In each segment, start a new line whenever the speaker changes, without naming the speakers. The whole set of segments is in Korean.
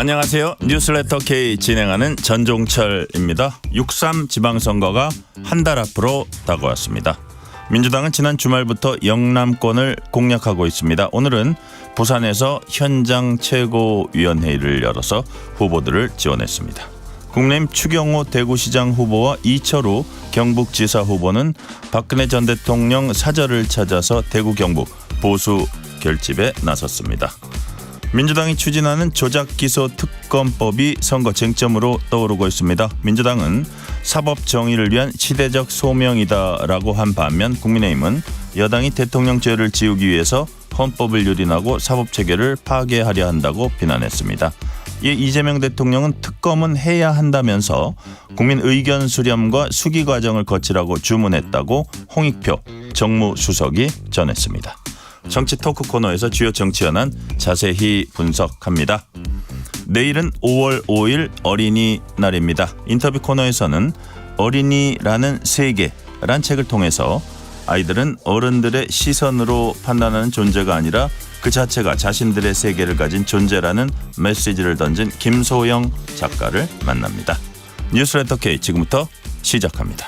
안녕하세요. 뉴스레터 K 진행하는 전종철입니다. 6.3 지방선거가 한 달 앞으로 다가왔습니다. 민주당은 지난 주말부터 영남권을 공략하고 있습니다. 오늘은 부산에서 현장 최고위원회의를 열어서 후보들을 지원했습니다. 국민의힘 추경호 대구시장 후보와 이철우 경북지사 후보는 박근혜 전 대통령 사저를 찾아서 대구 경북 보수 결집에 나섰습니다. 민주당이 추진하는 조작기소 특검법이 선거 쟁점으로 떠오르고 있습니다. 민주당은 사법 정의를 위한 시대적 소명이다라고 한 반면 국민의힘은 여당이 대통령 죄를 지우기 위해서 헌법을 유린하고 사법체계를 파괴하려 한다고 비난했습니다. 이재명 대통령은 특검은 해야 한다면서 국민 의견 수렴과 수기 과정을 거치라고 주문했다고 홍익표 정무수석이 전했습니다. 정치 토크 코너에서 주요 정치 현안 자세히 분석합니다. 내일은 5월 5일 어린이날입니다. 인터뷰 코너에서는 어린이라는 세계란 책을 통해서 아이들은 어른들의 시선으로 판단하는 존재가 아니라 그 자체가 자신들의 세계를 가진 존재라는 메시지를 던진 김소영 작가를 만납니다. 뉴스레터 K 지금부터 시작합니다.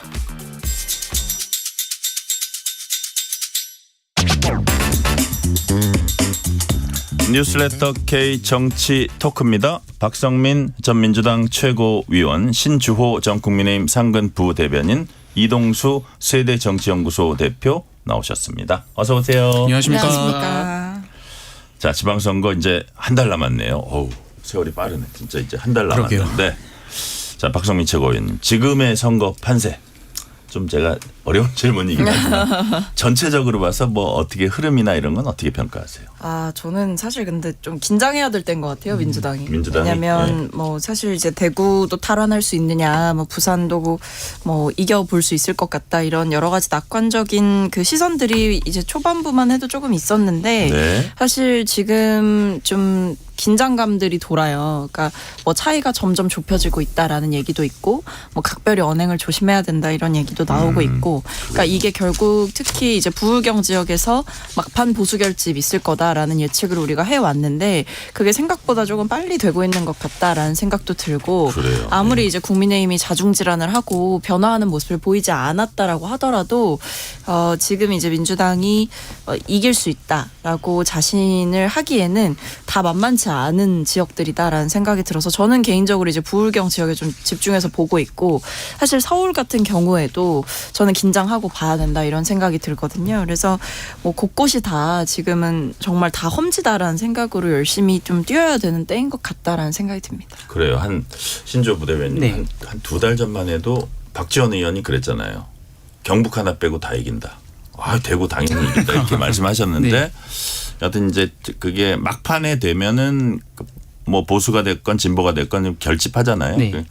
뉴스레터 K 정치 토크입니다. 박성민 전 민주당 최고위원, 신주호 전 국민의힘 상근 부대변인, 이동수 세대정치연구소 대표 나오셨습니다. 어서 오세요.
안녕하십니까.
자, 지방선거 이제 한 달 남았네요. 어우, 세월이 빠르네. 진짜 이제 한 달 남았는데. 자, 박성민 최고위원님, 지금의 선거 판세. 좀 제가 어려운 질문이긴 하지만 전체적으로 봐서 뭐 어떻게 흐름이나 이런 건 어떻게 평가하세요?
저는 사실 근데 좀 긴장해야 될 때인 것 같아요, 민주당이. 왜냐하면
네.
뭐 사실 이제 대구도 탈환할 수 있느냐, 뭐 부산도 뭐 이겨볼 수 있을 것 같다, 이런 여러 가지 낙관적인 그 시선들이 이제 초반부만 해도 조금 있었는데
네.
사실 지금 좀 긴장감들이 돌아요. 그러니까 뭐 차이가 점점 좁혀지고 있다라는 얘기도 있고, 뭐 각별히 언행을 조심해야 된다 이런 얘기도 나오고 있고, 그러니까 이게 결국 특히 이제 부울경 지역에서 막판 보수 결집 있을 거다라는 예측을 우리가 해왔는데 그게 생각보다 조금 빨리 되고 있는 것 같다라는 생각도 들고,
그래요.
아무리 이제 국민의힘이 자중질환을 하고 변화하는 모습을 보이지 않았다라고 하더라도 지금 이제 민주당이 이길 수 있다라고 자신을 하기에는 다 만만치 않은 지역들이다라는 생각이 들어서 저는 개인적으로 이제 부울경 지역에 좀 집중해서 보고 있고, 사실 서울 같은 경우에도 저는 긴장하고 봐야 된다 이런 생각이 들거든요. 그래서 뭐 곳곳이 다 지금은 정말 다 험지다라는 생각으로 열심히 좀 뛰어야 되는 때인 것 같다라는 생각이 듭니다.
그래요. 한 신조 부대변인
네.
한 두 달 전만 해도 박지원 의원이 그랬잖아요. 경북 하나 빼고 다 이긴다. 대구 당연히 이긴다 이렇게 말씀하셨는데
네.
여튼 이제 그게 막판에 되면은 뭐 보수가 됐건 진보가 됐건 결집하잖아요.
네.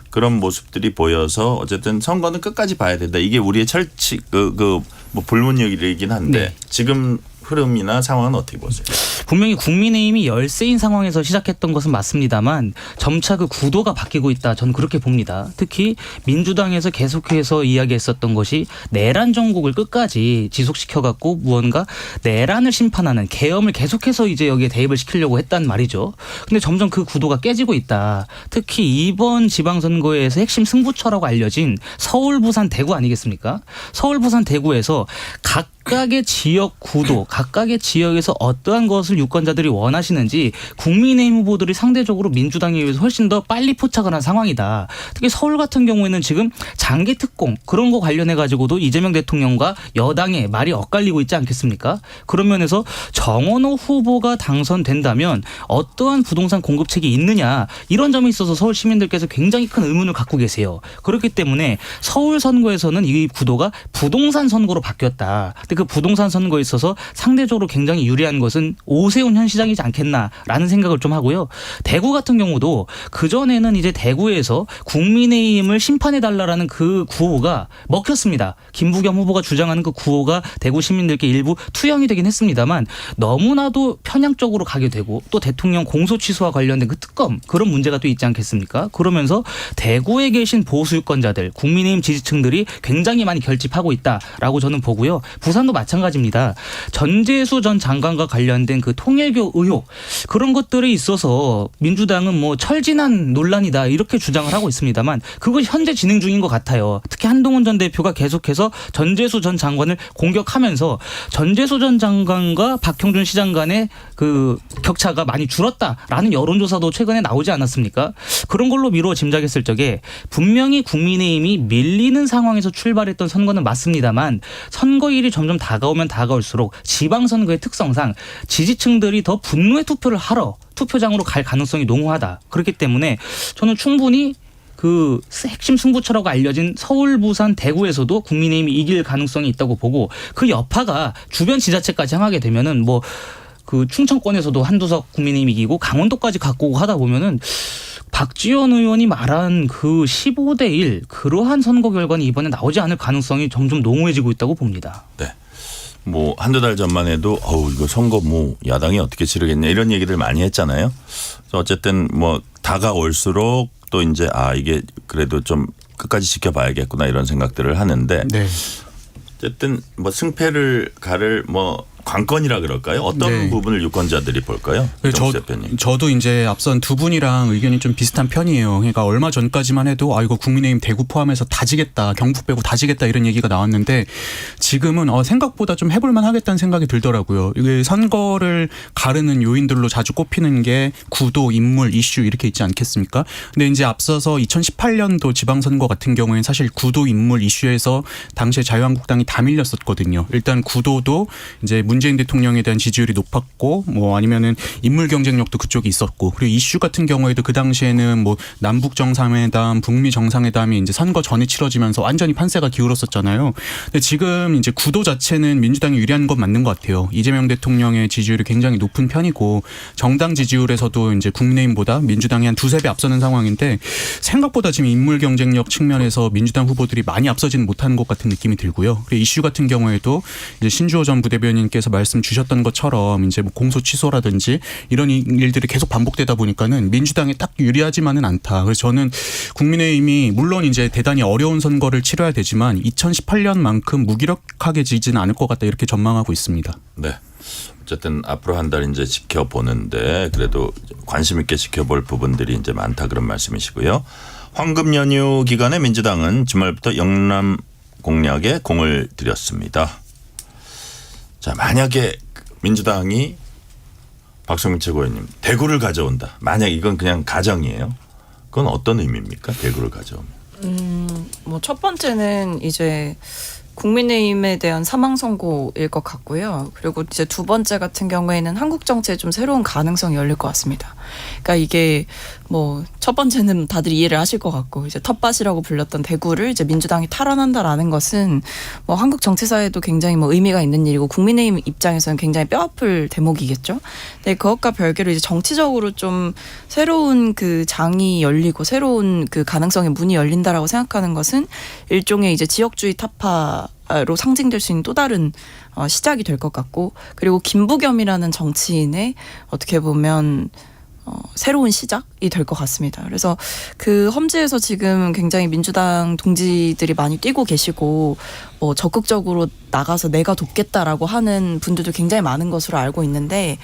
그런 모습들이 보여서 어쨌든 선거는 끝까지 봐야 된다. 이게 우리의 철칙 뭐 불문율이긴 한데
네.
지금 흐름이나 상황은 어떻게 보세요?
분명히 국민의힘이 열세인 상황에서 시작했던 것은 맞습니다만 점차 그 구도가 바뀌고 있다. 저는 그렇게 봅니다. 특히 민주당에서 계속해서 이야기했었던 것이 내란 정국을 끝까지 지속시켜갖고 무언가 내란을 심판하는 계엄을 계속해서 이제 여기에 대입을 시키려고 했단 말이죠. 근데 점점 그 구도가 깨지고 있다. 특히 이번 지방선거에서 핵심 승부처라고 알려진 서울, 부산, 대구 아니겠습니까? 서울, 부산, 대구에서 각각의 지역 구도, 각각의 지역에서 어떠한 것을 유권자들이 원하시는지 국민의힘 후보들이 상대적으로 민주당에 비해서 훨씬 더 빨리 포착을 한 상황이다. 특히 서울 같은 경우에는 지금 장기 특공 그런 거 관련해 가지고도 이재명 대통령과 여당의 말이 엇갈리고 있지 않겠습니까? 그런 면에서 정원호 후보가 당선된다면 어떠한 부동산 공급책이 있느냐, 이런 점에 있어서 서울 시민들께서 굉장히 큰 의문을 갖고 계세요. 그렇기 때문에 서울 선거에서는 이 구도가 부동산 선거로 바뀌었다. 근데 그 부동산 선거에 있어서 상대적으로 굉장히 유리한 것은 오세훈 현 시장이지 않겠나라는 생각을 좀 하고요. 대구 같은 경우도 그전에는 이제 대구에서 국민의힘을 심판해달라는 그 구호가 먹혔습니다. 김부겸 후보가 주장하는 그 구호가 대구 시민들께 일부 투영이 되긴 했습니다만 너무나도 편향적으로 가게 되고 또 대통령 공소 취소와 관련된 그 특검 그런 문제가 또 있지 않겠습니까? 그러면서 대구에 계신 보수 유권자들, 국민의힘 지지층들이 굉장히 많이 결집하고 있다라고 저는 보고요. 부산 민주당도 마찬가지입니다. 전재수 전 장관과 관련된 그 통일교 의혹 그런 것들에 있어서 민주당은 뭐 철진한 논란이다 이렇게 주장을 하고 있습니다만 그걸 현재 진행 중인 것 같아요. 특히 한동훈 전 대표가 계속해서 전재수 전 장관을 공격하면서 전재수 전 장관과 박형준 시장 간의 그 격차가 많이 줄었다라는 여론조사도 최근에 나오지 않았습니까? 그런 걸로 미루어 짐작했을 적에 분명히 국민의힘이 밀리는 상황에서 출발했던 선거는 맞습니다만 선거일이 점점 다가오면 다가올수록 지방선거의 특성상 지지층들이 더 분노의 투표를 하러 투표장으로 갈 가능성이 농후하다. 그렇기 때문에 저는 충분히 그 핵심 승부처라고 알려진 서울, 부산, 대구에서도 국민의힘이 이길 가능성이 있다고 보고 그 여파가 주변 지자체까지 향하게 되면은 뭐 그 충청권에서도 한두석 국민의힘이 이기고 강원도까지 갖고 오고 하다 보면은 박지원 의원이 말한 그 15대 1 그러한 선거 결과는 이번에 나오지 않을 가능성이 점점 농후해지고 있다고 봅니다.
네. 뭐 한두 달 전만 해도 이거 선거 뭐 야당이 어떻게 치르겠냐 이런 얘기들 많이 했잖아요. 그래서 어쨌든 뭐 다가올수록 또 이제 이게 그래도 좀 끝까지 지켜봐야겠구나 이런 생각들을 하는데
네.
어쨌든 뭐 승패를 가를 뭐 관건이라 그럴까요? 어떤
네.
부분을 유권자들이 볼까요?
저도 이제 앞선 두 분이랑 의견이 좀 비슷한 편이에요. 그러니까 얼마 전까지만 해도 이거 국민의힘 대구 포함해서 다 지겠다, 경북 빼고 다 지겠다 이런 얘기가 나왔는데 지금은 생각보다 좀 해볼만 하겠다는 생각이 들더라고요. 이게 선거를 가르는 요인들로 자주 꼽히는 게 구도, 인물, 이슈 이렇게 있지 않겠습니까? 근데 이제 앞서서 2018년도 지방선거 같은 경우에는 사실 구도, 인물, 이슈에서 당시에 자유한국당이 다 밀렸었거든요. 일단 구도도 이제 문재인 대통령에 대한 지지율이 높았고 뭐 아니면은 인물 경쟁력도 그쪽이 있었고 그리고 이슈 같은 경우에도 그 당시에는 뭐 남북 정상회담, 북미 정상회담이 이제 선거 전에 치러지면서 완전히 판세가 기울었었잖아요. 근데 지금 이제 구도 자체는 민주당이 유리한 건 맞는 것 같아요. 이재명 대통령의 지지율이 굉장히 높은 편이고 정당 지지율에서도 이제 국민의힘보다 민주당이 한 두세 배 앞서는 상황인데 생각보다 지금 인물 경쟁력 측면에서 민주당 후보들이 많이 앞서지는 못하는 것 같은 느낌이 들고요. 그리고 이슈 같은 경우에도 이제 신주호 전 부대변인께서 말씀 주셨던 것처럼 이제 뭐 공소 취소라든지 이런 일들이 계속 반복되다 보니까는 민주당에 딱 유리하지만은 않다. 그래서 저는 국민의힘이 물론 이제 대단히 어려운 선거를 치러야 되지만 2018년만큼 무기력하게 지지는 않을 것 같다 이렇게 전망하고 있습니다.
네. 어쨌든 앞으로 한 달 이제 지켜보는데 그래도 관심 있게 지켜볼 부분들이 이제 많다 그런 말씀이시고요. 황금 연휴 기간에 민주당은 주말부터 영남 공략에 공을 들였습니다. 자, 만약에 민주당이 박성민 최고위원님 대구를 가져온다. 만약 이건 그냥 가정이에요. 그건 어떤 의미입니까? 대구를 가져오면.
뭐 첫 번째는 이제 국민의힘에 대한 사망 선고일 것 같고요. 그리고 이제 두 번째 같은 경우에는 한국 정치에 좀 새로운 가능성이 열릴 것 같습니다. 그러니까 이게 뭐 첫 번째는 다들 이해를 하실 것 같고 이제 텃밭이라고 불렸던 대구를 이제 민주당이 탈환한다라는 것은 뭐 한국 정치사에도 굉장히 뭐 의미가 있는 일이고 국민의힘 입장에서는 굉장히 뼈아플 대목이겠죠. 근데 그것과 별개로 이제 정치적으로 좀 새로운 그 장이 열리고 새로운 그 가능성의 문이 열린다라고 생각하는 것은 일종의 이제 지역주의 타파로 상징될 수 있는 또 다른 시작이 될 것 같고 그리고 김부겸이라는 정치인의 어떻게 보면 새로운 시작이 될 것 같습니다. 그래서 그 험지에서 지금 굉장히 민주당 동지들이 많이 뛰고 계시고 적극적으로 나가서 내가 돕겠다라고 하는 분들도 굉장히 많은 것으로 알고 있는데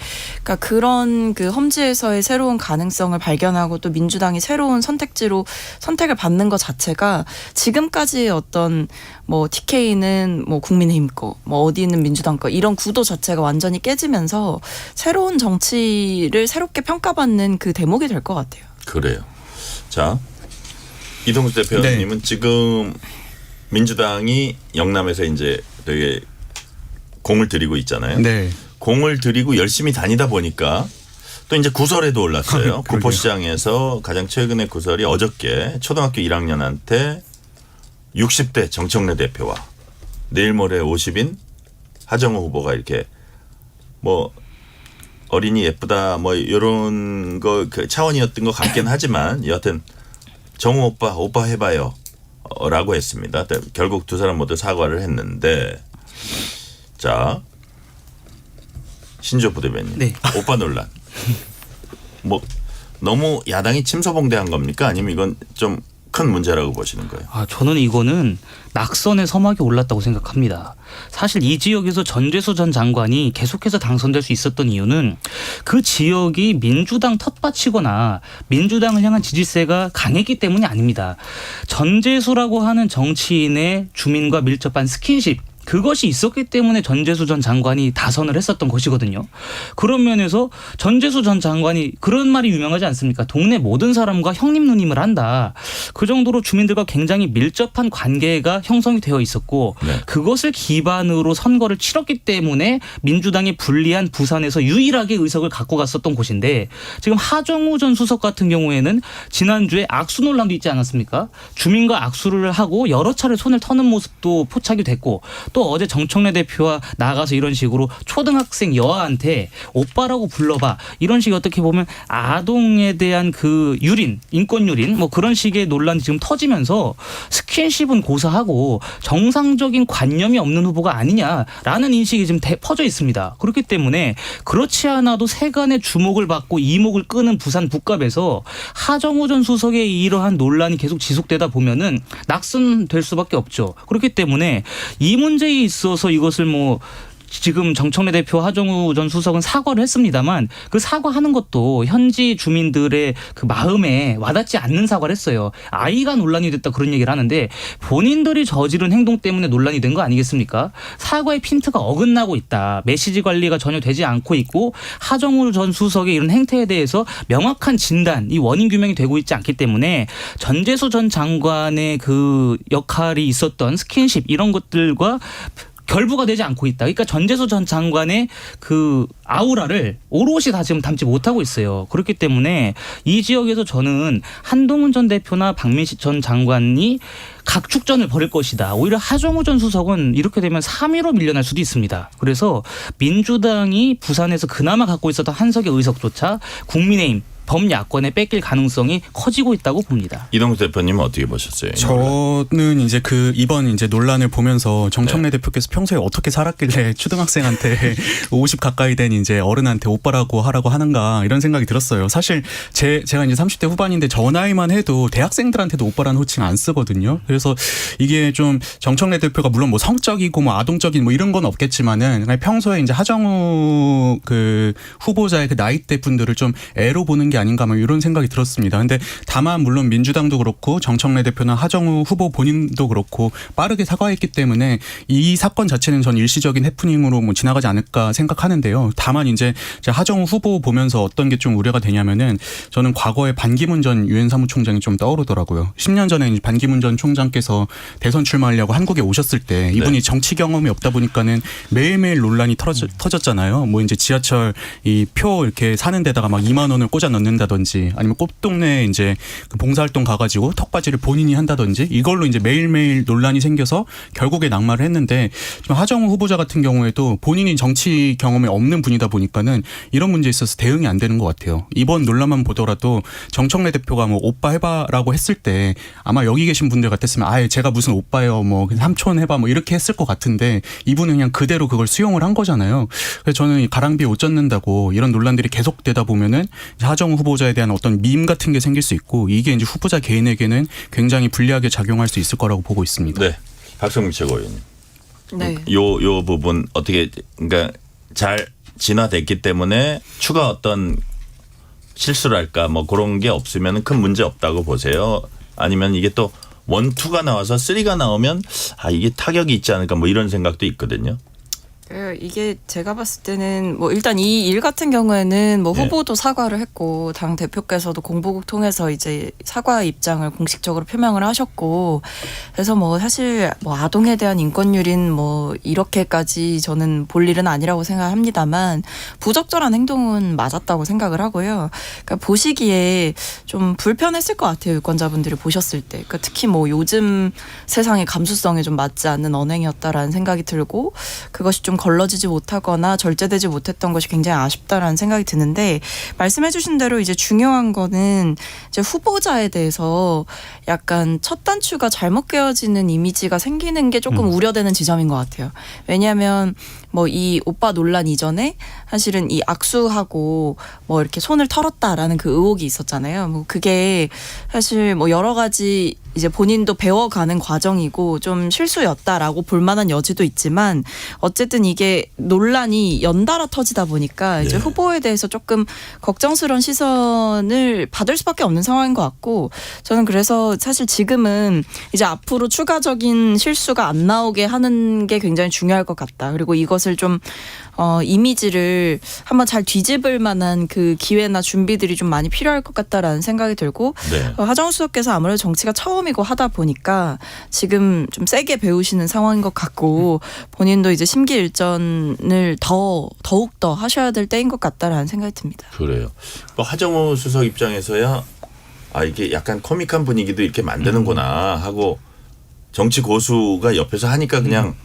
그러니까 그런 그 험지에서의 새로운 가능성을 발견하고 또 민주당이 새로운 선택지로 선택을 받는 것 자체가 지금까지의 어떤 뭐 TK는 뭐 국민의힘 거, 뭐 어디는 민주당 거 이런 구도 자체가 완전히 깨지면서 새로운 정치를 새롭게 평가받는 그 대목이 될 것 같아요.
그래요. 자, 이동수 대표님은 지금 민주당이 영남에서 이제 되게 공을 들이고 있잖아요.
네.
공을 들이고 열심히 다니다 보니까 또 이제 구설에도 올랐어요. 구포시장에서 가장 최근의 구설이 어저께 초등학교 1학년한테 60대 정청래 대표와 내일 모레 50인 하정우 후보가 이렇게 뭐 어린이 예쁘다 뭐 이런 거 그 차원이었던 것 같긴 하지만 여하튼 정우 오빠 해봐요 라고 했습니다. 결국 두 사람 모두 사과를 했는데 자 신조 부대변인
네.
오빠 논란 뭐 너무 야당이 침소봉대한 겁니까? 아니면 이건 좀 큰 문제라고 보시는 거예요?
저는 이거는 낙선의 서막이 올랐다고 생각합니다. 사실 이 지역에서 전재수 전 장관이 계속해서 당선될 수 있었던 이유는 그 지역이 민주당 텃밭이거나 민주당을 향한 지지세가 강했기 때문이 아닙니다. 전재수라고 하는 정치인의 주민과 밀접한 스킨십, 그것이 있었기 때문에 전재수 전 장관이 다선을 했었던 것이거든요. 그런 면에서 전재수 전 장관이 그런 말이 유명하지 않습니까? 동네 모든 사람과 형님 누님을 한다. 그 정도로 주민들과 굉장히 밀접한 관계가 형성이 되어 있었고
네.
그것을 기반으로 선거를 치렀기 때문에 민주당이 불리한 부산에서 유일하게 의석을 갖고 갔었던 곳인데 지금 하정우 전 수석 같은 경우에는 지난주에 악수 논란도 있지 않았습니까? 주민과 악수를 하고 여러 차례 손을 터는 모습도 포착이 됐고 또 어제 정청래 대표와 나가서 이런 식으로 초등학생 여아한테 오빠라고 불러봐 이런 식의 어떻게 보면 아동에 대한 그 유린, 인권 유린 뭐 그런 식의 논란이 지금 터지면서 스킨십은 고사하고 정상적인 관념이 없는 후보가 아니냐라는 인식이 지금 퍼져 있습니다. 그렇기 때문에 그렇지 않아도 세간의 주목을 받고 이목을 끄는 부산 북갑에서 하정우 전 수석의 이러한 논란이 계속 지속되다 보면은 낙선될 수밖에 없죠. 그렇기 때문에 이 문제에 있어서 이것을 뭐 지금 정청래 대표 하정우 전 수석은 사과를 했습니다만 그 사과하는 것도 현지 주민들의 그 마음에 와닿지 않는 사과를 했어요. 아이가 논란이 됐다 그런 얘기를 하는데 본인들이 저지른 행동 때문에 논란이 된 거 아니겠습니까? 사과의 핀트가 어긋나고 있다. 메시지 관리가 전혀 되지 않고 있고 하정우 전 수석의 이런 행태에 대해서 명확한 진단, 이 원인 규명이 되고 있지 않기 때문에 전재수 전 장관의 그 역할이 있었던 스킨십 이런 것들과 결부가 되지 않고 있다. 그러니까 전재수 전 장관의 그 아우라를 오롯이 다 지금 담지 못하고 있어요. 그렇기 때문에 이 지역에서 저는 한동훈 전 대표나 박민식 전 장관이 각축전을 벌일 것이다. 오히려 하정우 전 수석은 이렇게 되면 3위로 밀려날 수도 있습니다. 그래서 민주당이 부산에서 그나마 갖고 있었던 한석의 의석조차 국민의힘 범야권에 뺏길 가능성이 커지고 있다고 봅니다.
이동수 대표님은 어떻게 보셨어요?
저는 이제 그 이번 이제 논란을 보면서 정청래 대표께서 평소에 어떻게 살았길래 초등학생한테 50 가까이 된 이제 어른한테 오빠라고 하라고 하는가 이런 생각이 들었어요. 사실 제가 이제 30대 후반인데 저 나이만 해도 대학생들한테도 오빠라는 호칭 안 쓰거든요. 그래서 이게 좀 정청래 대표가 물론 뭐 성적이고 뭐 아동적인 뭐 이런 건 없겠지만은 그냥 평소에 이제 하정우 그 후보자의 그 나이대 분들을 좀 애로 보는 게 아닌가 뭐 이런 생각이 들었습니다. 근데 다만 물론 민주당도 그렇고 정청래 대표나 하정우 후보 본인도 그렇고 빠르게 사과했기 때문에 이 사건 자체는 전 일시적인 해프닝으로 뭐 지나가지 않을까 생각하는데요. 다만 이제 하정우 후보 보면서 어떤 게 좀 우려가 되냐면은 저는 과거에 반기문 전 유엔 사무총장이 좀 떠오르더라고요. 10년 전에 반기문 전 총장께서 대선 출마하려고 한국에 오셨을 때 이분이 정치 경험이 없다 보니까는 매일매일 논란이 터졌잖아요. 뭐 이제 지하철 이 표 이렇게 사는 데다가 막 2만 원을 꽂아 넣는다든지 아니면 꽃동네에 이제 그 봉사활동 가가지고 턱받이를 본인이 한다든지 이걸로 이제 매일매일 논란이 생겨서 결국에 낙마를 했는데 지금 하정우 후보자 같은 경우에도 본인이 정치 경험이 없는 분이다 보니까는 이런 문제에 있어서 대응이 안 되는 것 같아요. 이번 논란만 보더라도 정청래 대표가 뭐 오빠 해봐라고 했을 때 아마 여기 계신 분들 같았으면 아예 제가 무슨 오빠예요 뭐 삼촌 해봐 뭐 이렇게 했을 것 같은데 이분은 그냥 그대로 그걸 수용을 한 거잖아요. 그래서 저는 가랑비에 옷 젖는다고 이런 논란들이 계속되다 보면은 하정우 후보자에 대한 어떤 밈 같은 게 생길 수 있고 이게 이제 후보자 개인에게는 굉장히 불리하게 작용할 수 있을 거라고 보고 있습니다.
네, 박성민 최고위원님.
네.
요 부분 어떻게 그러니까 잘 진화됐기 때문에 추가 어떤 실수를 할까 뭐 그런 게 없으면 큰 문제 없다고 보세요. 아니면 이게 또 1, 2가 나와서 3가 나오면 이게 타격이 있지 않을까 뭐 이런 생각도 있거든요.
이게 제가 봤을 때는 뭐 일단 이 일 같은 경우에는 뭐
네.
후보도 사과를 했고 당 대표께서도 공보국 통해서 이제 사과 입장을 공식적으로 표명을 하셨고 그래서 뭐 사실 뭐 아동에 대한 인권 유린 뭐 이렇게까지 저는 볼 일은 아니라고 생각합니다만 부적절한 행동은 맞았다고 생각을 하고요. 그러니까 보시기에 좀 불편했을 것 같아요. 유권자분들이 보셨을 때. 그러니까 특히 뭐 요즘 세상의 감수성에 좀 맞지 않는 언행이었다라는 생각이 들고 그것이 좀 걸러지지 못하거나 절제되지 못했던 것이 굉장히 아쉽다라는 생각이 드는데 말씀해주신 대로 이제 중요한 거는 이제 후보자에 대해서 약간 첫 단추가 잘못 깨어지는 이미지가 생기는 게 조금 우려되는 지점인 것 같아요. 왜냐하면 뭐 이 오빠 논란 이전에 사실은 이 악수하고 뭐 이렇게 손을 털었다라는 그 의혹이 있었잖아요. 뭐 그게 사실 뭐 여러 가지 이제 본인도 배워가는 과정이고 좀 실수였다라고 볼 만한 여지도 있지만 어쨌든 이게 논란이 연달아 터지다 보니까 이제
네.
후보에 대해서 조금 걱정스러운 시선을 받을 수밖에 없는 상황인 것 같고 저는 그래서 사실 지금은 이제 앞으로 추가적인 실수가 안 나오게 하는 게 굉장히 중요할 것 같다. 그리고 이것을 좀 이미지를 한번 잘 뒤집을 만한 그 기회나 준비들이 좀 많이 필요할 것 같다라는 생각이 들고
네.
하정우 수석께서 아무래도 정치가 처음이고 하다 보니까 지금 좀 세게 배우시는 상황인 것 같고 본인도 이제 심기일전을 더욱 더 하셔야 될 때인 것 같다라는 생각이 듭니다.
그래요. 뭐 하정우 수석 입장에서야 이게 약간 코믹한 분위기도 이렇게 만드는구나 하고 정치 고수가 옆에서 하니까 그냥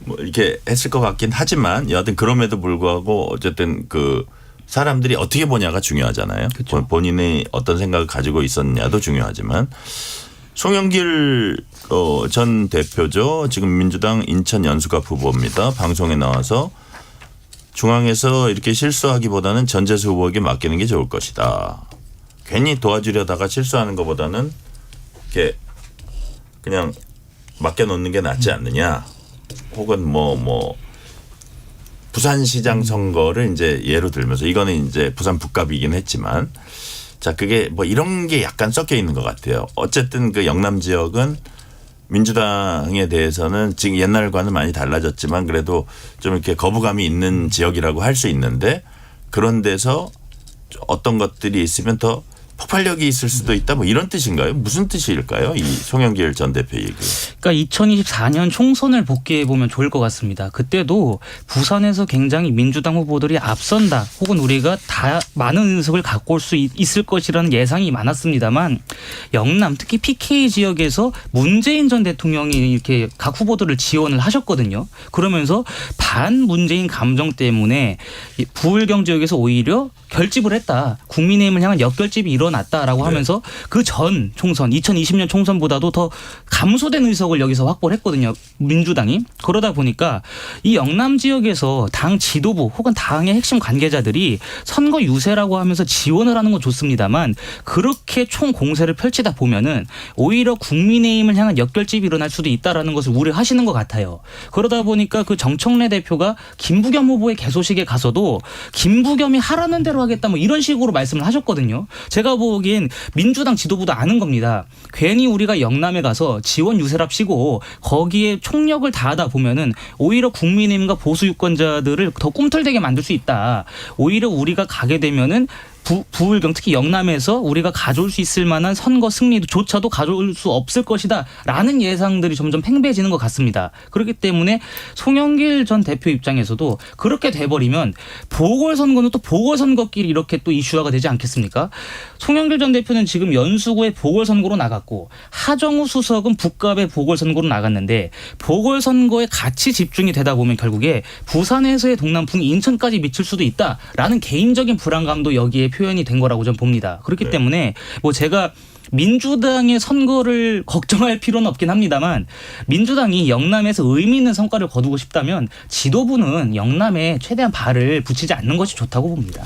뭐 이렇게 했을 것 같긴 하지만 여하튼 그럼에도 불구하고 어쨌든 그 사람들이 어떻게 보냐가 중요하잖아요.
그쵸.
본인이 어떤 생각을 가지고 있었냐도 중요하지만 송영길 전 대표죠. 지금 민주당 인천 연수갑 후보입니다. 방송에 나와서 중앙에서 이렇게 실수하기보다는 전재수 후보에게 맡기는 게 좋을 것이다. 괜히 도와주려다가 실수하는 것보다는 이렇게 그냥 맡겨놓는 게 낫지 않느냐. 혹은 뭐 부산시장 선거를 이제 예로 들면서 이거는 이제 부산 북갑이긴 했지만 자 그게 뭐 이런 게 약간 섞여 있는 것 같아요. 어쨌든 그 영남 지역은 민주당에 대해서는 지금 옛날과는 많이 달라졌지만 그래도 좀 이렇게 거부감이 있는 지역이라고 할 수 있는데 그런 데서 어떤 것들이 있으면 더 폭발력이 있을 수도 있다 뭐 이런 뜻인가요? 무슨 뜻일까요? 이 송영길 전 대표 얘기.
그러니까 2024년 총선을 복귀해 보면 좋을 것 같습니다. 그때도 부산에서 굉장히 민주당 후보들이 앞선다 혹은 우리가 다 많은 의석을 갖고 올 수 있을 것이라는 예상이 많았습니다만 영남 특히 PK 지역에서 문재인 전 대통령이 이렇게 각 후보들을 지원을 하셨거든요. 그러면서 반 문재인 감정 때문에 부울경 지역에서 오히려 결집을 했다. 국민의힘을 향한 역결집이 일어났다라고
네.
하면서 그 전 총선 2020년 총선보다도 더 감소된 의석을 여기서 확보를 했거든요. 민주당이. 그러다 보니까 이 영남 지역에서 당 지도부 혹은 당의 핵심 관계자들이 선거 유세라고 하면서 지원을 하는 건 좋습니다만 그렇게 총 공세를 펼치다 보면은 오히려 국민의힘을 향한 역결집이 일어날 수도 있다라는 것을 우려하시는 것 같아요. 그러다 보니까 그 정청래 대표가 김부겸 후보의 개소식에 가서도 김부겸이 하라는 대로 하겠다 뭐 이런 식으로 말씀을 하셨거든요. 제가 보기엔 민주당 지도부도 아는 겁니다. 괜히 우리가 영남에 가서 지원 유세랍시고 거기에 총력을 다하다 보면은 오히려 국민의힘과 보수 유권자들을 더 꿈틀대게 만들 수 있다. 오히려 우리가 가게 되면은 부울경 특히 영남에서 우리가 가져올 수 있을 만한 선거 승리조차도 가져올 수 없을 것이다 라는 예상들이 점점 팽배해지는 것 같습니다. 그렇기 때문에 송영길 전 대표 입장에서도 그렇게 돼버리면 보궐선거는 또 보궐선거끼리 이렇게 또 이슈화가 되지 않겠습니까? 송영길 전 대표는 지금 연수구의 보궐선거로 나갔고 하정우 수석은 북갑의 보궐선거로 나갔는데 보궐선거에 같이 집중이 되다 보면 결국에 부산에서의 동남풍 인천까지 미칠 수도 있다라는 개인적인 불안감도 여기에 표현이 된 거라고 저는 봅니다. 그렇기 때문에 뭐 제가 민주당의 선거를 걱정할 필요는 없긴 합니다만 민주당이 영남에서 의미 있는 성과를 거두고 싶다면 지도부는 영남에 최대한 발을 붙이지 않는 것이 좋다고 봅니다.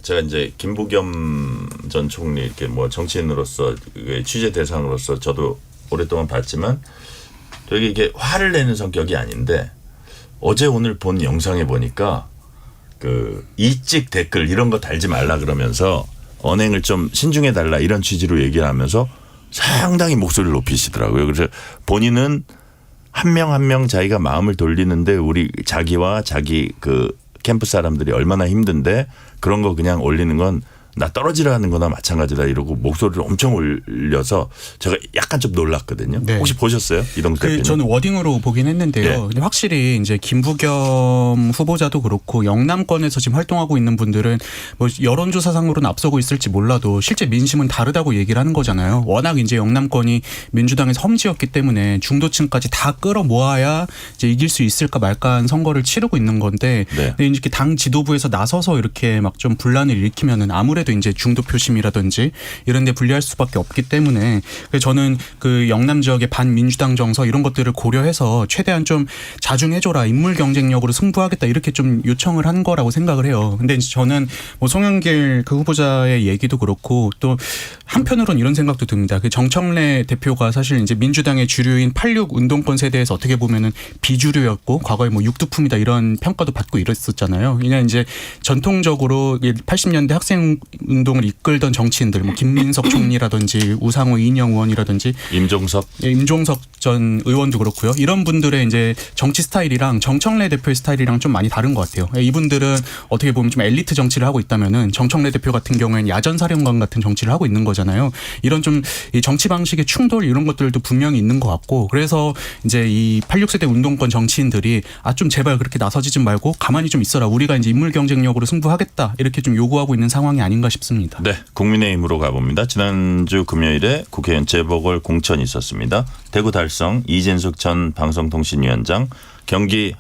제가 이제 김부겸 전 총리 이렇게 뭐 정치인으로서 취재 대상으로서 저도 오랫동안 봤지만 되게 이게 화를 내는 성격이 아닌데 어제 오늘 본 영상에 보니까 그 이찍 댓글 이런 거 달지 말라 그러면서 언행을 좀 신중해 달라 이런 취지로 얘기를 하면서 상당히 목소리를 높이시더라고요. 그래서 본인은 한 명 한 명 자기가 마음을 돌리는데 우리 자기와 자기 그 캠프 사람들이 얼마나 힘든데 그런 거 그냥 올리는 건 나 떨어지라는 거나 마찬가지다 이러고 목소리를 엄청 올려서 제가 약간 좀 놀랐거든요.
네.
혹시 보셨어요? 이동수 대표님?
저는 워딩으로 보긴 했는데요.
네.
근데 확실히 이제 김부겸 후보자도 그렇고 영남권에서 지금 활동하고 있는 분들은 뭐 여론조사상으로는 앞서고 있을지 몰라도 실제 민심은 다르다고 얘기를 하는 거잖아요. 워낙 이제 영남권이 민주당에서 험지였기 때문에 중도층까지 다 끌어모아야 이제 이길 수 있을까 말까한 선거를 치르고 있는 건데
네.
근데 이렇게 당 지도부에서 나서서 이렇게 막 좀 분란을 일으키면은 아무래도 이제 중도 표심이라든지 이런 데 불리할 수밖에 없기 때문에 그래서 저는 그 영남 지역의 반민주당 정서 이런 것들을 고려해서 최대한 좀 자중해줘라 인물 경쟁력으로 승부하겠다 이렇게 좀 요청을 한 거라고 생각을 해요. 근데 이제 저는 뭐 송영길 그 후보자의 얘기도 그렇고 또 한편으로는 이런 생각도 듭니다. 그 정청래 대표가 사실 이제 민주당의 주류인 86 운동권 세대에서 어떻게 보면은 비주류였고 과거에 뭐 육두품이다 이런 평가도 받고 이랬었잖아요. 그냥 이제 전통적으로 80년대 학생 운동을 이끌던 정치인들 뭐 김민석 총리라든지 우상호 이인영 의원이라든지
임종석
임종석 전 의원도 그렇고요. 이런 분들의 이제 정치 스타일이랑 정청래 대표의 스타일이랑 좀 많이 다른 것 같아요. 이분들은 어떻게 보면 좀 엘리트 정치를 하고 있다면은 정청래 대표 같은 경우에는 야전사령관 같은 정치를 하고 있는 거잖아요. 이런 좀 이 정치 방식의 충돌 이런 것들도 분명히 있는 것 같고 그래서 이제 이 86세대 운동권 정치인들이 좀 제발 그렇게 나서지 좀 말고 가만히 좀 있어라. 우리가 이제 인물 경쟁력으로 승부하겠다. 이렇게 좀 요구하고 있는 상황이 아닌가 싶습니다.
네, 국민의힘으로 가봅니다. 지난주 금요일에 국회의원 재보궐 공천이 있었습니다. 대구 달성 이진숙 전 방송통신위원장, 경기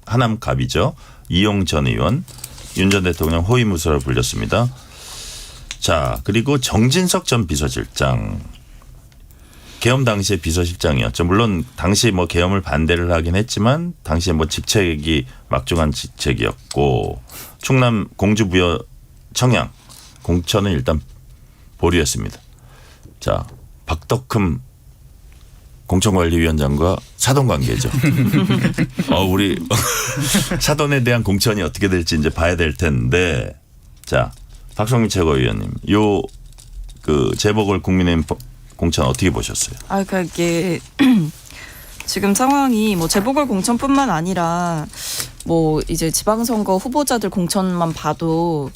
하남갑이죠. 이용 전 의원, 윤 전 대통령 호위무사로 불렸습니다. 자, 그리고 정진석 전 비서실장. 계엄 당시에 비서실장이었죠. 물론 당시 뭐 계엄을 반대를 하긴 했지만 당시에 뭐 직책이 막중한 직책이었고 충남 공주부여 청양 공천은 일단 보류했습니다. 자, 박덕흠 공천관리위원장과 사돈 관계죠. 우리 사돈에 대한 공천이 어떻게 될지 이제 봐야 될 텐데, 자, 박성민 최고위원님, 요 그 재보궐 국민의힘 공천 어떻게 보셨어요?
그러니까 이게 지금 상황이 뭐 재보궐 공천뿐만 아니라 뭐 이제 지방선거 후보자들 공천만 봐도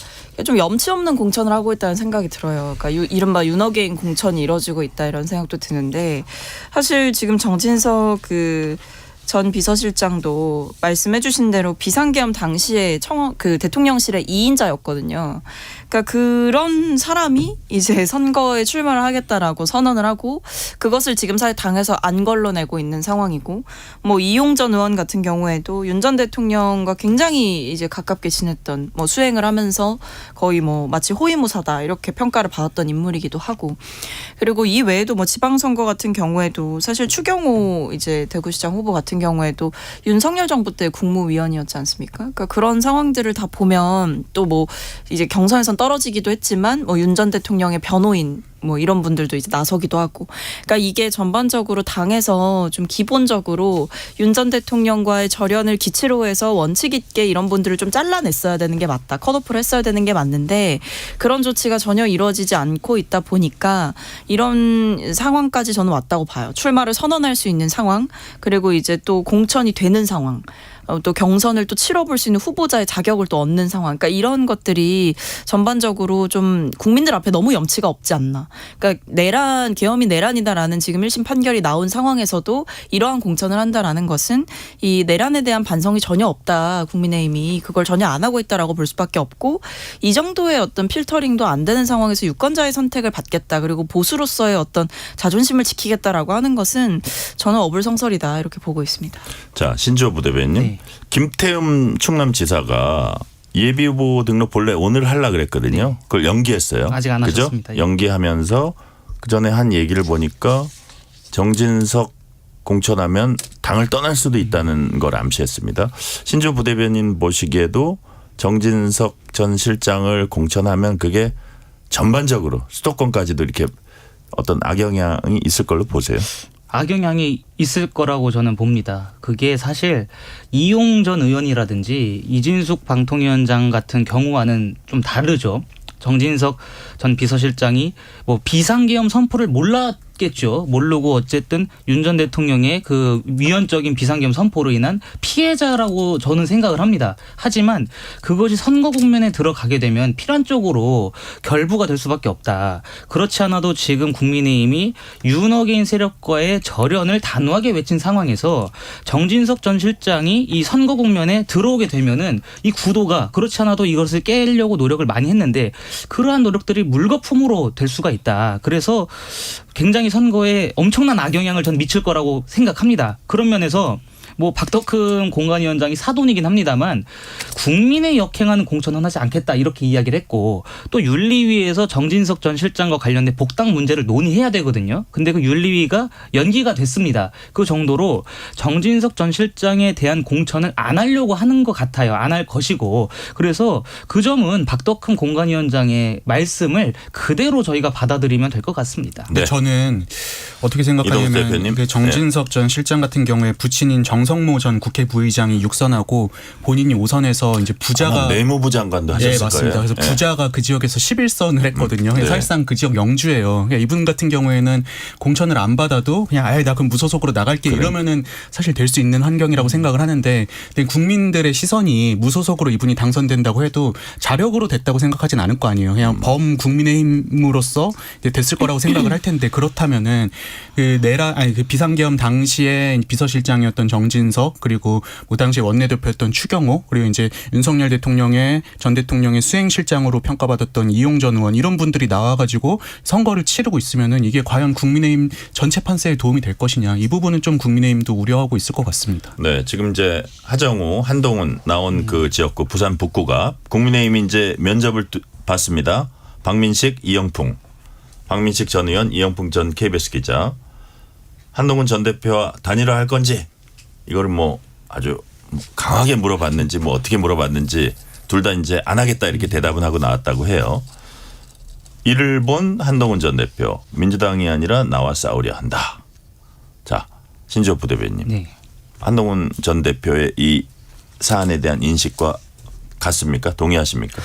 좀 염치 없는 공천을 하고 있다는 생각이 들어요. 그러니까 이른바 윤어게인 공천이 이뤄지고 있다 이런 생각도 드는데 사실 지금 정진석 전 비서실장도 말씀해주신 대로 비상계엄 당시에 그 대통령실의 2인자였거든요. 그러니까 그런 사람이 이제 선거에 출마를 하겠다라고 선언을 하고 그것을 지금 사실 당에서 안 걸러내고 있는 상황이고 뭐 이용 전 의원 같은 경우에도 윤 전 대통령과 굉장히 이제 가깝게 지냈던 뭐 수행을 하면서 거의 뭐 마치 호위무사다 이렇게 평가를 받았던 인물이기도 하고 그리고 이 외에도 뭐 지방선거 같은 경우에도 사실 추경호 이제 대구시장 후보 같은 경우에도 윤석열 정부 때 국무위원이었지 않습니까? 그러니까 그런 상황들을 다 보면 또 뭐 이제 경선에선 떨어지기도 했지만 뭐 윤 전 대통령의 변호인 뭐 이런 분들도 이제 나서기도 하고 그러니까 이게 전반적으로 당에서 좀 기본적으로 윤 전 대통령과의 절연을 기치로 해서 원칙 있게 이런 분들을 좀 잘라냈어야 되는 게 맞다. 컷오프를 했어야 되는 게 맞는데 그런 조치가 전혀 이루어지지 않고 있다 보니까 이런 상황까지 저는 왔다고 봐요. 출마를 선언할 수 있는 상황 그리고 이제 또 공천이 되는 상황 또 경선을 또 치러볼 수 있는 후보자의 자격을 또 얻는 상황. 그러니까 이런 것들이 전반적으로 좀 국민들 앞에 너무 염치가 없지 않나. 그러니까 계엄이 내란이다라는 지금 1심 판결이 나온 상황에서도 이러한 공천을 한다라는 것은 이 내란에 대한 반성이 전혀 없다. 국민의힘이 그걸 전혀 안 하고 있다라고 볼 수밖에 없고 이 정도의 어떤 필터링도 안 되는 상황에서 유권자의 선택을 받겠다. 그리고 보수로서의 어떤 자존심을 지키겠다라고 하는 것은 저는 어불성설이다 이렇게 보고 있습니다.
자, 신주호 부대변인.
네.
김태흠 충남지사가 예비후보 등록 본래 오늘 하려고 그랬거든요. 그걸 연기했어요.
아직 안
그죠?
하셨습니다.
연기하면서 그전에 한 얘기를 보니까 정진석 공천하면 당을 떠날 수도 있다는 걸 암시했습니다. 신주호 부대변인 보시기에도 정진석 전 실장을 공천하면 그게 전반적으로 수도권까지도 이렇게 어떤 악영향이 있을 걸로 보세요.
악영향이 있을 거라고 저는 봅니다. 그게 사실 이용 전 의원이라든지 이진숙 방통위원장 같은 경우와는 좀 다르죠. 정진석 전 비서실장이 뭐 비상계엄 선포를 몰랐겠죠. 모르고 어쨌든 윤 전 대통령의 그 위헌적인 비상계엄 선포로 인한 피해자라고 저는 생각을 합니다. 하지만 그것이 선거 국면에 들어가게 되면 필연적으로 결부가 될 수밖에 없다. 그렇지 않아도 지금 국민의힘이 윤어게인 세력과의 절연을 단호하게 외친 상황에서 정진석 전 실장이 이 선거 국면에 들어오게 되면은 이 구도가 그렇지 않아도 이것을 깨려고 노력을 많이 했는데 그러한 노력들이 물거품으로 될 수가 있다. 그래서 굉장히 선거에 엄청난 악영향을 전 미칠 거라고 생각합니다. 그런 면에서 뭐 박덕흠 공관위원장이 사돈이긴 합니다만 국민의 역행하는 공천은 하지 않겠다 이렇게 이야기를 했고 또 윤리위에서 정진석 전 실장과 관련된 복당 문제를 논의해야 되거든요. 근데 그 윤리위가 연기가 됐습니다. 그 정도로 정진석 전 실장에 대한 공천을 안 하려고 하는 것 같아요. 안 할 것이고 그래서 그 점은 박덕흠 공관위원장의 말씀을 그대로 저희가 받아들이면 될 것 같습니다.
근데 저는 어떻게 생각하냐면 그 정진석 전 실장 같은 경우에 부친인 정성모 전 국회 부의장이 6선하고 본인이 5선에서 이제 부자가
내무부 장관도 하셨을
네, 맞습니다.
거예요.
그래서 부자가 그 지역에서 11선을 했거든요.
네.
사실상 그 지역 영주예요. 그러니까 이분 같은 경우에는 공천을 안 받아도 그냥 아예 나 그럼 무소속으로 나갈게 이러면은 사실 될 수 있는 환경이라고 생각을 하는데 국민들의 시선이 무소속으로 이분이 당선된다고 해도 자력으로 됐다고 생각하진 않을 거 아니에요. 그냥 범 국민의힘으로서 이제 됐을 거라고 생각을 할 텐데 그렇다면은 그 비상계엄 당시에 비서실장이었던 정진석 그리고 뭐 당시 원내대표였던 추경호 그리고 이제 윤석열 전 대통령의 수행실장으로 평가받았던 이용전 의원 이런 분들이 나와가지고 선거를 치르고 있으면은 이게 과연 국민의힘 전체 판세에 도움이 될 것이냐 이 부분은 좀 국민의힘도 우려하고 있을 것 같습니다.
네, 지금 이제 하정우, 한동훈 나온 그 지역구 부산 북구가 국민의힘이 이제 면접을 받습니다. 박민식, 이영풍, 박민식 전 의원, 이영풍 전 KBS 기자, 한동훈 전 대표와 단일화할 건지 이거를 뭐 아주 강하게 물어봤는지 뭐 어떻게 물어봤는지 둘 다 이제 안 하겠다 이렇게 대답은 하고 나왔다고 해요. 이를 본 한동훈 전 대표 민주당이 아니라 나와 싸우려 한다. 자, 신지호 부대변인.
네.
한동훈 전 대표의 이 사안에 대한 인식과 같습니까? 동의하십니까?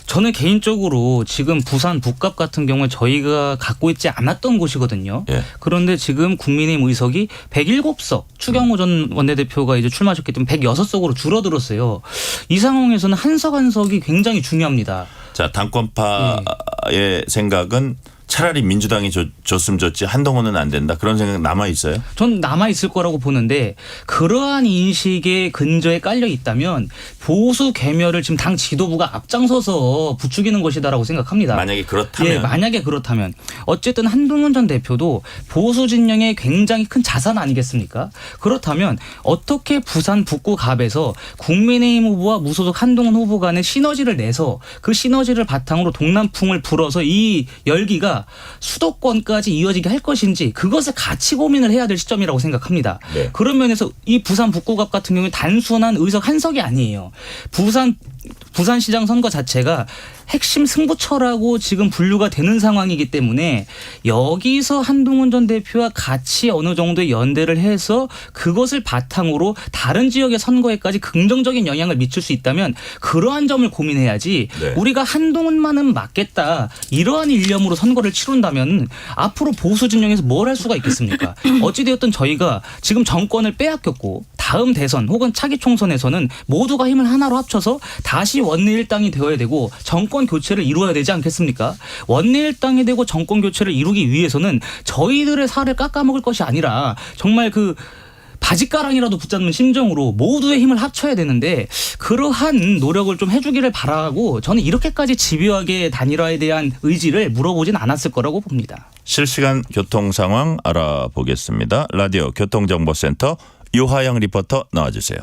저는 개인적으로 지금 부산 북갑 같은 경우에 저희가 갖고 있지 않았던 곳이거든요.
예.
그런데 지금 국민의힘 의석이 107석 추경호 전 원내대표가 이제 출마하셨기 때문에 106석으로 줄어들었어요. 이 상황에서는 한 석 한 석이 굉장히 중요합니다.
자, 당권파의 생각은 차라리 민주당이 줬으면 좋지 한동훈은 안 된다. 그런 생각 남아 있어요?
전 남아 있을 거라고 보는데 그러한 인식에 근저에 깔려 있다면 보수 괴멸을 지금 당 지도부가 앞장서서 부추기는 것이다라고 생각합니다.
만약에 그렇다면.
예, 만약에 그렇다면 어쨌든 한동훈 전 대표도 보수 진영의 굉장히 큰 자산 아니겠습니까? 그렇다면 어떻게 부산 북구 갑에서 국민의힘 후보와 무소속 한동훈 후보 간의 시너지를 내서 그 시너지를 바탕으로 동남풍을 불어서 이 열기가 수도권까지 이어지게 할 것인지 그것을 같이 고민을 해야 될 시점이라고 생각합니다.
네.
그런 면에서 이 부산 북구갑 같은 경우는 단순한 의석 한 석이 아니에요. 부산시장 선거 자체가 핵심 승부처라고 지금 분류가 되는 상황이기 때문에 여기서 한동훈 전 대표와 같이 어느 정도의 연대를 해서 그것을 바탕으로 다른 지역의 선거에까지 긍정적인 영향을 미칠 수 있다면 그러한 점을 고민해야지
네.
우리가 한동훈만은 맞겠다 이러한 일념으로 선거를 치룬다면 앞으로 보수 진영에서 뭘 할 수가 있겠습니까? 어찌되었든 저희가 지금 정권을 빼앗겼고 다음 대선 혹은 차기 총선에서는 모두가 힘을 하나로 합쳐서 다시 원내일당이 되어야 되고 정권 교체를 이루어야 되지 않겠습니까? 원내일당이 되고 정권 교체를 이루기 위해서는 저희들의 살을 깎아먹을 것이 아니라 정말 그 바짓가랑이라도 붙잡는 심정으로 모두의 힘을 합쳐야 되는데 그러한 노력을 좀 해주기를 바라고 저는 이렇게까지 집요하게 단일화에 대한 의지를 물어보진 않았을 거라고 봅니다.
실시간 교통 상황 알아보겠습니다. 라디오 교통정보센터 유하영 리포터 나와주세요.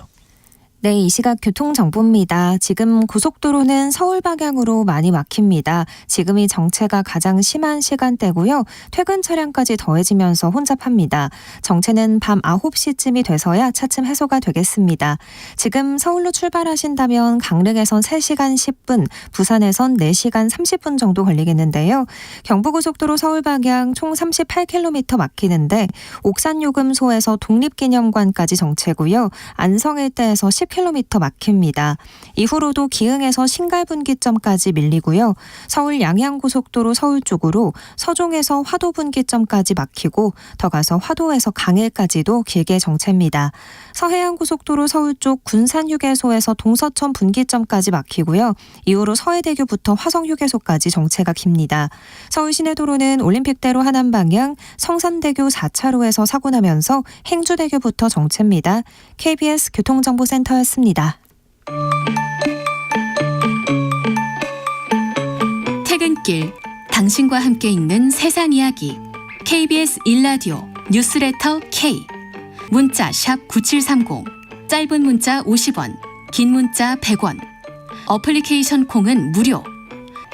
네, 이 시각 교통정보입니다. 지금 고속도로는 서울 방향으로 많이 막힙니다. 지금이 정체가 가장 심한 시간대고요. 퇴근 차량까지 더해지면서 혼잡합니다. 정체는 밤 9시쯤이 돼서야 차츰 해소가 되겠습니다. 지금 서울로 출발하신다면 강릉에선 3시간 10분, 부산에선 4시간 30분 정도 걸리겠는데요. 경부고속도로 서울 방향 총 38km 막히는데 옥산요금소에서 독립기념관까지 정체고요. 안성 일대에서 10 8km 막힙니다. 이후로도 기흥에서 신갈분기점까지 밀리고요. 서울 양양고속도로 서울 쪽으로 서종에서 화도분기점까지 막히고 더 가서 화도에서 강일까지도 길게 정체입니다. 서해안고속도로 서울 쪽 군산휴게소에서 동서천 분기점까지 막히고요. 이후로 서해대교부터 화성휴게소까지 정체가 깁니다. 서울 시내도로는 올림픽대로 하남 방향 성산대교 4차로에서 사고 나면서 행주대교부터 정체입니다. KBS 교통정보센터였습니다.
퇴근길 당신과 함께 있는 세상 이야기 KBS 1라디오 뉴스레터 K 문자 샵 9730 짧은 문자 50원 긴 문자 100원 어플리케이션 콩은 무료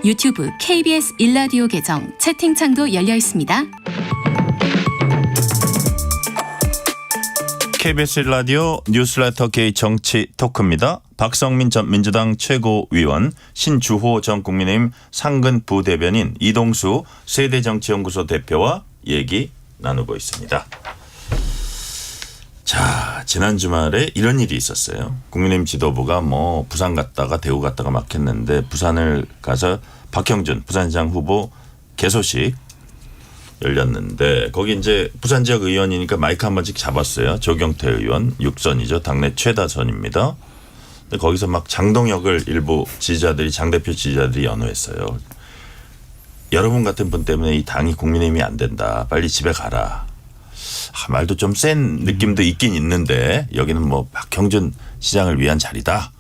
유튜브 KBS 1라디오 계정 채팅창도 열려 있습니다.
KBS 라디오 뉴스레터 K 정치 토크입니다. 박성민 전 민주당 최고위원, 신주호 전 국민의힘 상근 부대변인, 이동수 세대정치연구소 대표와 얘기 나누고 있습니다. 자, 지난 주말에 이런 일이 있었어요. 국민의힘 지도부가 뭐 부산 갔다가 대구 갔다가 막 했는데 부산을 가서 박형준 부산시장 후보 개소식 열렸는데 거기 이제 부산 지역 의원이니까 마이크 한 번씩 잡았어요. 조경태 의원 6선이죠. 당내 최다선입니다. 근데 거기서 막 장동혁을 일부 지지자들이 장 대표 지지자들이 연호했어요. 여러분 같은 분 때문에 이 당이 국민의힘이 안 된다. 빨리 집에 가라. 말도 좀 센 느낌도 있긴 있는데 여기는 뭐 박형준 시장을 위한 자리다.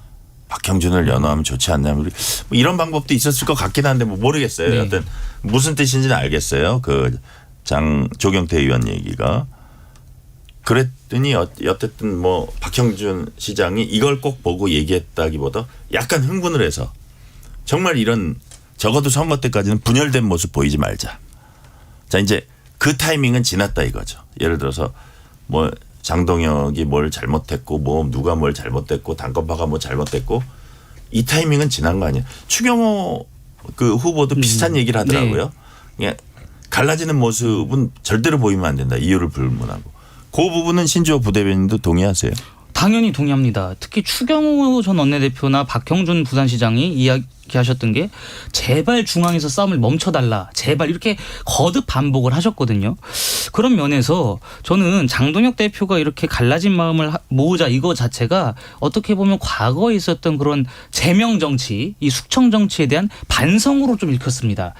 박형준을 연호하면 좋지 않냐. 뭐 이런 방법도 있었을 것 같긴 한데 뭐 모르겠어요.
네.
여튼 무슨 뜻인지는 알겠어요. 그 조경태 의원 얘기가. 그랬더니 어쨌든 뭐 박형준 시장이 이걸 꼭 보고 얘기했다기보다 약간 흥분을 해서 정말 이런 적어도 선거 때까지는 분열된 모습 보이지 말자. 자, 이제 그 타이밍은 지났다 이거죠. 예를 들어서 뭐 장동혁이 뭘 잘못했고 뭐 누가 뭘 잘못했고 당권파가 뭐 잘못했고 이 타이밍은 지난 거 아니에요. 추경호 그 후보도 비슷한 얘기를 하더라고요. 네. 갈라지는 모습은 절대로 보이면 안 된다. 이유를 불문하고. 그 부분은 신주호 부대변인도 동의하세요?
당연히 동의합니다. 특히 추경호 전 원내대표나 박형준 부산시장이 이야기하셨던 게 제발 중앙에서 싸움을 멈춰달라. 제발 이렇게 거듭 반복을 하셨거든요. 그런 면에서 저는 장동혁 대표가 이렇게 갈라진 마음을 모으자 이거 자체가 어떻게 보면 과거에 있었던 그런 제명 정치, 이 숙청 정치에 대한 반성으로 좀 읽혔습니다.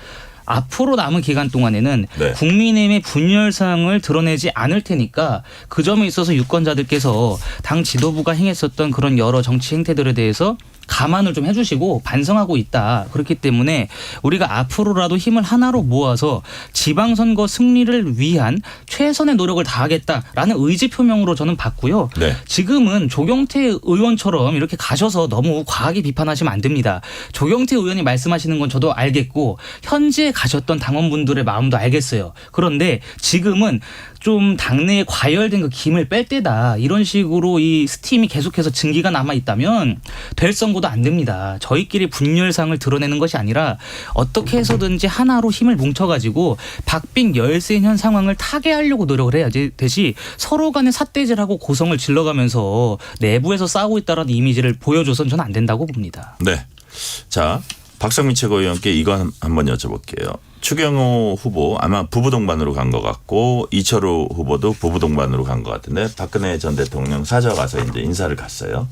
앞으로 남은 기간 동안에는
네.
국민의힘의 분열상을 드러내지 않을 테니까 그 점에 있어서 유권자들께서 당 지도부가 행했었던 그런 여러 정치 행태들에 대해서 감안을 좀 해주시고 반성하고 있다. 그렇기 때문에 우리가 앞으로라도 힘을 하나로 모아서 지방선거 승리를 위한 최선의 노력을 다하겠다라는 의지 표명으로 저는 봤고요.
네.
지금은 조경태 의원처럼 이렇게 가셔서 너무 과하게 비판하시면 안 됩니다. 조경태 의원이 말씀하시는 건 저도 알겠고 현지에 가셨던 당원분들의 마음도 알겠어요. 그런데 지금은 좀 당내에 과열된 그 김을 뺄 때다. 이런 식으로 이 스팀이 계속해서 증기가 남아 있다면 될 선거도 안 됩니다. 저희끼리 분열상을 드러내는 것이 아니라 어떻게 해서든지 하나로 힘을 뭉쳐가지고 박빙 열세인 현 상황을 타개하려고 노력을 해야지 되시 서로 간에 삿대질하고 고성을 질러가면서 내부에서 싸우고 있다는 이미지를 보여줘서는 저는 안 된다고 봅니다.
네. 자, 박성민 최고위원께 이거 한번 여쭤볼게요. 추경호 후보 아마 부부 동반으로 간 것 같고 이철우 후보도 부부 동반으로 간 것 같은데 박근혜 전 대통령 사저 가서 이제 인사를 갔어요.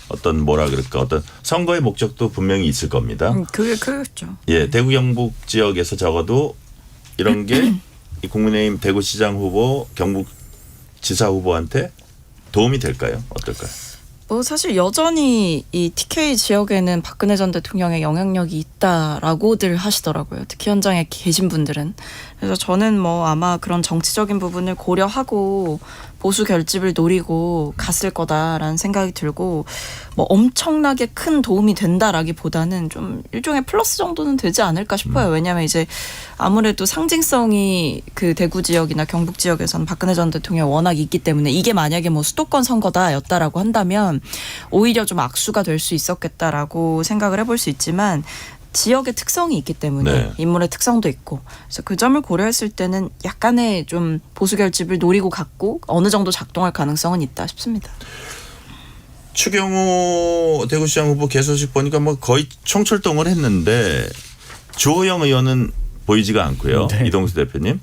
어떤 뭐라 그럴까 어떤 선거의 목적도 분명히 있을 겁니다.
그게 크겠죠.
예, 대구 경북 지역에서 적어도 이런 게 이 국민의힘 대구시장 후보, 경북지사 후보한테 도움이 될까요? 어떨까요?
뭐 사실 여전히 이 TK 지역에는 박근혜 전 대통령의 영향력이 있다라고들 하시더라고요. 특히 현장에 계신 분들은. 그래서 저는 뭐 아마 그런 정치적인 부분을 고려하고 보수 결집을 노리고 갔을 거다라는 생각이 들고 뭐 엄청나게 큰 도움이 된다라기보다는 좀 일종의 플러스 정도는 되지 않을까 싶어요. 왜냐하면 이제 아무래도 상징성이 그 대구 지역이나 경북 지역에서는 박근혜 전 대통령이 워낙 있기 때문에 이게 만약에 뭐 수도권 선거다였다라고 한다면 오히려 좀 악수가 될 수 있었겠다라고 생각을 해볼 수 있지만 지역의 특성이 있기 때문에
네.
인물의 특성도 있고 그래서 그 점을 고려했을 때는 약간의 좀 보수 결집을 노리고 갔고 어느 정도 작동할 가능성은 있다 싶습니다.
추경호 대구시장 후보 개소식 보니까 뭐 거의 총출동을 했는데 주호영 의원은 보이지가 않고요.
네.
이동수 대표님.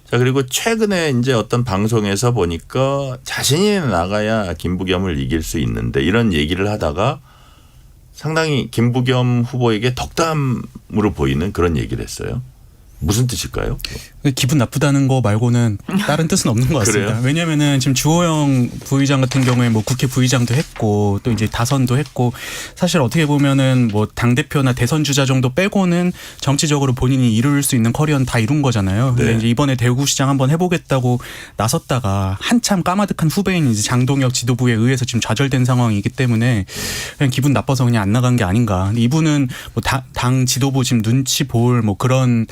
자, 그리고 최근에 이제 어떤 방송에서 보니까 자신이 나가야 김부겸을 이길 수 있는데 이런 얘기를 하다가 상당히 김부겸 후보에게 덕담으로 보이는 그런 얘기를 했어요. 무슨 뜻일까요?
기분 나쁘다는 거 말고는 다른 뜻은 없는 것 같습니다.
그래요?
왜냐면은 지금 주호영 부의장 같은 경우에 뭐 국회 부의장도 했고 또 이제 다선도 했고 사실 어떻게 보면은 뭐 당대표나 대선 주자 정도 빼고는 정치적으로 본인이 이룰 수 있는 커리어는 다 이룬 거잖아요. 근데
네.
이제 이번에 대구시장 한번 해보겠다고 나섰다가 한참 까마득한 후배인 이제 장동혁 지도부에 의해서 지금 좌절된 상황이기 때문에 그냥 기분 나빠서 그냥 안 나간 게 아닌가. 근데 이분은 뭐 당 지도부 지금 눈치 볼 뭐 그런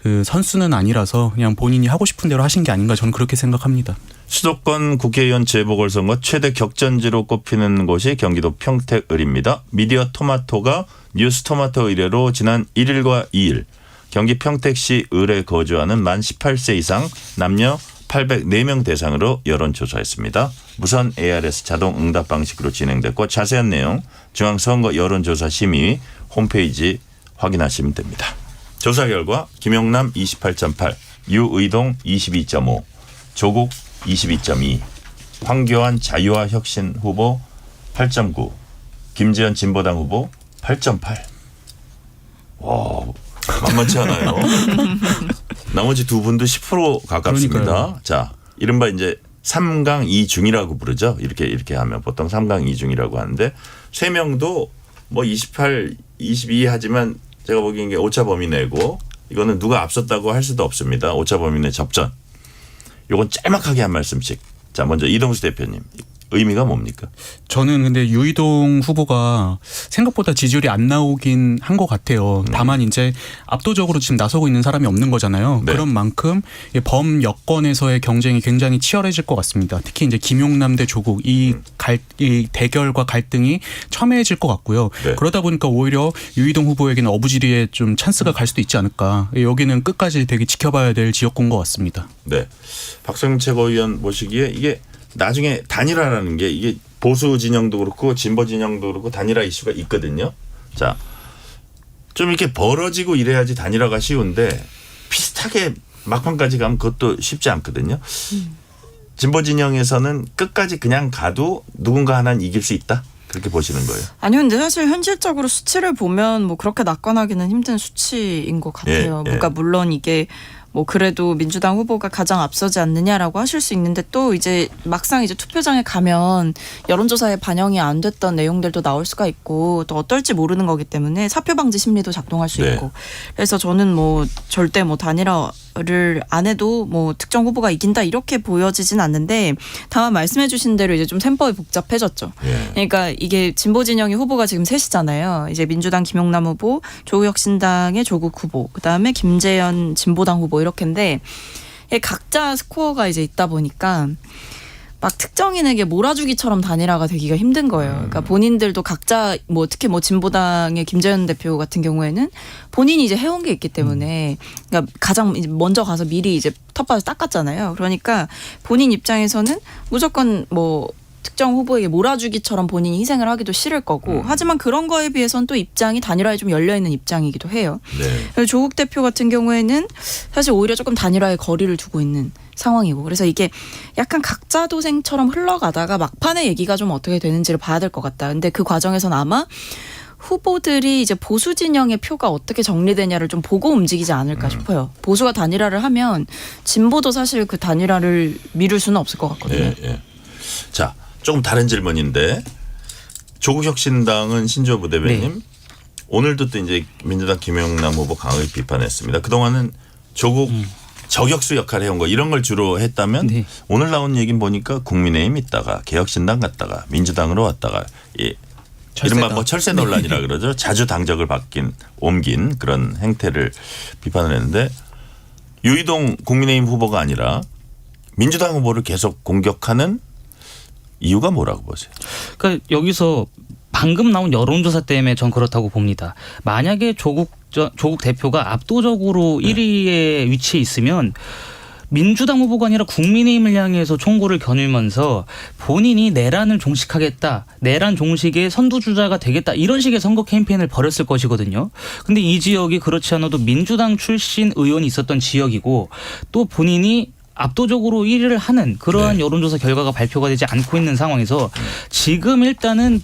그 선수는 아니라서 그냥 본인이 하고 싶은 대로 하신 게 아닌가 저는 그렇게 생각합니다.
수도권 국회의원 재보궐선거 최대 격전지로 꼽히는 곳이 경기도 평택을입니다. 미디어 토마토가 뉴스토마토 의뢰로 지난 1일과 2일 경기 평택시 을에 거주하는 만 18세 이상 남녀 804명 대상으로 여론조사했습니다. 무선 ARS 자동 응답 방식으로 진행됐고 자세한 내용 중앙선거 여론조사 심의 홈페이지 확인하시면 됩니다. 조사 결과 김영남 28.8, 유의동 22.5, 조국 22.2, 황교안 자유와혁신 후보 8.9, 김재현 진보당 후보 8.8. 와, 만만치 않아요. 나머지 두 분도 10% 가깝습니다.
그러니까요.
자, 이른바 이제 3강 2중이라고 부르죠. 이렇게 하면 보통 3강 2중이라고 하는데 세 명도 뭐 28, 22 하지만 제가 보기엔 이게 오차 범위 내고 이거는 누가 앞섰다고 할 수도 없습니다. 오차 범위 내 접전. 요건 짤막하게 한 말씀씩. 자, 먼저 이동수 대표님. 의미가 뭡니까?
저는 근데 유이동 후보가 생각보다 지지율이 안 나오긴 한 것 같아요. 다만 이제 압도적으로 지금 나서고 있는 사람이 없는 거잖아요.
네.
그런 만큼 범 여권에서의 경쟁이 굉장히 치열해질 것 같습니다. 특히 이제 김용남 대 조국 이 대결과 갈등이 첨예해질 것 같고요.
네.
그러다 보니까 오히려 유이동 후보에게는 어부지리에 좀 찬스가 갈 수도 있지 않을까. 여기는 끝까지 되게 지켜봐야 될 지역구인 것 같습니다.
네. 박성민 최고위원 보시기에 이게 나중에 단일화라는 게 이게 보수 진영도 그렇고 진보 진영도 그렇고 단일화 이슈가 있거든요. 자, 좀 이렇게 벌어지고 이래야지 단일화가 쉬운데 비슷하게 막판까지 가면 그것도 쉽지 않거든요. 진보 진영에서는 끝까지 그냥 가도 누군가 하나는 이길 수 있다. 그렇게 보시는 거예요.
아니요, 근데 사실 현실적으로 수치를 보면 뭐 그렇게 낙관하기는 힘든 수치인 것 같아요.
예, 예.
그러니까 물론 이게 뭐 그래도 민주당 후보가 가장 앞서지 않느냐라고 하실 수 있는데 또 이제 막상 이제 투표장에 가면 여론조사에 반영이 안 됐던 내용들도 나올 수가 있고 또 어떨지 모르는 거기 때문에 사표 방지 심리도 작동할 수
네.
있고 그래서 저는 뭐 절대 뭐 단일화를 안 해도 뭐 특정 후보가 이긴다 이렇게 보여지진 않는데 다만 말씀해 주신 대로 이제 좀 셈법이 복잡해졌죠.
예.
그러니까 이게 진보 진영의 후보가 지금 셋이잖아요. 이제 민주당 김용남 후보, 조국혁신당의 조국 후보, 그다음에 김재현 진보당 후보 이렇게인데 각자 스코어가 이제 있다 보니까 막 특정인에게 몰아주기처럼 단일화가 되기가 힘든 거예요. 그러니까 본인들도 각자 뭐 특히 뭐 진보당의 김재현 대표 같은 경우에는 본인이 이제 해온 게 있기 때문에 그러니까 가장 이제 먼저 가서 미리 이제 텃밭을 닦았잖아요. 그러니까 본인 입장에서는 무조건 뭐 특정 후보에게 몰아주기처럼 본인이 희생을 하기도 싫을 거고 하지만 그런 거에 비해서는 또 입장이 단일화에 좀 열려있는 입장이기도 해요.
네.
그래서 조국 대표 같은 경우에는 사실 오히려 조금 단일화에 거리를 두고 있는 상황이고 그래서 이게 약간 각자 도생처럼 흘러가다가 막판에 얘기가 좀 어떻게 되는지를 봐야 될 것 같다. 근데 그 과정에서는 아마 후보들이 이제 보수 진영의 표가 어떻게 정리되냐를 좀 보고 움직이지 않을까 싶어요. 보수가 단일화를 하면 진보도 사실 그 단일화를 미룰 수는 없을 것 같거든요.
예, 예. 자, 조금 다른 질문인데 조국혁신당은 신조 부대변인
네.
오늘도 또 이제 민주당 김영남 후보 강하게 비판했습니다. 그동안은 조국 저격수 역할을 해온 거 이런 걸 주로 했다면
네.
오늘 나온 얘기는 보니까 국민의힘 있다가 개혁신당 갔다가 민주당으로 왔다가 예.
철새다.
이른바 뭐 철새 논란이라 그러죠. 자주 당적을 옮긴 그런 행태를 비판을 했는데 유이동 국민의힘 후보가 아니라 민주당 후보를 계속 공격하는 이유가 뭐라고 보세요?
그러니까 여기서 방금 나온 여론조사 때문에 전 그렇다고 봅니다. 만약에 조국 대표가 압도적으로 1위에 위치해 있으면 민주당 후보가 아니라 국민의힘을 향해서 총구를 겨누면서 본인이 내란을 종식하겠다, 내란 종식의 선두주자가 되겠다 이런 식의 선거 캠페인을 벌였을 것이거든요. 근데 이 지역이 그렇지 않아도 민주당 출신 의원이 있었던 지역이고 또 본인이 압도적으로 1위를 하는 그러한 여론조사 결과가 발표가 되지 않고 있는 상황에서 지금 일단은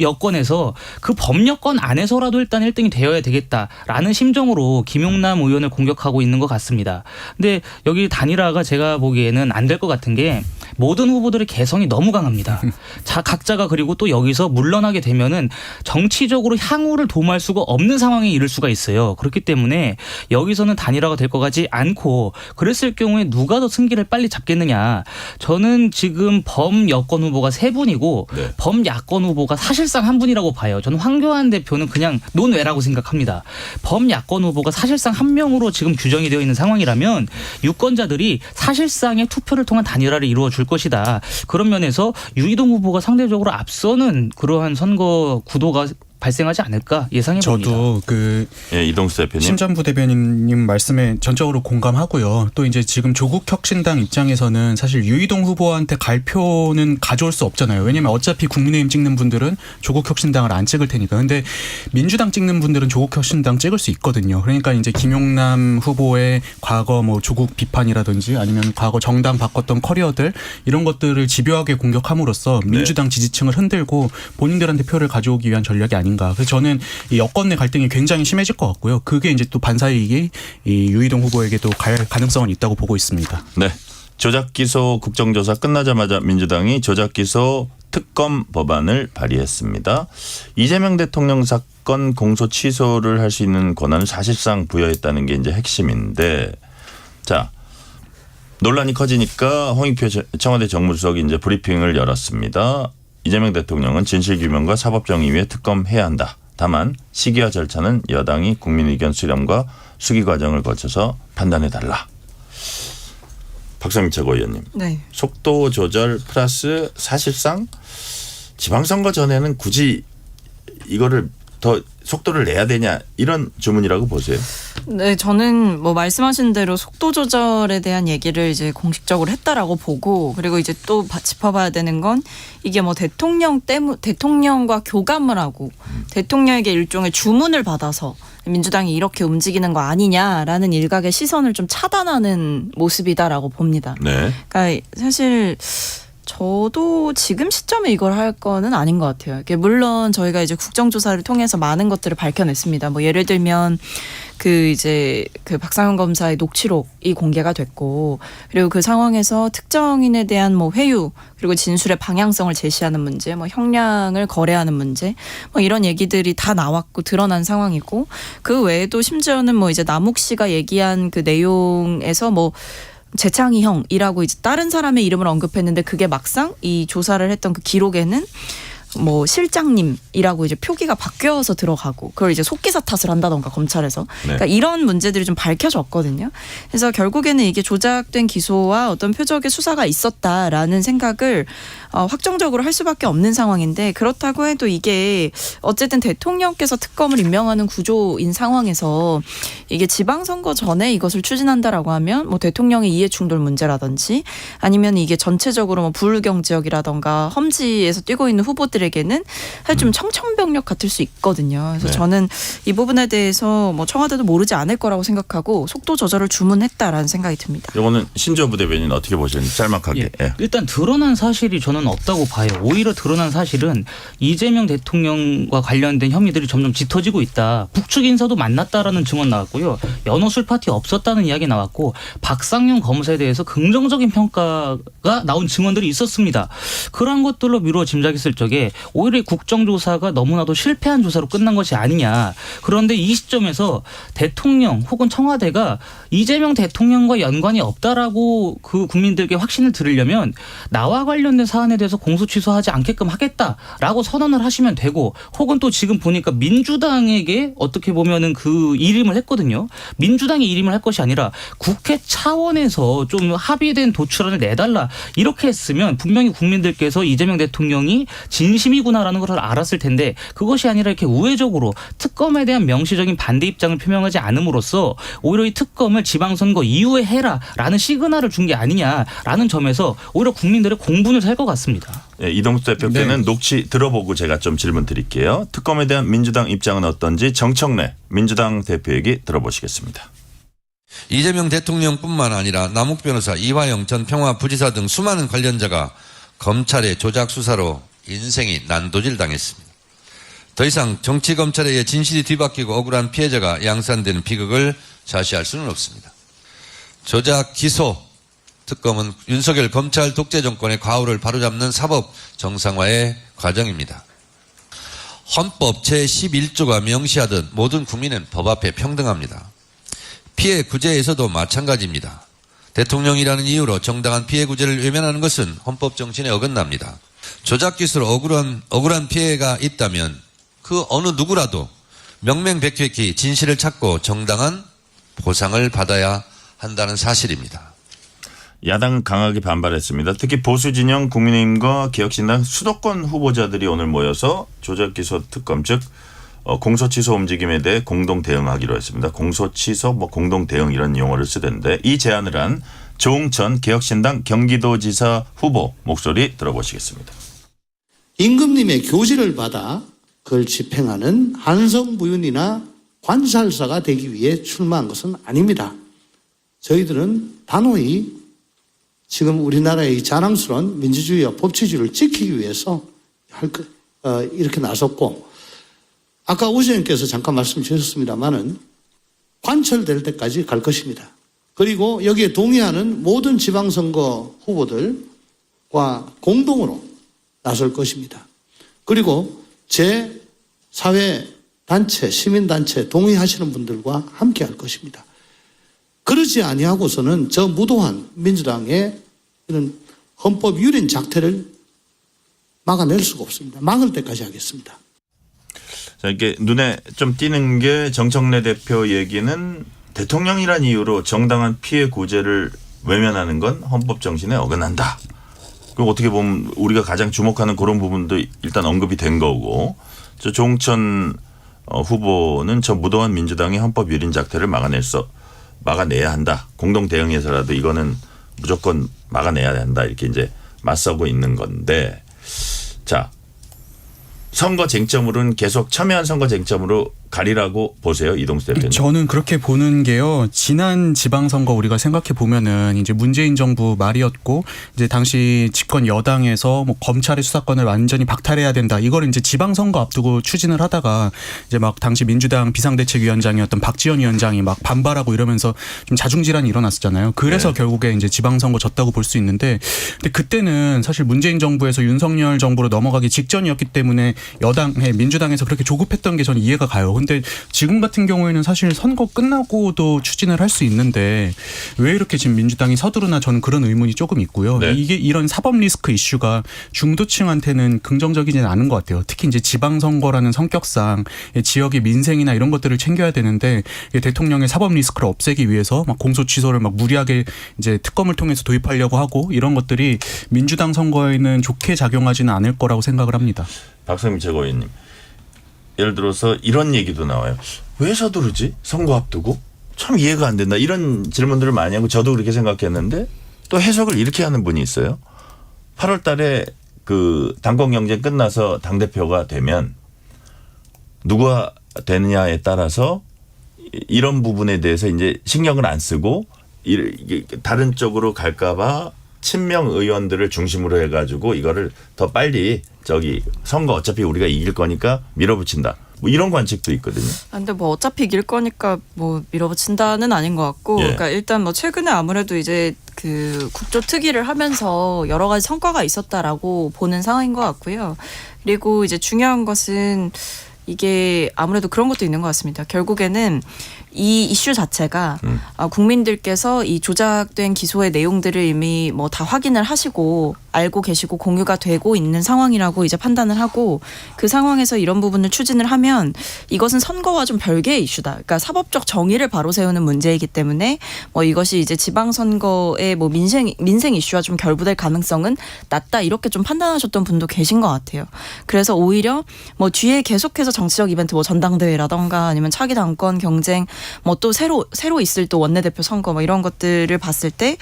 여권에서 그 범여권 안에서라도 일단 1등이 되어야 되겠다라는 심정으로 김용남 의원을 공격하고 있는 것 같습니다. 근데 여기 단일화가 제가 보기에는 안 될 것 같은 게 모든 후보들의 개성이 너무 강합니다. 각자가 그리고 또 여기서 물러나게 되면은 정치적으로 향후를 도모할 수가 없는 상황에 이를 수가 있어요. 그렇기 때문에 여기서는 단일화가 될 것 같지 않고 그랬을 경우에 누가 더 승기를 빨리 잡겠느냐. 저는 지금 범여권 후보가 3분이고 범야권 후보가 사실상 한 분이라고 봐요. 저는 황교안 대표는 그냥 논외라고 생각합니다. 범야권 후보가 사실상 한 명으로 지금 규정이 되어 있는 상황이라면 유권자들이 사실상의 투표를 통한 단일화를 이루어 줄 것이다. 그런 면에서 유이동 후보가 상대적으로 앞서는 그러한 선거 구도가 발생하지 않을까 예상해 봅니다.
저도
이동수 대표님.
심전부 대변인님 말씀에 전적으로 공감하고요. 또 이제 지금 조국혁신당 입장에서는 사실 유이동 후보한테 갈 표는 가져올 수 없잖아요. 왜냐하면 어차피 국민의힘 찍는 분들은 조국혁신당을 안 찍을 테니까. 근데 민주당 찍는 분들은 조국혁신당 찍을 수 있거든요. 그러니까 이제 김용남 후보의 과거 뭐 조국 비판이라든지 아니면 과거 정당 바꿨던 커리어들 이런 것들을 집요하게 공격함으로써 민주당 지지층을 흔들고 본인들한테 표를 가져오기 위한 전략이 아닌가. 그래서 저는 이 여권 내 갈등이 굉장히 심해질 것 같고요. 그게 이제 또 반사이익이 이 유이동 후보에게도 갈 가능성은 있다고 보고 있습니다.
네. 조작 기소 국정조사 끝나자마자 민주당이 조작 기소 특검 법안을 발의했습니다. 이재명 대통령 사건 공소 취소를 할 수 있는 권한을 사실상 부여했다는 게 이제 핵심인데, 자 논란이 커지니까 홍익표 청와대 정무수석이 이제 브리핑을 열었습니다. 이재명 대통령은 진실규명과 사법정의 위에 특검해야 한다. 다만 시기와 절차는 여당이 국민의견 수렴과 수기 과정을 거쳐서 판단해달라. 박성민 최고위원님.
네.
속도 조절 플러스 사실상 지방선거 전에는 굳이 이거를 더 속도를 내야 되냐 이런 주문이라고 보세요.
네, 저는 뭐 말씀하신 대로 속도 조절에 대한 얘기를 이제 공식적으로 했다라고 보고, 그리고 이제 또 짚어봐야 되는 건 이게 뭐 대통령과 교감을 하고 대통령에게 일종의 주문을 받아서 민주당이 이렇게 움직이는 거 아니냐라는 일각의 시선을 좀 차단하는 모습이다라고 봅니다.
네.
그러니까 사실 저도 지금 시점에 이걸 할 거는 아닌 것 같아요. 물론 저희가 이제 국정조사를 통해서 많은 것들을 밝혀냈습니다. 뭐 예를 들면 그 박상현 검사의 녹취록이 공개가 됐고, 그리고 그 상황에서 특정인에 대한 뭐 회유, 그리고 진술의 방향성을 제시하는 문제, 뭐 형량을 거래하는 문제, 뭐 이런 얘기들이 다 나왔고 드러난 상황이고, 그 외에도 심지어는 뭐 이제 남욱 씨가 얘기한 그 내용에서 뭐 재창이 형이라고 이제 다른 사람의 이름을 언급했는데 그게 막상 이 조사를 했던 그 기록에는 뭐 실장님이라고 이제 표기가 바뀌어서 들어가고, 그걸 이제 속기사 탓을 한다던가 검찰에서. 그러니까 이런 문제들이 좀 밝혀졌거든요. 그래서 결국에는 이게 조작된 기소와 어떤 표적의 수사가 있었다라는 생각을 확정적으로 할 수밖에 없는 상황인데, 그렇다고 해도 이게 어쨌든 대통령께서 특검을 임명하는 구조인 상황에서 이게 지방선거 전에 이것을 추진한다라고 하면 뭐 대통령의 이해충돌 문제라든지 아니면 이게 전체적으로 뭐 불경 지역이라든가 험지에서 뛰고 있는 후보들에게는 사실 좀 청천벽력 같을 수 있거든요. 그래서 저는 이 부분에 대해서 뭐 청와대도 모르지 않을 거라고 생각하고 속도 조절을 주문했다라는 생각이 듭니다.
이거는 신조 부대변인 어떻게 보시는지 짤막하게.
예. 일단 드러난 사실이 저는 없다고 봐요. 오히려 드러난 사실은 이재명 대통령과 관련된 혐의들이 점점 짙어지고 있다. 북측 인사도 만났다라는 증언 나왔고요. 연호술 파티 없었다는 이야기 나왔고, 박상현 검사에 대해서 긍정적인 평가가 나온 증언들이 있었습니다. 그런 것들로 미루어 짐작했을 적에 오히려 국정조사가 너무나도 실패한 조사로 끝난 것이 아니냐. 그런데 이 시점에서 대통령 혹은 청와대가 이재명 대통령과 연관이 없다라고 그 국민들께 확신을 드리려면 나와 관련된 사안에 대해서 공소 취소하지 않게끔 하겠다라고 선언을 하시면 되고, 혹은 또 지금 보니까 민주당에게 어떻게 보면은 그 일임을 했거든요. 민주당이 일임을 할 것이 아니라 국회 차원에서 좀 합의된 도출안을 내달라 이렇게 했으면 분명히 국민들께서 이재명 대통령이 진심이구나라는 것을 알았을 텐데 그것이 아니라 이렇게 우회적으로 특검에 대한 명시적인 반대 입장을 표명하지 않음으로써 오히려 이 특검을 지방선거 이후에 해라라는 시그널을 준 게 아니냐라는 점에서 오히려 국민들의 공분을 살 것 같습니다.
네, 이동수 대표께는 녹취 들어보고 제가 좀 질문 드릴게요. 특검에 대한 민주당 입장은 어떤지 정청래 민주당 대표 얘기 들어보시겠습니다.
이재명 대통령뿐만 아니라 남욱 변호사, 이화영 전 평화부지사 등 수많은 관련자가 검찰의 조작 수사로 인생이 난도질 당했습니다. 더 이상 정치검찰에 의해 진실이 뒤바뀌고 억울한 피해자가 양산되는 비극을 자시할 수는 없습니다. 조작 기소 특검은 윤석열 검찰 독재 정권의 과오를 바로잡는 사법 정상화의 과정입니다. 헌법 제11조가 명시하듯 모든 국민은 법 앞에 평등합니다. 피해 구제에서도 마찬가지입니다. 대통령이라는 이유로 정당한 피해 구제를 외면하는 것은 헌법 정신에 어긋납니다. 조작 기수로 억울한 피해가 있다면 그 어느 누구라도 명명백백히 진실을 찾고 정당한 보상을 받아야 한다는 사실입니다.
야당은 강하게 반발했습니다. 특히 보수 진영 국민의힘과 개혁신당 수도권 후보자들이 오늘 모여서 조작 기소 특검 즉 공소 취소 움직임에 대해 공동 대응하기로 했습니다. 공소 취소 공동 대응 이런 용어를 쓰던데 이 제안을 한 조응천 개혁신당 경기도지사 후보 목소리 들어보시겠습니다.
임금님의 교지를 받아 그걸 집행하는 한성부윤이나 관살사가 되기 위해 출마한 것은 아닙니다. 저희들은 단호히 지금 우리나라의 자랑스러운 민주주의와 법치주의를 지키기 위해서 이렇게 나섰고 아까 우 시장님께서 잠깐 말씀 주셨습니다마는 관철될 때까지 갈 것입니다. 그리고 여기에 동의하는 모든 지방선거 후보들과 공동으로 나설 것입니다. 그리고 제 사회단체, 시민단체 동의하시는 분들과 함께 할 것입니다. 그러지 아니하고서는 저 무도한 민주당의 이런 헌법 유린 작태를 막아낼 수가 없습니다. 막을 때까지 하겠습니다.
자, 이렇게 눈에 좀 띄는 게 정청래 대표 얘기는 대통령이란 이유로 정당한 피해 구제를 외면하는 건 헌법 정신에 어긋난다. 그럼 어떻게 보면 우리가 가장 주목하는 그런 부분도 일단 언급이 된 거고 저 조응천 후보는 저 무도한 민주당의 헌법 유린 작태를 막아내야 한다. 공동 대응해서라도 이거는 무조건 막아내야 한다. 이렇게 이제 맞서고 있는 건데 자 선거 쟁점으로는 계속 첨예한 선거 쟁점으로 가리라고 보세요, 이동수 대표님.
저는 그렇게 보는 게요. 지난 지방선거 우리가 생각해 보면은 이제 문재인 정부 말이었고 이제 당시 집권 여당에서 뭐 검찰의 수사권을 완전히 박탈해야 된다. 이걸 이제 지방선거 앞두고 추진을 하다가 이제 막 당시 민주당 비상대책위원장이었던 박지원 위원장이 막 반발하고 이러면서 좀 자중질환이 일어났었잖아요. 그래서
네.
결국에 이제 지방선거 졌다고 볼 수 있는데 근데 그때는 사실 문재인 정부에서 윤석열 정부로 넘어가기 직전이었기 때문에 민주당에서 그렇게 조급했던 게 저는 이해가 가요. 근데 지금 같은 경우에는 사실 선거 끝나고도 추진을 할 수 있는데 왜 이렇게 지금 민주당이 서두르나 저는 그런 의문이 조금 있고요.
네.
이게 이런 사법 리스크 이슈가 중도층한테는 긍정적이지는 않은 것 같아요. 특히 이제 지방선거라는 성격상 지역의 민생이나 이런 것들을 챙겨야 되는데 대통령의 사법 리스크를 없애기 위해서 막 공소 취소를 막 무리하게 이제 특검을 통해서 도입하려고 하고 이런 것들이 민주당 선거에는 좋게 작용하지는 않을 거라고 생각을 합니다.
박성민 최고위원님. 예를 들어서 이런 얘기도 나와요. 왜 서두르지? 선거 앞두고? 참 이해가 안 된다. 이런 질문들을 많이 하고 저도 그렇게 생각했는데 또 해석을 이렇게 하는 분이 있어요. 8월 달에 그 당권 경쟁 끝나서 당대표가 되면 누가 되느냐에 따라서 이런 부분에 대해서 이제 신경을 안 쓰고 다른 쪽으로 갈까봐 친명 의원들을 중심으로 해가지고 이거를 더 빨리 선거 어차피 우리가 이길 거니까 밀어붙인다. 뭐 이런 관측도 있거든요.
근데 뭐 어차피 이길 거니까 뭐 밀어붙인다는 아닌 것 같고,
예.
그러니까 일단 뭐 최근에 아무래도 이제 그 국조특위를 하면서 여러 가지 성과가 있었다라고 보는 상황인 것 같고요. 그리고 이제 중요한 것은 이게 아무래도 그런 것도 있는 것 같습니다. 결국에는 이 이슈 자체가 국민들께서 이 조작된 기소의 내용들을 이미 뭐 다 확인을 하시고 알고 계시고 공유가 되고 있는 상황이라고 이제 판단을 하고 그 상황에서 이런 부분을 추진을 하면 이것은 선거와 좀 별개의 이슈다. 그러니까 사법적 정의를 바로 세우는 문제이기 때문에 뭐 이것이 이제 지방선거의 뭐 민생 이슈와 좀 결부될 가능성은 낮다 이렇게 좀 판단하셨던 분도 계신 것 같아요. 그래서 오히려 뭐 뒤에 계속해서 정치적 이벤트 뭐 전당대회라던가 아니면 차기 당권 경쟁 뭐 또 새로 있을 또 원내대표 선거 뭐 이런 것들을 봤을 때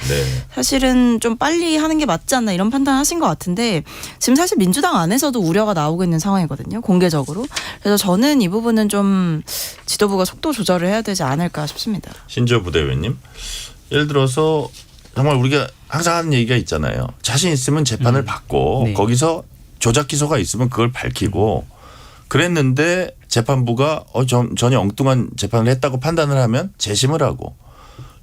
사실은 좀 빨리 하는 게 맞지 않나 이런 판단하신 것 같은데 지금 사실 민주당 안에서도 우려가 나오고 있는 상황이거든요. 공개적으로. 그래서 저는 이 부분은 좀 지도부가 속도 조절을 해야 되지 않을까 싶습니다.
신조 부대변님, 예를 들어서 정말 우리가 항상 하는 얘기가 있잖아요. 자신 있으면 재판을 받고
네.
거기서 조작 기소가 있으면 그걸 밝히고 그랬는데 재판부가 전혀 엉뚱한 재판을 했다고 판단을 하면 재심을 하고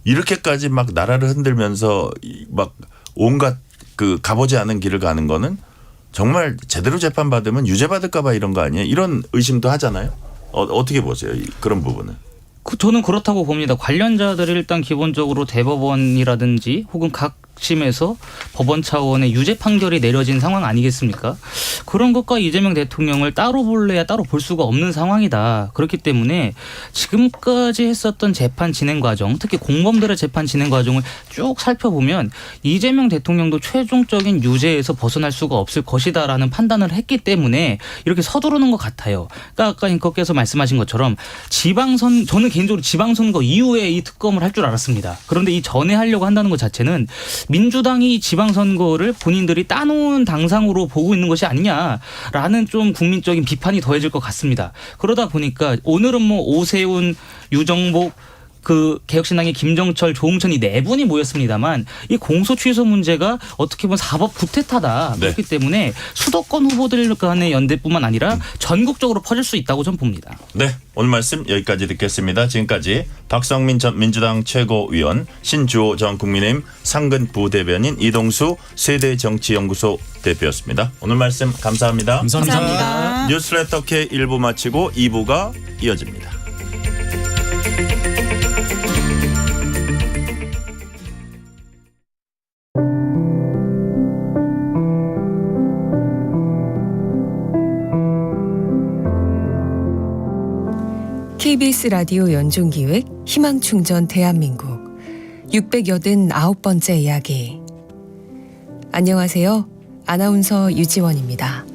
이렇게까지 막 나라를 흔들면서 막 온갖 그 가보지 않은 길을 가는 거는 정말 제대로 재판받으면 유죄받을까 봐 이런 거 아니에요? 이런 의심도 하잖아요. 어떻게 보세요? 그런 부분은.
저는 그렇다고 봅니다. 관련자들이 일단 기본적으로 대법원이라든지 혹은 각심에서 법원 차원의 유죄 판결이 내려진 상황 아니겠습니까? 그런 것과 이재명 대통령을 따로 볼래야 따로 볼 수가 없는 상황이다. 그렇기 때문에 지금까지 했었던 재판 진행 과정, 특히 공범들의 재판 진행 과정을 쭉 살펴보면 이재명 대통령도 최종적인 유죄에서 벗어날 수가 없을 것이다라는 판단을 했기 때문에 이렇게 서두르는 것 같아요. 그러니까 아까 앵커께서 말씀하신 것처럼 저는 개인적으로 지방선거 이후에 이 특검을 할 줄 알았습니다. 그런데 이 전에 하려고 한다는 것 자체는 민주당이 지방선거를 본인들이 따놓은 당상으로 보고 있는 것이 아니냐라는 좀 국민적인 비판이 더해질 것 같습니다. 그러다 보니까 오늘은 뭐 오세훈, 유정복, 그 개혁신당의 김정철, 조홍천 이 네 분이 모였습니다만 이 공소 취소 문제가 어떻게 보면 사법 구태타다.
네.
그렇기 때문에 수도권 후보들 간의 연대뿐만 아니라 전국적으로 퍼질 수 있다고 저는 봅니다.
네, 오늘 말씀 여기까지 듣겠습니다. 지금까지 박성민 전 민주당 최고위원, 신주호 전 국민의힘 상근 부대변인, 이동수 세대정치연구소 대표였습니다. 오늘 말씀 감사합니다.
감사합니다.
뉴스레터 K 1부 마치고 2부가 이어집니다.
KBS 라디오 연중기획 희망충전 대한민국 689번째 이야기. 안녕하세요. 아나운서 유지원입니다.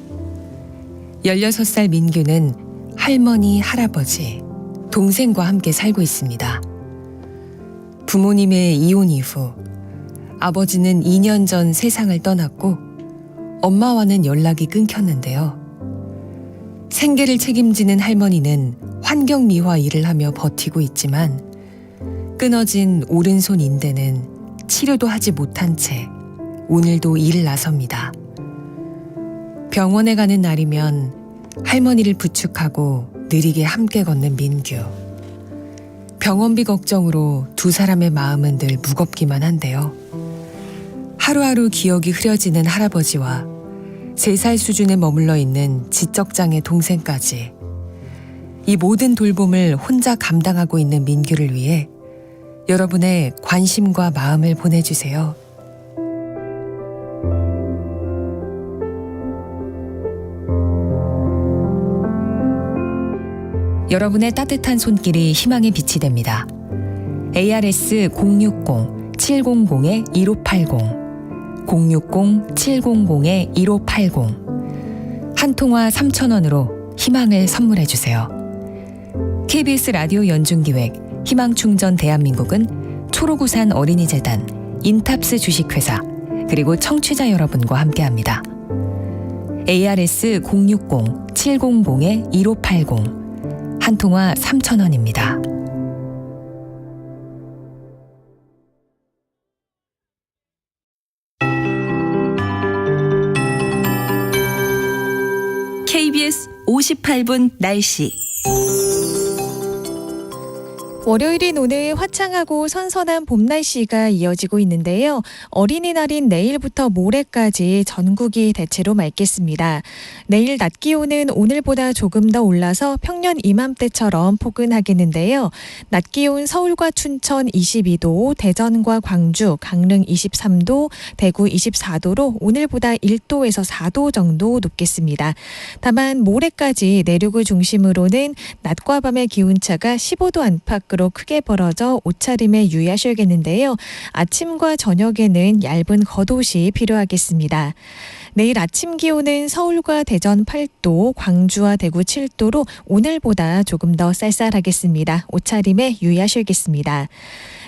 16살 민규는 할머니, 할아버지, 동생과 함께 살고 있습니다. 부모님의 이혼 이후 아버지는 2년 전 세상을 떠났고 엄마와는 연락이 끊겼는데요. 생계를 책임지는 할머니는 환경미화 일을 하며 버티고 있지만 끊어진 오른손 인대는 치료도 하지 못한 채 오늘도 일을 나섭니다. 병원에 가는 날이면 할머니를 부축하고 느리게 함께 걷는 민규. 병원비 걱정으로 두 사람의 마음은 늘 무겁기만 한데요. 하루하루 기억이 흐려지는 할아버지와 3살 수준에 머물러 있는 지적장애 동생까지 이 모든 돌봄을 혼자 감당하고 있는 민규를 위해 여러분의 관심과 마음을 보내주세요. 여러분의 따뜻한 손길이 희망의 빛이 됩니다. ARS 060-700-1580 060-700-1580 한 통화 3,000원으로 희망을 선물해 주세요. KBS 라디오 연중기획 희망충전 대한민국은 초록우산 어린이재단, 인탑스 주식회사, 그리고 청취자 여러분과 함께합니다. ARS 060-700-1580 한 통화 3,000원입니다.
KBS 58분 날씨. 월요일인 오늘 화창하고 선선한 봄 날씨가 이어지고 있는데요. 어린이날인 내일부터 모레까지 전국이 대체로 맑겠습니다. 내일 낮 기온은 오늘보다 조금 더 올라서 평년 이맘때처럼 포근하겠는데요. 낮 기온 서울과 춘천 22도, 대전과 광주, 강릉 23도, 대구 24도로 오늘보다 1도에서 4도 정도 높겠습니다. 다만 모레까지 내륙을 중심으로는 낮과 밤의 기온차가 15도 안팎으로 크게 벌어져 옷차림에 유의하셔야겠는데요. 아침과 저녁에는 얇은 겉옷이 필요하겠습니다. 내일 아침 기온은 서울과 대전 8도, 광주와 대구 7도로 오늘보다 조금 더 쌀쌀하겠습니다. 옷차림에 유의하셔야겠습니다.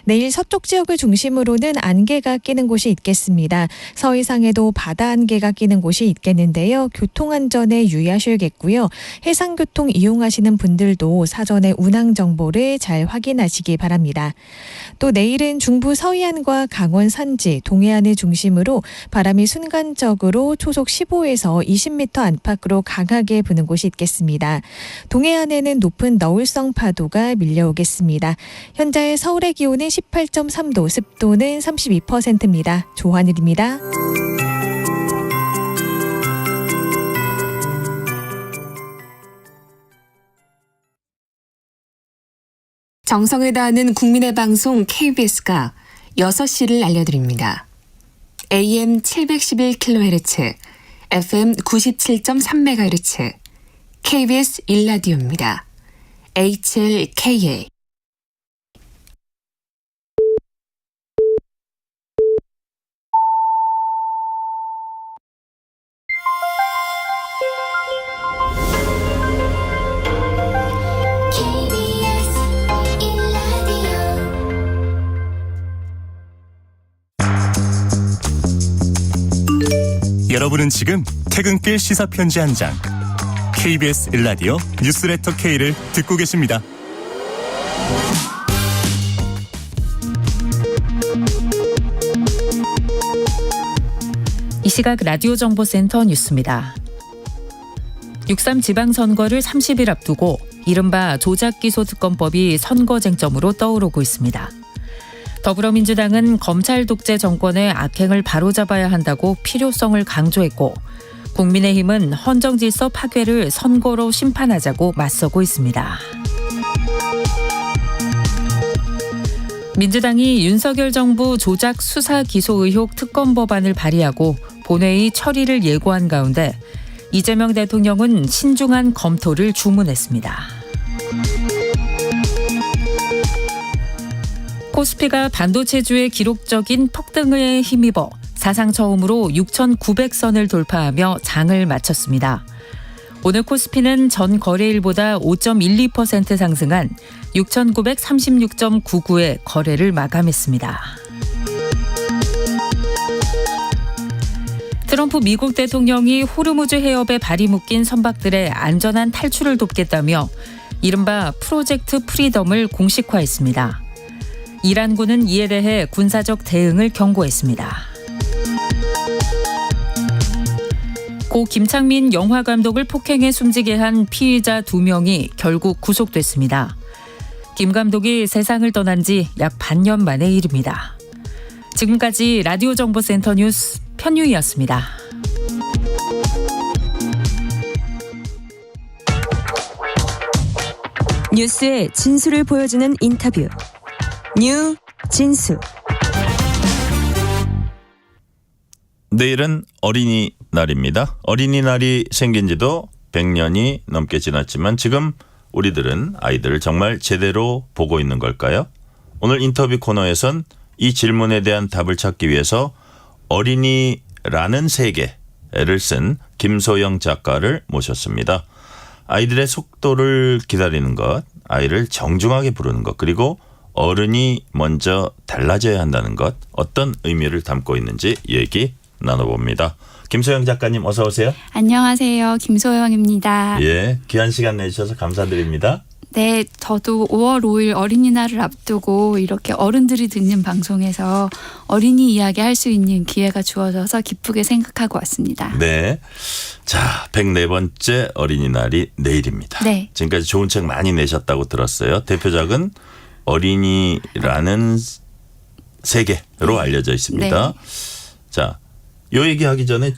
내일 서쪽 지역을 중심으로는 안개가 끼는 곳이 있겠습니다. 서해상에도 바다 안개가 끼는 곳이 있겠는데요. 교통안전에 유의하셔야겠고요. 해상교통 이용하시는 분들도 사전에 운항 정보를 잘 확인하시기 바랍니다. 또 내일은 중부 서해안과 강원 산지, 동해안을 중심으로 바람이 순간적으로 초속 15에서 20m 안팎으로 강하게 부는 곳이 있겠습니다. 동해안에는 높은 너울성 파도가 밀려오겠습니다. 현재 서울의 기온은 18.3도, 습도는 32%입니다. 조하늘입니다.
정성을 다하는 국민의 방송 KBS가 6시를 알려드립니다. AM 711kHz, FM 97.3MHz, KBS 1라디오입니다. HLKA.
여러분은 지금 퇴근길 시사편지 한 장, KBS 1라디오 뉴스레터 K를 듣고 계십니다.
이 시각 라디오 정보센터 뉴스입니다. 6.3 지방선거를 30일 앞두고 이른바 조작기소특검법이 선거 쟁점으로 떠오르고 있습니다. 더불어민주당은 검찰 독재 정권의 악행을 바로잡아야 한다고 필요성을 강조했고, 국민의힘은 헌정질서 파괴를 선거로 심판하자고 맞서고 있습니다. 민주당이 윤석열 정부 조작 수사 기소 의혹 특검 법안을 발의하고 본회의 처리를 예고한 가운데 이재명 대통령은 신중한 검토를 주문했습니다. 코스피가 반도체주의 기록적인 폭등에 힘입어 사상 처음으로 6,900선을 돌파하며 장을 마쳤습니다. 오늘 코스피는 전 거래일보다 5.12% 상승한 6,936.99에 거래를 마감했습니다. 트럼프 미국 대통령이 호르무즈 해협에 발이 묶인 선박들의 안전한 탈출을 돕겠다며 이른바 프로젝트 프리덤을 공식화했습니다. 이란군은 이에 대해 군사적 대응을 경고했습니다. 고 김창민 영화감독을 폭행해 숨지게 한 피의자 2명이 결국 구속됐습니다. 김 감독이 세상을 떠난 지 약 반년 만의 일입니다. 지금까지 라디오 정보센터 뉴스 편유희였습니다.
뉴스의 진수를 보여주는 인터뷰. 뉴 진수.
내일은 어린이날입니다. 어린이날이 생긴 지도 100년이 넘게 지났지만 지금 우리들은 아이들을 정말 제대로 보고 있는 걸까요? 오늘 인터뷰 코너에선 이 질문에 대한 답을 찾기 위해서 어린이라는 세계를 쓴 김소영 작가를 모셨습니다. 아이들의 속도를 기다리는 것, 아이를 정중하게 부르는 것, 그리고 어른이 먼저 달라져야 한다는 것, 어떤 의미를 담고 있는지 얘기 나눠봅니다. 김소영 작가님 어서 오세요.
안녕하세요. 김소영입니다.
예, 귀한 시간 내주셔서 감사드립니다.
네, 저도 5월 5일 어린이날을 앞두고 이렇게 어른들이 듣는 방송에서 어린이 이야기 할 수 있는 기회가 주어져서 기쁘게 생각하고 왔습니다.
네. 자, 104번째 어린이날이 내일입니다.
네.
지금까지 좋은 책 많이 내셨다고 들었어요. 대표작은 어린이라는 세계로 알려져 있습니다.
네.
자, 요 얘기하기 전에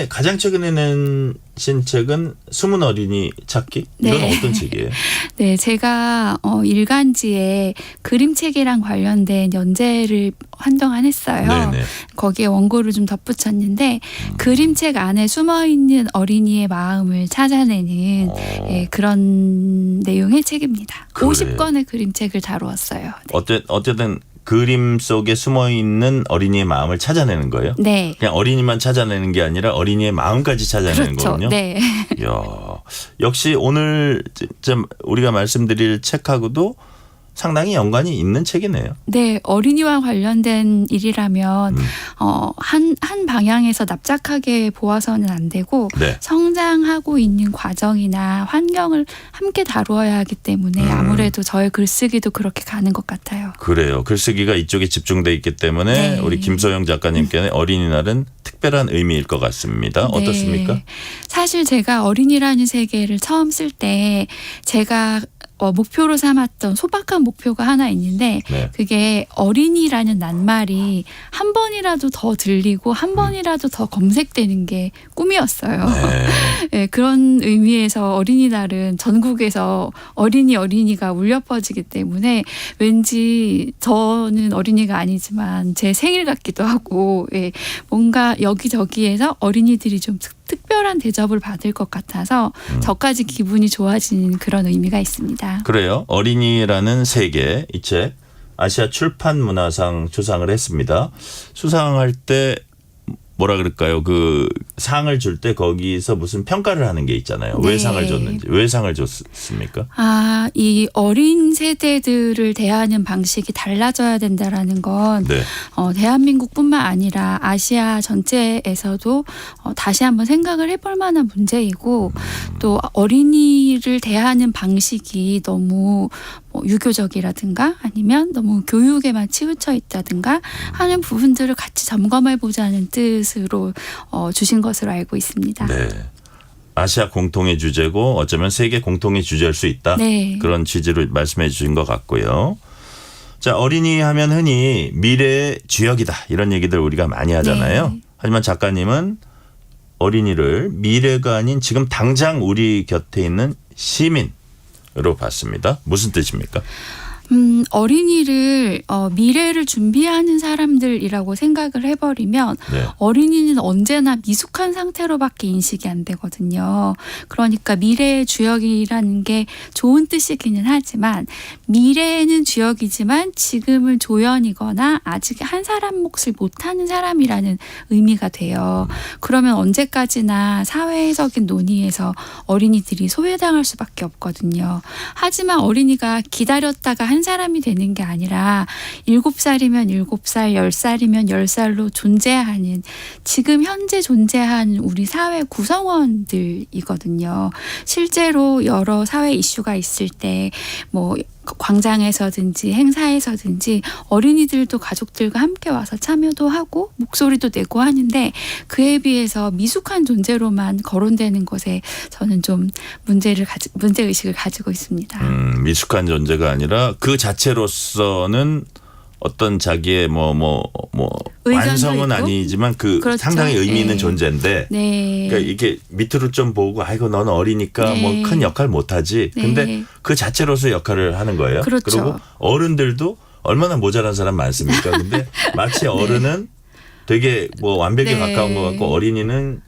가장 최근에 낸 책은 숨은 어린이 찾기? 이건
네.
어떤 책이에요?
네, 제가 일간지에 그림책이랑 관련된 연재를 한동안 했어요.
네네.
거기에 원고를 좀 덧붙였는데 그림책 안에 숨어있는 어린이의 마음을 찾아내는 그런 내용의 책입니다.
그래요.
50권의 그림책을 다루었어요.
어쨌든 그림 속에 숨어 있는 어린이의 마음을 찾아내는 거예요?
네.
그냥 어린이만 찾아내는 게 아니라 어린이의 마음까지 찾아내는
그렇죠.
거군요.
네.
이야, 역시 오늘 좀 우리가 말씀드릴 책하고도 상당히 연관이 있는 책이네요.
네, 어린이와 관련된 일이라면 한 방향에서 납작하게 보아서는 안 되고
네.
성장하고 있는 과정이나 환경을 함께 다루어야 하기 때문에 아무래도 저의 글쓰기도 그렇게 가는 것 같아요.
그래요. 글쓰기가 이쪽에 집중돼 있기 때문에
네.
우리 김소영 작가님께는 어린이날은 특별한 의미일 것 같습니다. 어떻습니까?
네. 사실 제가 어린이라는 세계를 처음 쓸 때 제가 목표로 삼았던 소박한 목표가 하나 있는데
네.
그게 어린이라는 낱말이 한 번이라도 더 들리고 한 번이라도 더 검색되는 게 꿈이었어요.
네.
네, 그런 의미에서 어린이날은 전국에서 어린이가 울려 퍼지기 때문에 왠지 저는 어린이가 아니지만 제 생일 같기도 하고 뭔가 여기저기에서 어린이들이 좀 특별한 대접을 받을 것 같아서 저까지 기분이 좋아지는 그런 의미가 있습니다.
그래요. 어린이라는 세계 이 책 아시아 출판문화상 수상을 했습니다. 수상할 때 뭐라 그럴까요? 그 상을 줄 때 거기서 무슨 평가를 하는 게 있잖아요. 왜
네.
상을 줬는지. 왜 상을 줬습니까?
이 어린 세대들을 대하는 방식이 달라져야 된다라는 건
네.
대한민국뿐만 아니라 아시아 전체에서도 다시 한번 생각을 해볼 만한 문제이고 또 어린이를 대하는 방식이 너무 유교적이라든가 아니면 너무 교육에만 치우쳐 있다든가 하는 부분들을 같이 점검해 보자는 뜻으로 주신 것으로 알고 있습니다.
네. 아시아 공통의 주제고 어쩌면 세계 공통의 주제일 수 있다.
네.
그런 취지로 말씀해 주신 것 같고요. 자, 어린이 하면 흔히 미래의 주역이다. 이런 얘기들 우리가 많이 하잖아요.
네.
하지만 작가님은 어린이를 미래가 아닌 지금 당장 우리 곁에 있는 시민으로 봤습니다. 무슨 뜻입니까?
어린이를 미래를 준비하는 사람들이라고 생각을 해버리면
네.
어린이는 언제나 미숙한 상태로밖에 인식이 안 되거든요. 그러니까 미래의 주역이라는 게 좋은 뜻이기는 하지만 미래는 주역이지만 지금은 조연이거나 아직 한 사람 몫을 못하는 사람이라는 의미가 돼요. 그러면 언제까지나 사회적인 논의에서 어린이들이 소외당할 수밖에 없거든요. 하지만 어린이가 기다렸다가 한 사람이 되는 게 아니라 7살이면 7살, 10살이면 10살로 존재하는 지금 현재 존재하는 우리 사회 구성원들이거든요. 실제로 여러 사회 이슈가 있을 때 광장에서든지 행사에서든지 어린이들도 가족들과 함께 와서 참여도 하고 목소리도 내고 하는데 그에 비해서 미숙한 존재로만 거론되는 것에 저는 좀 문제의식을 가지고 있습니다.
미숙한 존재가 아니라 그 자체로서는 어떤 자기의 완성은
있고.
아니지만
그렇죠.
상당히 의미 있는
네.
존재인데
네.
그러니까 이게 밑으로 좀 보고 아이고 너는 어리니까
네.
큰 역할 못하지.
네.
근데 그 자체로서 역할을 하는 거예요.
그렇죠.
그리고 어른들도 얼마나 모자란 사람 많습니까? 근데 마치 어른은 되게 완벽에
네.
가까운 것 같고 어린이는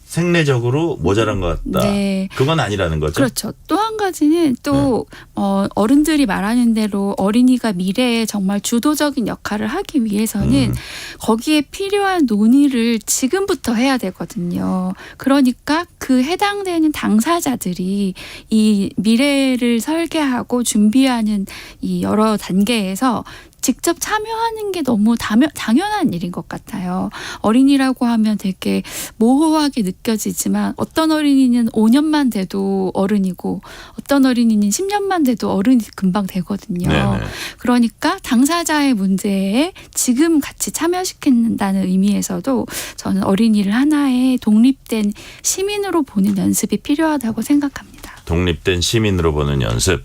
생리적으로 모자란 것 같다.
네.
그건 아니라는 거죠.
그렇죠. 또 한 가지는 또 어른들이 말하는 대로 어린이가 미래에 정말 주도적인 역할을 하기 위해서는 거기에 필요한 논의를 지금부터 해야 되거든요. 그러니까 그 해당되는 당사자들이 이 미래를 설계하고 준비하는 이 여러 단계에서 직접 참여하는 게 너무 당연한 일인 것 같아요. 어린이라고 하면 되게 모호하게 느껴지지만 어떤 어린이는 5년만 돼도 어른이고 어떤 어린이는 10년만 돼도 어른이 금방 되거든요.
네네.
그러니까 당사자의 문제에 지금 같이 참여시킨다는 의미에서도 저는 어린이를 하나의 독립된 시민으로 보는 연습이 필요하다고 생각합니다.
독립된 시민으로 보는 연습.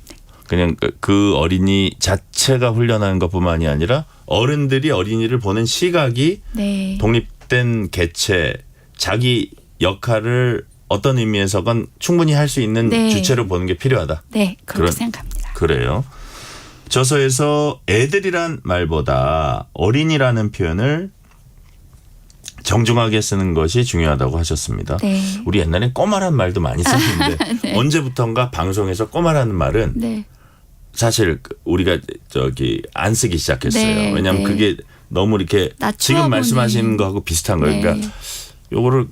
그냥 그 어린이 자체가 훈련하는 것뿐만이 아니라 어른들이 어린이를 보는 시각이
네.
독립된 개체 자기 역할을 어떤 의미에서건 충분히 할 수 있는
네.
주체로 보는 게 필요하다.
네, 그렇게
그런-
생각합니다.
그래요. 저서에서 애들이란 말보다 어린이라는 표현을 정중하게 쓰는 것이 중요하다고 하셨습니다.
네.
우리 옛날엔 꼬마란 말도 많이 썼는데
네.
언제부턴가 방송에서 꼬마라는 말은
네.
사실 우리가 안 쓰기 시작했어요.
네,
왜냐하면
네.
그게 너무 이렇게 지금
낮춰보는-
말씀하시는 거하고 비슷한 거예요.
네.
그러니까 요거를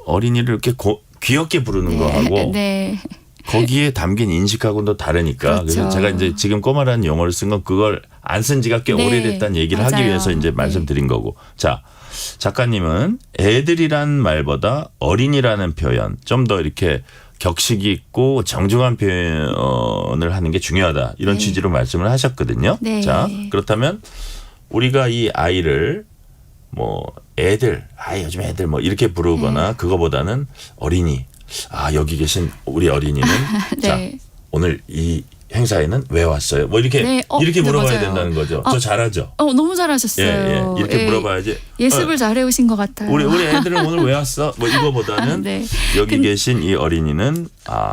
어린이를 이렇게 귀엽게 부르는 거하고
네.
거기에 담긴 인식하고는 또 다르니까. 그래서
그렇죠.
제가 이제 지금 꼬마라는 용어를 쓴 건 그걸 안 쓴 지가 꽤
네,
오래됐다는 얘기를 하기
맞아요.
위해서 이제 말씀드린 거고. 자, 작가님은 애들이란 말보다 어린이라는 표현 좀 더 이렇게 격식이 있고 정중한 표현을 하는 게 중요하다. 이런
네.
취지로 말씀을 하셨거든요.
네.
자, 그렇다면 우리가 이 아이를 애들, 요즘 애들 이렇게 부르거나
네.
그거보다는 어린이. 여기 계신 우리 어린이는
네.
자, 오늘 이 행사에는 왜 왔어요? 이렇게
네.
이렇게
네,
물어봐야
맞아요.
된다는 거죠. 저 잘하죠.
너무 잘하셨어요.
예. 이렇게
예.
물어봐야지.
예습을 잘해오신 것 같아요.
우리 애들은 오늘 왜 왔어? 이거보다는
네.
여기 계신 이 어린이는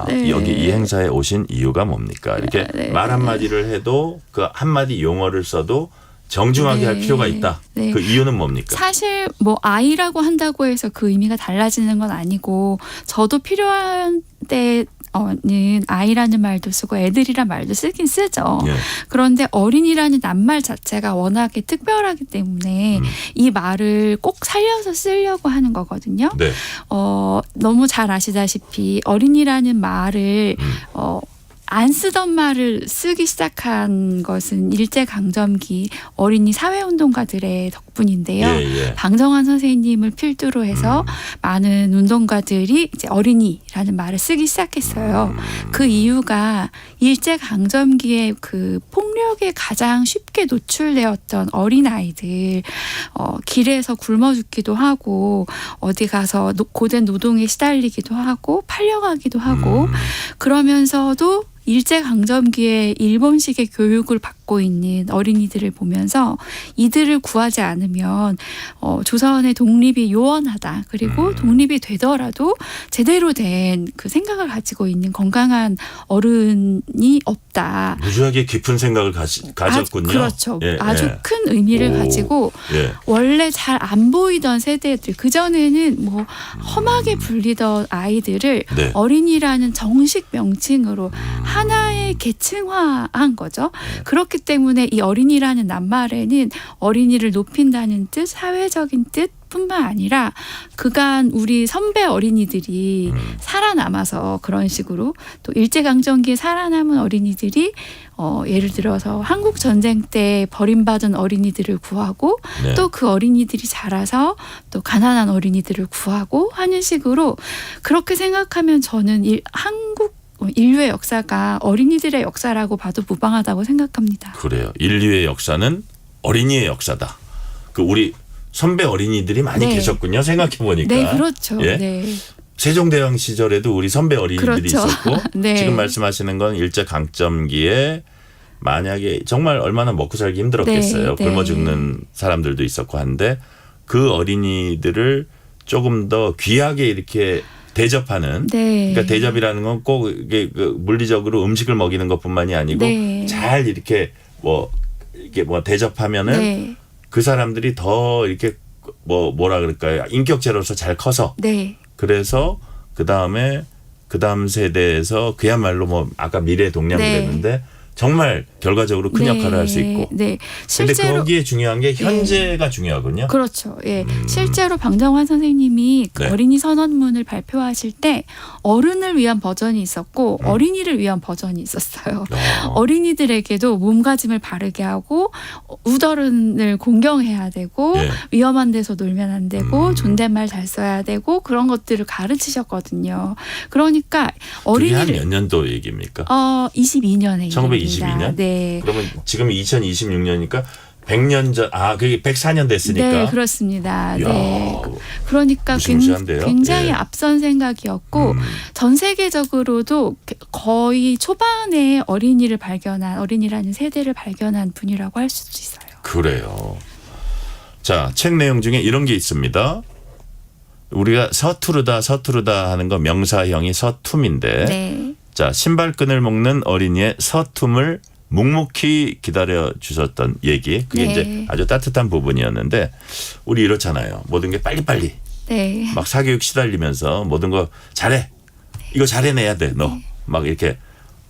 네.
여기 이 행사에 오신 이유가 뭡니까? 이렇게
네.
말 한마디를 해도 그 한마디 용어를 써도 정중하게
네.
할 필요가 있다.
네.
그 이유는 뭡니까?
사실 아이라고 한다고 해서 그 의미가 달라지는 건 아니고 저도 필요한 때는 아이라는 말도 쓰고 애들이란 말도 쓰긴 쓰죠.
예.
그런데 어린이라는 낱말 자체가 워낙에 특별하기 때문에 이 말을 꼭 살려서 쓰려고 하는 거거든요.
네.
너무 잘 아시다시피 어린이라는 말을 안 쓰던 말을 쓰기 시작한 것은 일제강점기 어린이 사회운동가들의 덕분인데요.
예.
방정환 선생님을 필두로 해서 많은 운동가들이 이제 어린이라는 말을 쓰기 시작했어요. 그 이유가 일제강점기에 그 폭력에 가장 쉽게 노출되었던 어린아이들, 길에서 굶어 죽기도 하고 어디 가서 고된 노동에 시달리기도 하고 팔려가기도 하고 그러면서도 일제강점기에 일본식의 교육을 받고 있는 어린이들을 보면서 이들을 구하지 않으면 조선의 독립이 요원하다. 그리고 독립이 되더라도 제대로 된 그 생각을 가지고 있는 건강한 어른이 없다.
무지하게 깊은 생각을 가졌군요.
그렇죠.
예,
아주
예.
큰 의미를
오.
가지고
예.
원래 잘 안 보이던 세대들 그전에는 험하게 불리던 아이들을
네.
어린이라는 정식 명칭으로 하나의 계층화한 거죠. 그렇기 때문에 이 어린이라는 낱말에는 어린이를 높인다는 뜻, 사회적인 뜻 뿐만 아니라 그간 우리 선배 어린이들이 살아남아서 그런 식으로 또 일제강점기에 살아남은 어린이들이 예를 들어서 한국 전쟁 때 버림받은 어린이들을 구하고
네.
또 그 어린이들이 자라서 또 가난한 어린이들을 구하고 하는 식으로 그렇게 생각하면 저는 한국 인류의 역사가 어린이들의 역사라고 봐도 무방하다고 생각합니다.
그래요. 인류의 역사는 어린이의 역사다. 우리 선배 어린이들이 많이
네.
계셨군요. 생각해 보니까.
네, 그렇죠.
예?
네.
세종대왕 시절에도 우리 선배 어린이들이
그렇죠.
있었고
네.
지금 말씀하시는 건 일제 강점기에 만약에 정말 얼마나 먹고 살기 힘들었겠어요.
네,
굶어
네.
죽는 사람들도 있었고 한데 그 어린이들을 조금 더 귀하게 이렇게 대접하는
네.
그러니까 대접이라는 건 꼭 이게 물리적으로 음식을 먹이는 것뿐만이 아니고
네.
잘 이렇게 대접하면은
네.
그 사람들이 더 이렇게 뭐라 그럴까요? 인격체로서 잘 커서
네.
그래서 그 다음 세대에서 그야말로 아까 미래 동량
네.
그랬는데 정말 결과적으로 큰
네.
역할을 할 수 있고.
네.
근데
실제로
거기에 중요한 게 현재가 중요하군요.
그렇죠. 예. 실제로 방정환 선생님이 그
네.
어린이 선언문을 발표하실 때 어른을 위한 버전이 있었고 어린이를 위한 버전이 있었어요. 어린이들에게도 몸가짐을 바르게 하고 우더른을 공경해야 되고
예.
위험한 데서 놀면 안 되고 존댓말 잘 써야 되고 그런 것들을 가르치셨거든요. 그러니까
그게 한
어린이를
몇 년도 얘기입니까?
22년에
1922년?
네.
그러면 지금 2026년이니까 100년 전, 그게 104년 됐으니까.
네, 그렇습니다.
이야,
네. 그러니까
무시무시한데요?
굉장히
예.
앞선 생각이었고 전 세계적으로도 거의 초반에 어린이라는 세대를 발견한 분이라고 할 수도 있어요.
그래요. 자, 책 내용 중에 이런 게 있습니다. 우리가 서투르다 하는 거 명사형이 서툼인데
네.
자, 신발끈을 묶는 어린이의 서툼을 묵묵히 기다려 주셨던 얘기. 그게
네.
이제 아주 따뜻한 부분이었는데 우리 이렇잖아요. 모든 게 빨리빨리
네.
막 사교육 시달리면서 모든 거 잘해. 이거 잘해내야 돼. 너. 막 이렇게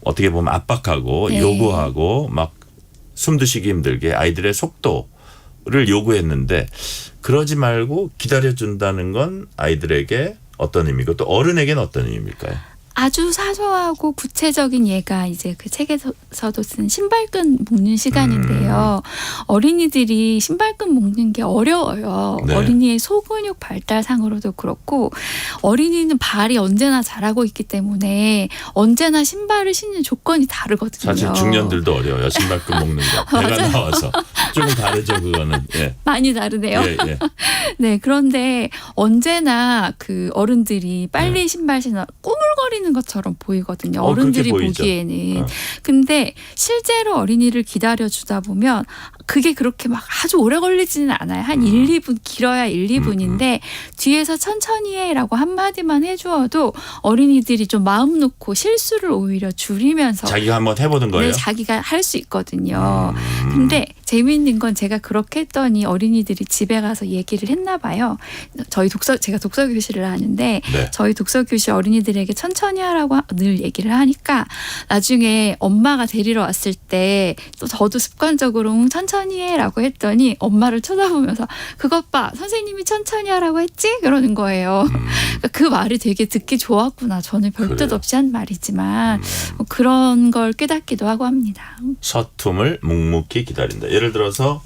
어떻게 보면 압박하고
네.
요구하고 막 숨드시기 힘들게 아이들의 속도를 요구했는데 그러지 말고 기다려준다는 건 아이들에게 어떤 의미고 또 어른에게는 어떤 의미일까요?
아주 사소하고 구체적인 예가 이제 그 책에서도 쓴 신발끈 묶는 시간인데요. 어린이들이 신발끈 묶는 게 어려워요.
네.
어린이의 소근육 발달상으로도 그렇고 어린이는 발이 언제나 자라고 있기 때문에 언제나 신발을 신는 조건이 다르거든요.
사실 중년들도 어려워요. 신발끈 묶는 거. 배가 나와서. 조금 다르죠 그거는. 예.
많이 다르네요.
예, 예.
네, 그런데 언제나 그 어른들이 빨리 신발 신어 꾸물거리는 것처럼 보이거든요. 어른들이
그렇게 보이죠.
보기에는. 근데 실제로 어린이를 기다려주다 보면 그게 그렇게 막 아주 오래 걸리지는 않아요. 한 1, 2분, 길어야 1, 2분인데 뒤에서 천천히 해라고 한마디만 해주어도 어린이들이 좀 마음 놓고 실수를 오히려 줄이면서
자기가 한번 해보는 거예요?
네, 자기가 할 수 있거든요. 근데 재미있는 건 제가 그렇게 했더니 어린이들이 집에 가서 얘기를 했나 봐요. 제가 독서 교실을 하는데
네.
저희 독서 교실 어린이들에게 천천히 하라고 늘 얘기를 하니까 나중에 엄마가 데리러 왔을 때 또 저도 습관적으로 천천히 해라고 했더니 엄마를 쳐다보면서 그것 봐 선생님이 천천히 하라고 했지? 그러는 거예요. 그러니까 그 말이 되게 듣기 좋았구나. 저는 별 뜻 없이 한 말이지만 뭐 그런 걸 깨닫기도 하고 합니다.
서툼을 묵묵히 기다린다. 예를 들어서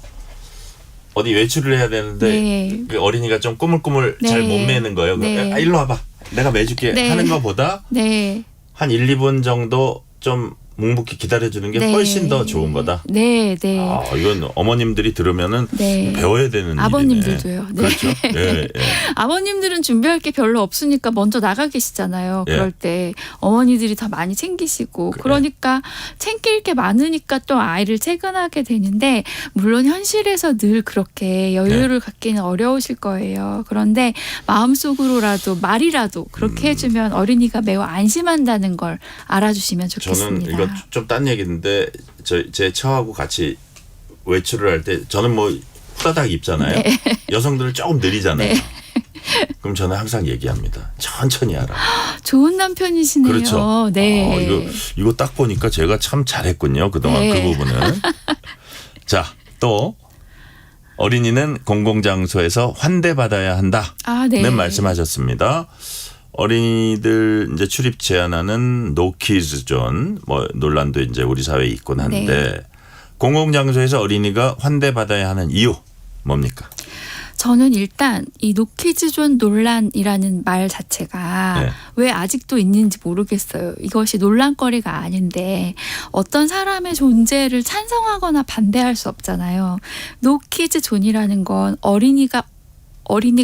어디 외출을 해야 되는데
네.
그 어린이가 좀 꾸물꾸물
네.
잘 못 매는 거예요.
네.
일로 와봐. 내가 매줄게
네.
하는 것보다
네.
한 1, 2분 정도 좀 묵묵히 기다려주는 게
네.
훨씬 더 좋은 거다.
네, 네.
이건 어머님들이 들으면은
네.
배워야 되는
아버님들도요.
일이네. 그렇죠. 예, 예.
아버님들은 준비할 게 별로 없으니까 먼저 나가 계시잖아요.
예.
그럴 때 어머니들이 더 많이 챙기시고 그러니까 챙길 게 많으니까 또 아이를 채근하게 되는데 물론 현실에서 늘 그렇게 여유를 갖기는 어려우실 거예요. 그런데 마음속으로라도 말이라도 그렇게 해주면 어린이가 매우 안심한다는 걸 알아주시면 좋겠습니다.
저는 이거 좀 딴 얘기인데 제 처하고 같이 외출을 할 때 저는 뭐 후다닥 입잖아요.
네.
여성들은 조금 느리잖아요.
네.
그럼 저는 항상 얘기합니다. 천천히 하라.
좋은 남편이시네요.
그렇죠.
네.
이거 딱 보니까 제가 참 잘했군요. 그동안
네.
그 부분은. 자, 또 어린이는 공공장소에서 환대받아야 한다는
네.
말씀하셨습니다. 어린이들 이제 출입 제한하는 노키즈 존 뭐 논란도 이제 우리 사회에 있곤 한데
네.
공공장소에서 어린이가 환대받아야 하는 이유 뭡니까?
저는 일단 이 노키즈존 논란이라는 말 자체가
네.
왜 아직도 있는지 모르겠어요. 이것이 논란거리가 아닌데 어떤 사람의 존재를 찬성하거나 반대할 수 없잖아요. 노키즈존이라는 건 어린이가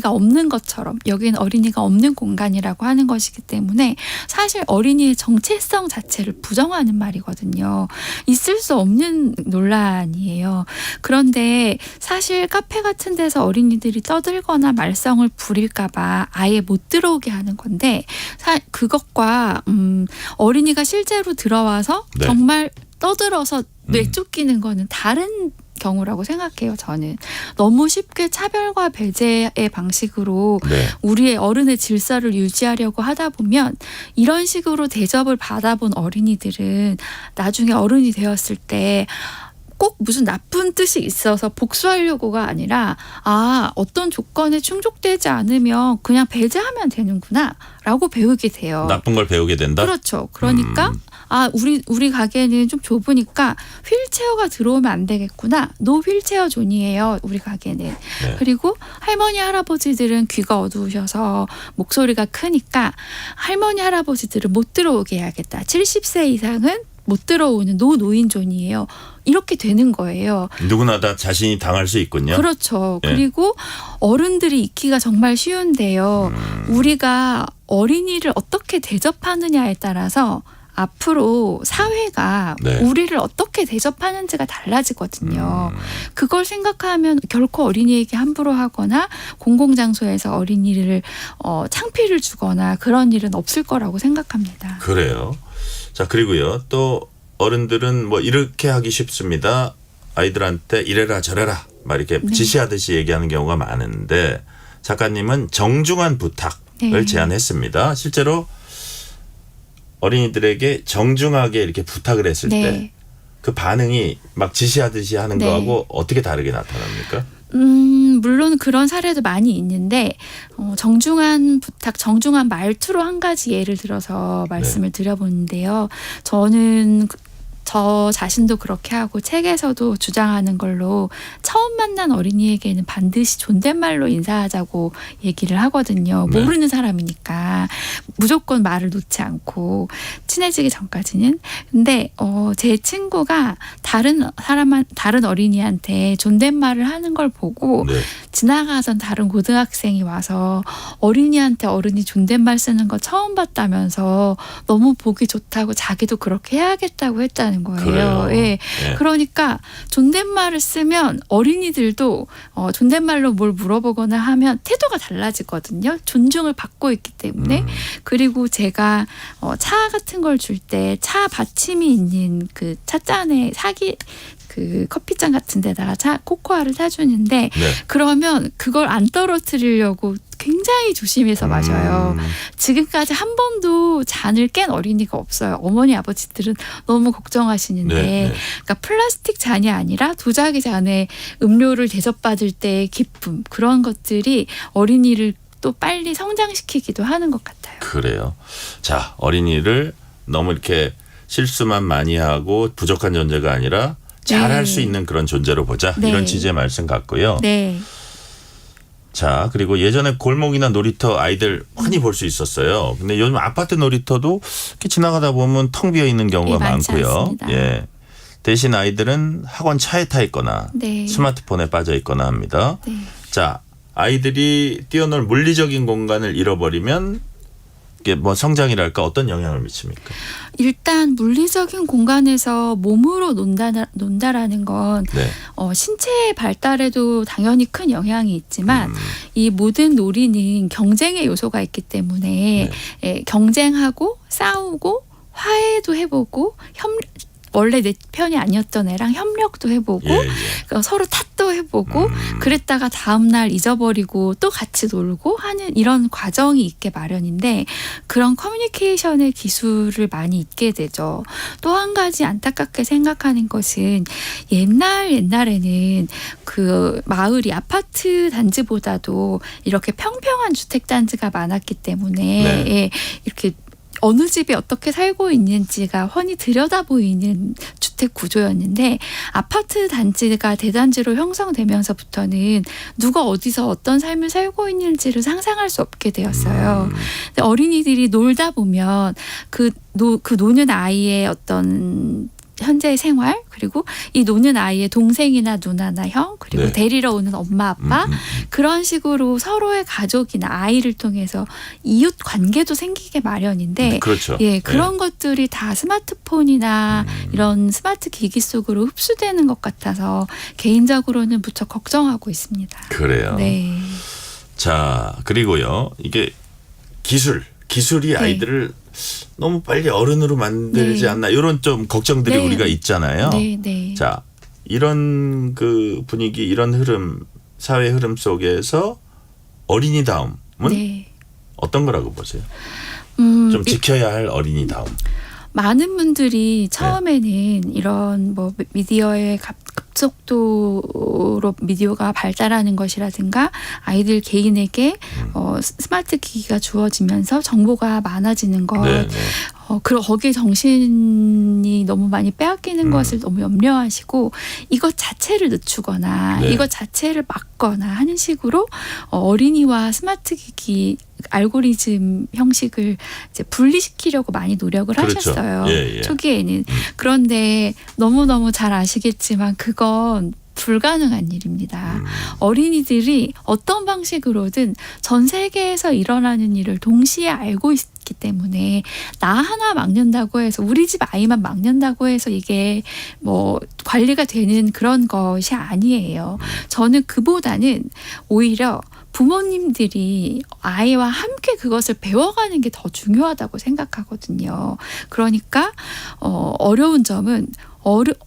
없는 것처럼 여기는 어린이가 없는 공간이라고 하는 것이기 때문에 사실 어린이의 정체성 자체를 부정하는 말이거든요. 있을 수 없는 논란이에요. 그런데 사실 카페 같은 데서 어린이들이 떠들거나 말썽을 부릴까 봐 아예 못 들어오게 하는 건데 그것과 어린이가 실제로 들어와서
네.
정말 떠들어서 내쫓기는 거는 다른 경우라고 생각해요. 저는 너무 쉽게 차별과 배제의 방식으로
네.
우리의 어른의 질서를 유지하려고 하다 보면 이런 식으로 대접을 받아본 어린이들은 나중에 어른이 되었을 때 꼭 무슨 나쁜 뜻이 있어서 복수하려고가 아니라 어떤 조건에 충족되지 않으면 그냥 배제하면 되는구나 라고 배우게 돼요.
나쁜 걸 배우게 된다?
그렇죠. 그러니까 우리 가게는 좀 좁으니까 휠체어가 들어오면 안 되겠구나. 노 휠체어 존이에요. 우리 가게는.
네.
그리고 할머니 할아버지들은 귀가 어두우셔서 목소리가 크니까 할머니 할아버지들은 못 들어오게 해야겠다. 70세 이상은 못 들어오는 노인존이에요. 이렇게 되는 거예요.
누구나 다 자신이 당할 수 있군요.
그렇죠.
예.
그리고 어른들이 있기가 정말 쉬운데요. 우리가 어린이를 어떻게 대접하느냐에 따라서 앞으로 사회가
네.
우리를 어떻게 대접하는지가 달라지거든요. 그걸 생각하면 결코 어린이에게 함부로 하거나 공공장소에서 어린이를 창피를 주거나 그런 일은 없을 거라고 생각합니다.
그래요. 자, 그리고요. 또 어른들은 뭐 이렇게 하기 쉽습니다. 아이들한테 이래라 저래라 막 이렇게
네.
지시하듯이 얘기하는 경우가 많은데 작가님은 정중한 부탁을
네.
제안했습니다. 실제로 어린이들에게 정중하게 이렇게 부탁을 했을
네.
때 그 반응이 막 지시하듯이 하는
네.
거하고 어떻게 다르게 나타납니까?
물론 그런 사례도 많이 있는데 정중한 부탁, 정중한 말투로 한 가지 예를 들어서 말씀을 드려보는데요. 저는 저 자신도 그렇게 하고 책에서도 주장하는 걸로 처음 만난 어린이에게는 반드시 존댓말로 인사하자고 얘기를 하거든요.
네.
모르는 사람이니까 무조건 말을 놓지 않고 친해지기 전까지는. 근데 제 친구가 다른 어린이한테 존댓말을 하는 걸 보고
네.
지나가던 다른 고등학생이 와서 어린이한테 어른이 존댓말 쓰는 거 처음 봤다면서 너무 보기 좋다고 자기도 그렇게 해야겠다고 했다는 거예요.
그래요?
예.
예.
그러니까 존댓말을 쓰면 어린이들도 존댓말로 뭘 물어보거나 하면 태도가 달라지거든요. 존중을 받고 있기 때문에. 그리고 제가 차 같은 걸 줄 때 차 받침이 있는 그 찻잔에 그 커피잔 같은 데다가 코코아를 타주는데
네.
그러면 그걸 안 떨어뜨리려고 굉장히 조심해서 마셔요. 지금까지 한 번도 잔을 깬 어린이가 없어요. 어머니 아버지들은 너무 걱정하시는데
네.
그러니까 플라스틱 잔이 아니라 도자기 잔에 음료를 대접받을 때의 기쁨 그런 것들이 어린이를 또 빨리 성장시키기도 하는 것 같아요.
그래요. 자, 어린이를 너무 이렇게 실수만 많이 하고 부족한 존재가 아니라 잘할 수 있는 그런 존재로 보자.
네.
이런 취지의 말씀 같고요.
네.
자, 그리고 예전에 골목이나 놀이터 아이들 흔히 볼 수 있었어요. 근데 요즘 아파트 놀이터도 이렇게 지나가다 보면 텅 비어 있는 경우가
예, 많지
많고요.
않습니다.
예. 대신 아이들은 학원 차에 타 있거나
네.
스마트폰에 빠져 있거나 합니다.
네.
자, 아이들이 뛰어놀 물리적인 공간을 잃어버리면 이게 뭐 성장이랄까 어떤 영향을 미칩니까?
일단 물리적인 공간에서 몸으로 논다라는 건
네.
신체의 발달에도 당연히 큰 영향이 있지만 이 모든 놀이는 경쟁의 요소가 있기 때문에 경쟁하고 싸우고 화해도 해보고 원래 내 편이 아니었던 애랑 협력도 해보고 그러니까 서로 탓도 해보고 그랬다가 다음날 잊어버리고 또 같이 놀고 하는 이런 과정이 있게 마련인데 그런 커뮤니케이션의 기술을 많이 잊게 되죠. 또 한 가지 안타깝게 생각하는 것은 옛날에는 그 마을이 아파트 단지보다도 이렇게 평평한 주택 단지가 많았기 때문에 예, 이렇게 어느 집에 어떻게 살고 있는지가 훤히 들여다 보이는 주택 구조였는데 아파트 단지가 대단지로 형성되면서부터는 누가 어디서 어떤 삶을 살고 있는지를 상상할 수 없게 되었어요. 근데 어린이들이 놀다 보면 그 노는 아이의 어떤 현재의 생활 그리고 이 노는 아이의 동생이나 누나나 형 그리고
네.
데리러 오는 엄마 아빠 그런 식으로 서로의 가족이나 아이를 통해서 이웃 관계도 생기게 마련인데
그렇죠.
예, 그런 것들이 다 스마트폰이나 이런 스마트 기기 속으로 흡수되는 것 같아서 개인적으로는 무척 걱정하고 있습니다.
그래요.
네.
자, 그리고요. 이게 기술이 아이들을 너무 빨리 어른으로 만들지
네.
않나 이런 좀 걱정들이
네.
우리가 있잖아요.
네, 네.
자, 이런 그 분위기, 이런 흐름, 사회 흐름 속에서 어린이다움은
네.
어떤 거라고 보세요? 좀 지켜야 할 어린이다움.
많은 분들이 처음에는 이런 뭐 미디어의 급속도로 미디어가 발달하는 것이라든가 아이들 개인에게 스마트 기기가 주어지면서 정보가 많아지는 것 거기에 정신이 너무 많이 빼앗기는 것을 너무 염려하시고 이것 자체를 늦추거나 이것 자체를 막거나 하는 식으로 어린이와 스마트 기기 알고리즘 형식을 이제 분리시키려고 많이 노력을
그렇죠.
하셨어요.
예, 예.
초기에는. 그런데 너무너무 잘 아시겠지만 그건 불가능한 일입니다. 어린이들이 어떤 방식으로든 전 세계에서 일어나는 일을 동시에 알고 있기 때문에 나 하나 막는다고 해서 우리 집 아이만 막는다고 해서 이게 뭐 관리가 되는 그런 것이 아니에요. 저는 그보다는 오히려 부모님들이 아이와 함께 그것을 배워가는 게 더 중요하다고 생각하거든요. 그러니까 어려운 점은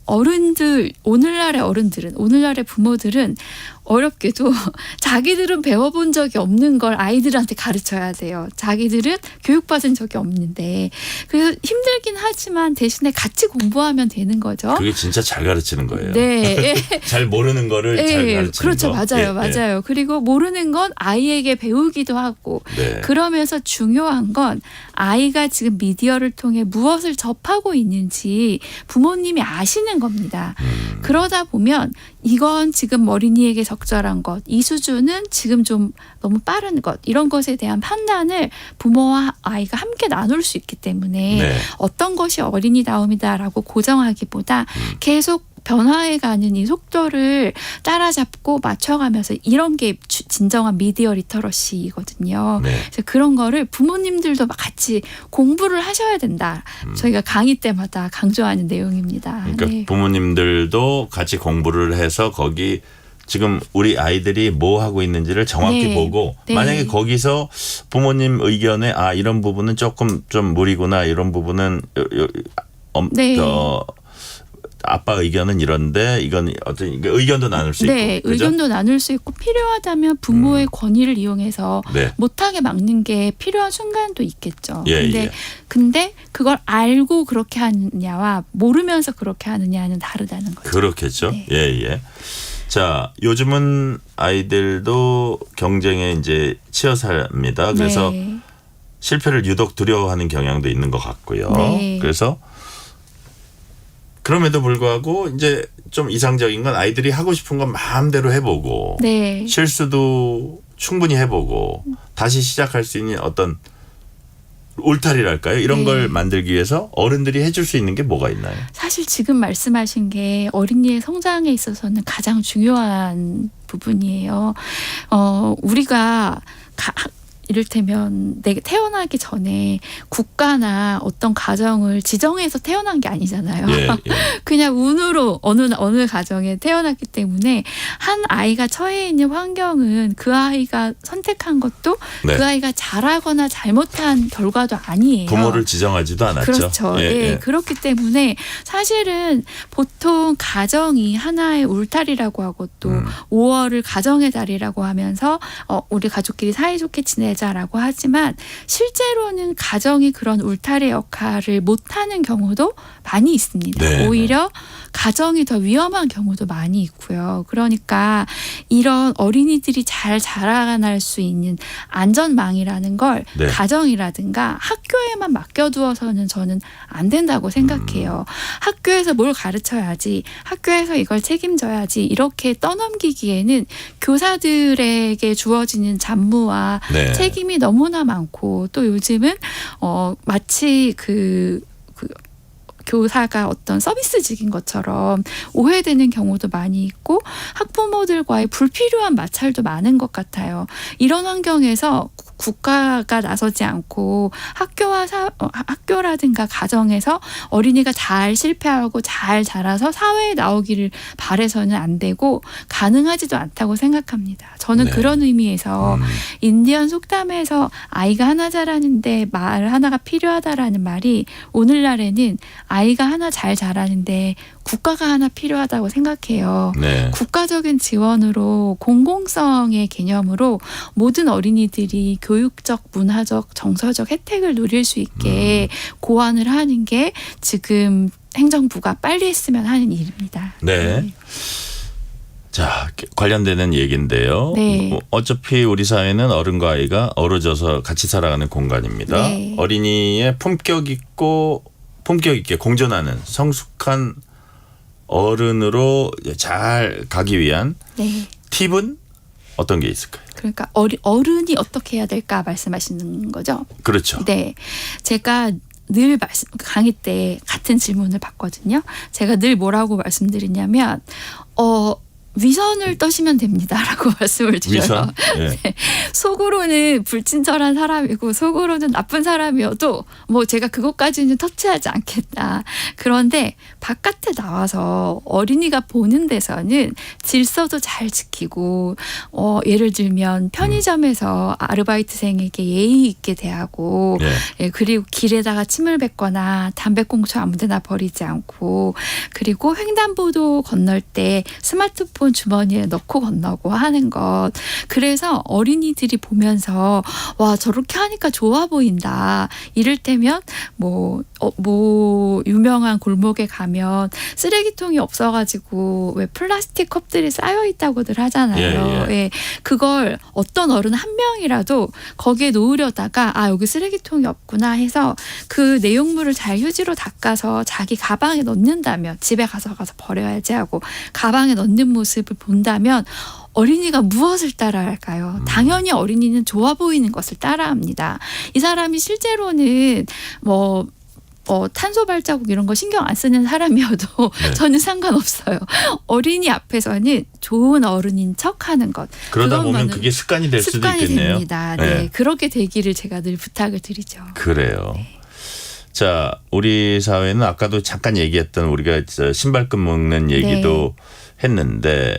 어른들, 오늘날의 어른들은, 오늘날의 부모들은 어렵게도 자기들은 배워본 적이 없는 걸 아이들한테 가르쳐야 돼요. 자기들은 교육받은 적이 없는데. 그래서 힘들긴 하지만 대신에 같이 공부하면 되는 거죠.
그게 진짜 잘 가르치는 거예요.
네.
잘 모르는 거를 잘 가르치는
그렇죠.
거.
맞아요. 맞아요. 그리고 모르는 건 아이에게 배우기도 하고
네.
그러면서 중요한 건 아이가 지금 미디어를 통해 무엇을 접하고 있는지 부모님이 아시는 겁니다. 그러다 보면 이건 지금 어린이에게 적절한 것, 이 수준은 지금 좀 너무 빠른 것, 이런 것에 대한 판단을 부모와 아이가 함께 나눌 수 있기 때문에
네.
어떤 것이 어린이다움이다라고 고정하기보다 계속 변화해가는 이 속도를 따라잡고 맞춰가면서 이런 게 진정한 미디어 리터러시거든요.
네.
그래서 그런 거를 부모님들도 같이 공부를 하셔야 된다. 저희가 강의 때마다 강조하는 내용입니다.
그러니까
네.
부모님들도 같이 공부를 해서 거기 지금 우리 아이들이 뭐 하고 있는지를 정확히
네.
보고
네.
만약에 거기서 부모님 의견에 이런 부분은 조금 좀 무리구나 이런 부분은
네.
아빠 의견은 이런데 이건 어떤 의견도 나눌 수
네,
있고 그죠?
의견도 나눌 수 있고 필요하다면 부모의 권위를 이용해서
네.
못하게 막는 게 필요한 순간도 있겠죠.
예,
근데 그걸 알고 그렇게 하느냐와 모르면서 그렇게 하느냐는 다르다는 거죠.
그렇겠죠.
네.
예. 자, 요즘은 아이들도 경쟁에 이제 치여 삽니다. 그래서
네.
실패를 유독 두려워하는 경향도 있는 것 같고요.
네.
그래서 그럼에도 불구하고 이제 좀 이상적인 건 아이들이 하고 싶은 건 마음대로 해보고
네.
실수도 충분히 해보고 다시 시작할 수 있는 어떤 울타리랄까요? 이런
네.
걸 만들기 위해서 어른들이 해줄 수 있는 게 뭐가 있나요?
사실 지금 말씀하신 게 어린이의 성장에 있어서는 가장 중요한 부분이에요. 우리가 이를테면 내가 태어나기 전에 국가나 어떤 가정을 지정해서 태어난 게 아니잖아요.
예.
그냥 운으로 어느 가정에 태어났기 때문에 한 아이가 처해 있는 환경은 그 아이가 선택한 것도
네.
그 아이가 잘하거나 잘못한 결과도 아니에요.
부모를 지정하지도 않았죠.
그렇죠. 예. 그렇기 때문에 사실은 보통 가정이 하나의 울타리라고 하고 또 5월을 가정의 달이라고 하면서 우리 가족끼리 사이좋게 지내자라고 하지만 실제로는 가정이 그런 울타리 역할을 못하는 경우도 많이 있습니다.
네.
오히려 가정이 더 위험한 경우도 많이 있고요. 그러니까 이런 어린이들이 잘 자라날 수 있는 안전망이라는 걸
네.
가정이라든가 학교에만 맡겨두어서는 저는 안 된다고 생각해요. 학교에서 뭘 가르쳐야지, 학교에서 이걸 책임져야지 이렇게 떠넘기기에는 교사들에게 주어지는 잡무와
네.
책임이 너무나 많고 또 요즘은 마치 교사가 어떤 서비스직인 것처럼 오해되는 경우도 많이 있고 학부모들과의 불필요한 마찰도 많은 것 같아요. 이런 환경에서 국가가 나서지 않고 학교라든가 가정에서 어린이가 잘 실패하고 잘 자라서 사회에 나오기를 바래서는 안 되고 가능하지도 않다고 생각합니다. 저는
네.
그런 의미에서 인디언 속담에서 아이가 하나 자라는데 말 하나가 필요하다라는 말이 오늘날에는 아이가 하나 잘 자라는데 국가가 하나 필요하다고 생각해요.
네.
국가적인 지원으로 공공성의 개념으로 모든 어린이들이 교육적, 문화적, 정서적 혜택을 누릴 수 있게 고안을 하는 게 지금 행정부가 빨리 했으면 하는 일입니다.
네. 자, 관련되는 얘기인데요.
네.
어차피 우리 사회는 어른과 아이가 어우러져서 같이 살아가는 공간입니다.
네.
어린이의 품격 있게 공존하는 성숙한 어른으로 잘 가기 위한
네.
팁은 어떤 게 있을까요?
그러니까 어른이 어떻게 해야 될까 말씀하시는 거죠?
그렇죠.
네. 제가 늘 강의 때 같은 질문을 받거든요. 제가 늘 뭐라고 말씀드리냐면 위선을 떠시면 됩니다라고 말씀을 드려요.
위선? 예.
네. 속으로는 불친절한 사람이고 속으로는 나쁜 사람이어도 뭐 제가 그것까지는 터치하지 않겠다. 그런데 바깥에 나와서 어린이가 보는 데서는 질서도 잘 지키고 예를 들면 편의점에서 아르바이트생에게 예의 있게 대하고 예, 그리고 길에다가 침을 뱉거나 담배꽁초 아무데나 버리지 않고 그리고 횡단보도 건널 때 스마트폰 주머니에 넣고 건너고 하는 것. 그래서 어린이들이 보면서 와 저렇게 하니까 좋아 보인다. 이를테면 뭐 유명한 골목에 가면 쓰레기통이 없어가지고 왜 플라스틱 컵들이 쌓여 있다고들 하잖아요.
예.
예. 그걸 어떤 어른 한 명이라도 거기에 놓으려다가 여기 쓰레기통이 없구나 해서 그 내용물을 잘 휴지로 닦아서 자기 가방에 넣는다면 집에 가서 버려야지 하고 가방에 넣는 모습을 본다면 어린이가 무엇을 따라할까요? 당연히 어린이는 좋아 보이는 것을 따라합니다. 이 사람이 실제로는 탄소 발자국 이런 거 신경 안 쓰는 사람이어도 저는 상관없어요. 어린이 앞에서는 좋은 어른인 척하는 것.
그러다 보면 그게 습관이 될 수도 있겠네요.
습관이 됩니다. 네. 그렇게 되기를 제가 늘 부탁을 드리죠.
그래요.
네.
자, 우리 사회는 아까도 잠깐 얘기했던 우리가 신발끈 묶는 얘기도 했는데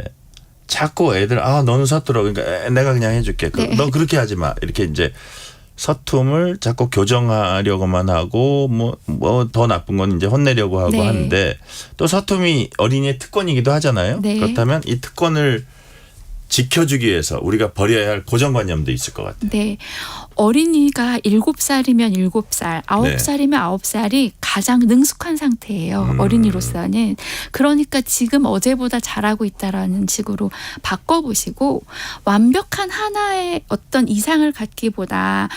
자꾸 애들 너는 서툴어. 그러니까 내가 그냥 해줄게. 너 그렇게 하지 마. 이렇게 이제 서툼을 자꾸 교정하려고만 하고 뭐 더 나쁜 건 이제 혼내려고 하고 하는데 또 서툼이 어린이의 특권이기도 하잖아요.
네.
그렇다면 이 특권을 지켜주기 위해서 우리가 버려야 할 고정관념도 있을 것 같아요.
네. 어린이가 7살이면 7살, 9살이면 9살이 가장 능숙한 상태예요. 어린이로서는. 그러니까 지금 어제보다 잘하고 있다라는 식으로 바꿔보시고 완벽한 하나의 어떤 이상을 갖기보다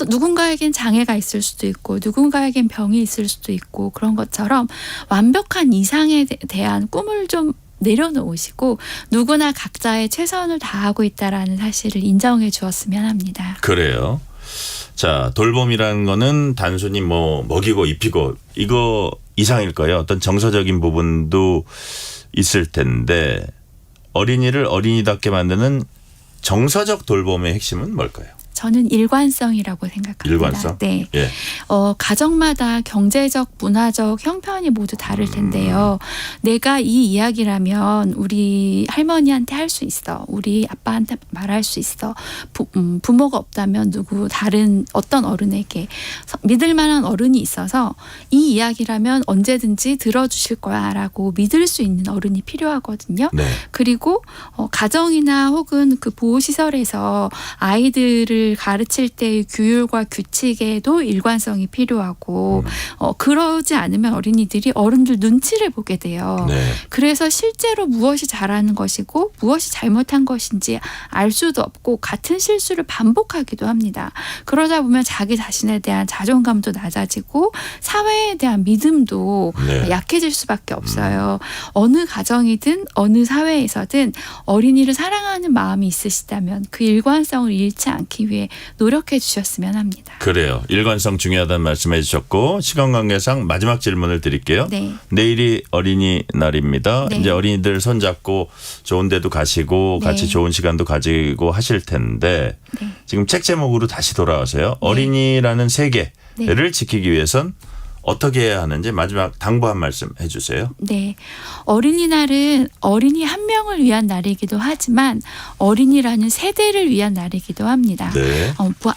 누군가에겐 장애가 있을 수도 있고 누군가에겐 병이 있을 수도 있고 그런 것처럼 완벽한 이상에 대한 꿈을 좀 내려놓으시고 누구나 각자의 최선을 다하고 있다라는 사실을 인정해 주었으면 합니다.
그래요. 자, 돌봄이라는 거는 단순히 먹이고 입히고 이거 이상일 거예요. 어떤 정서적인 부분도 있을 텐데 어린이를 어린이답게 만드는 정서적 돌봄의 핵심은 뭘까요?
저는 일관성이라고 생각합니다.
일관성?
네.
예.
가정마다 경제적, 문화적 형편이 모두 다를 텐데요. 내가 이 이야기라면 우리 할머니한테 할 수 있어. 우리 아빠한테 말할 수 있어. 부모가 없다면 다른 어떤 어른에게 믿을 만한 어른이 있어서 이 이야기라면 언제든지 들어주실 거야 라고 믿을 수 있는 어른이 필요하거든요.
네.
그리고 가정이나 혹은 그 보호시설에서 아이들을 가르칠 때의 규율과 규칙에도 일관성이 필요하고 그러지 않으면 어린이들이 어른들 눈치를 보게 돼요.
네.
그래서 실제로 무엇이 잘하는 것이고 무엇이 잘못한 것인지 알 수도 없고 같은 실수를 반복하기도 합니다. 그러다 보면 자기 자신에 대한 자존감도 낮아지고 사회에 대한 믿음도 약해질 수밖에 없어요. 어느 가정이든 어느 사회에서든 어린이를 사랑하는 마음이 있으시다면 그 일관성을 잃지 않기 위해 노력해 주셨으면 합니다.
그래요. 일관성 중요하다는 말씀해 주셨고 시간 관계상 마지막 질문을 드릴게요.
네.
내일이 어린이날입니다.
네.
이제 어린이들 손잡고 좋은 데도 가시고
네.
같이 좋은 시간도 가지고 하실 텐데 지금 책 제목으로 다시 돌아와서요. 어린이라는 세계를 지키기 위해선 어떻게 해야 하는지 마지막 당부 한 말씀 해주세요.
네. 어린이날은 어린이 한 명을 위한 날이기도 하지만 어린이라는 세대를 위한 날이기도 합니다.
네.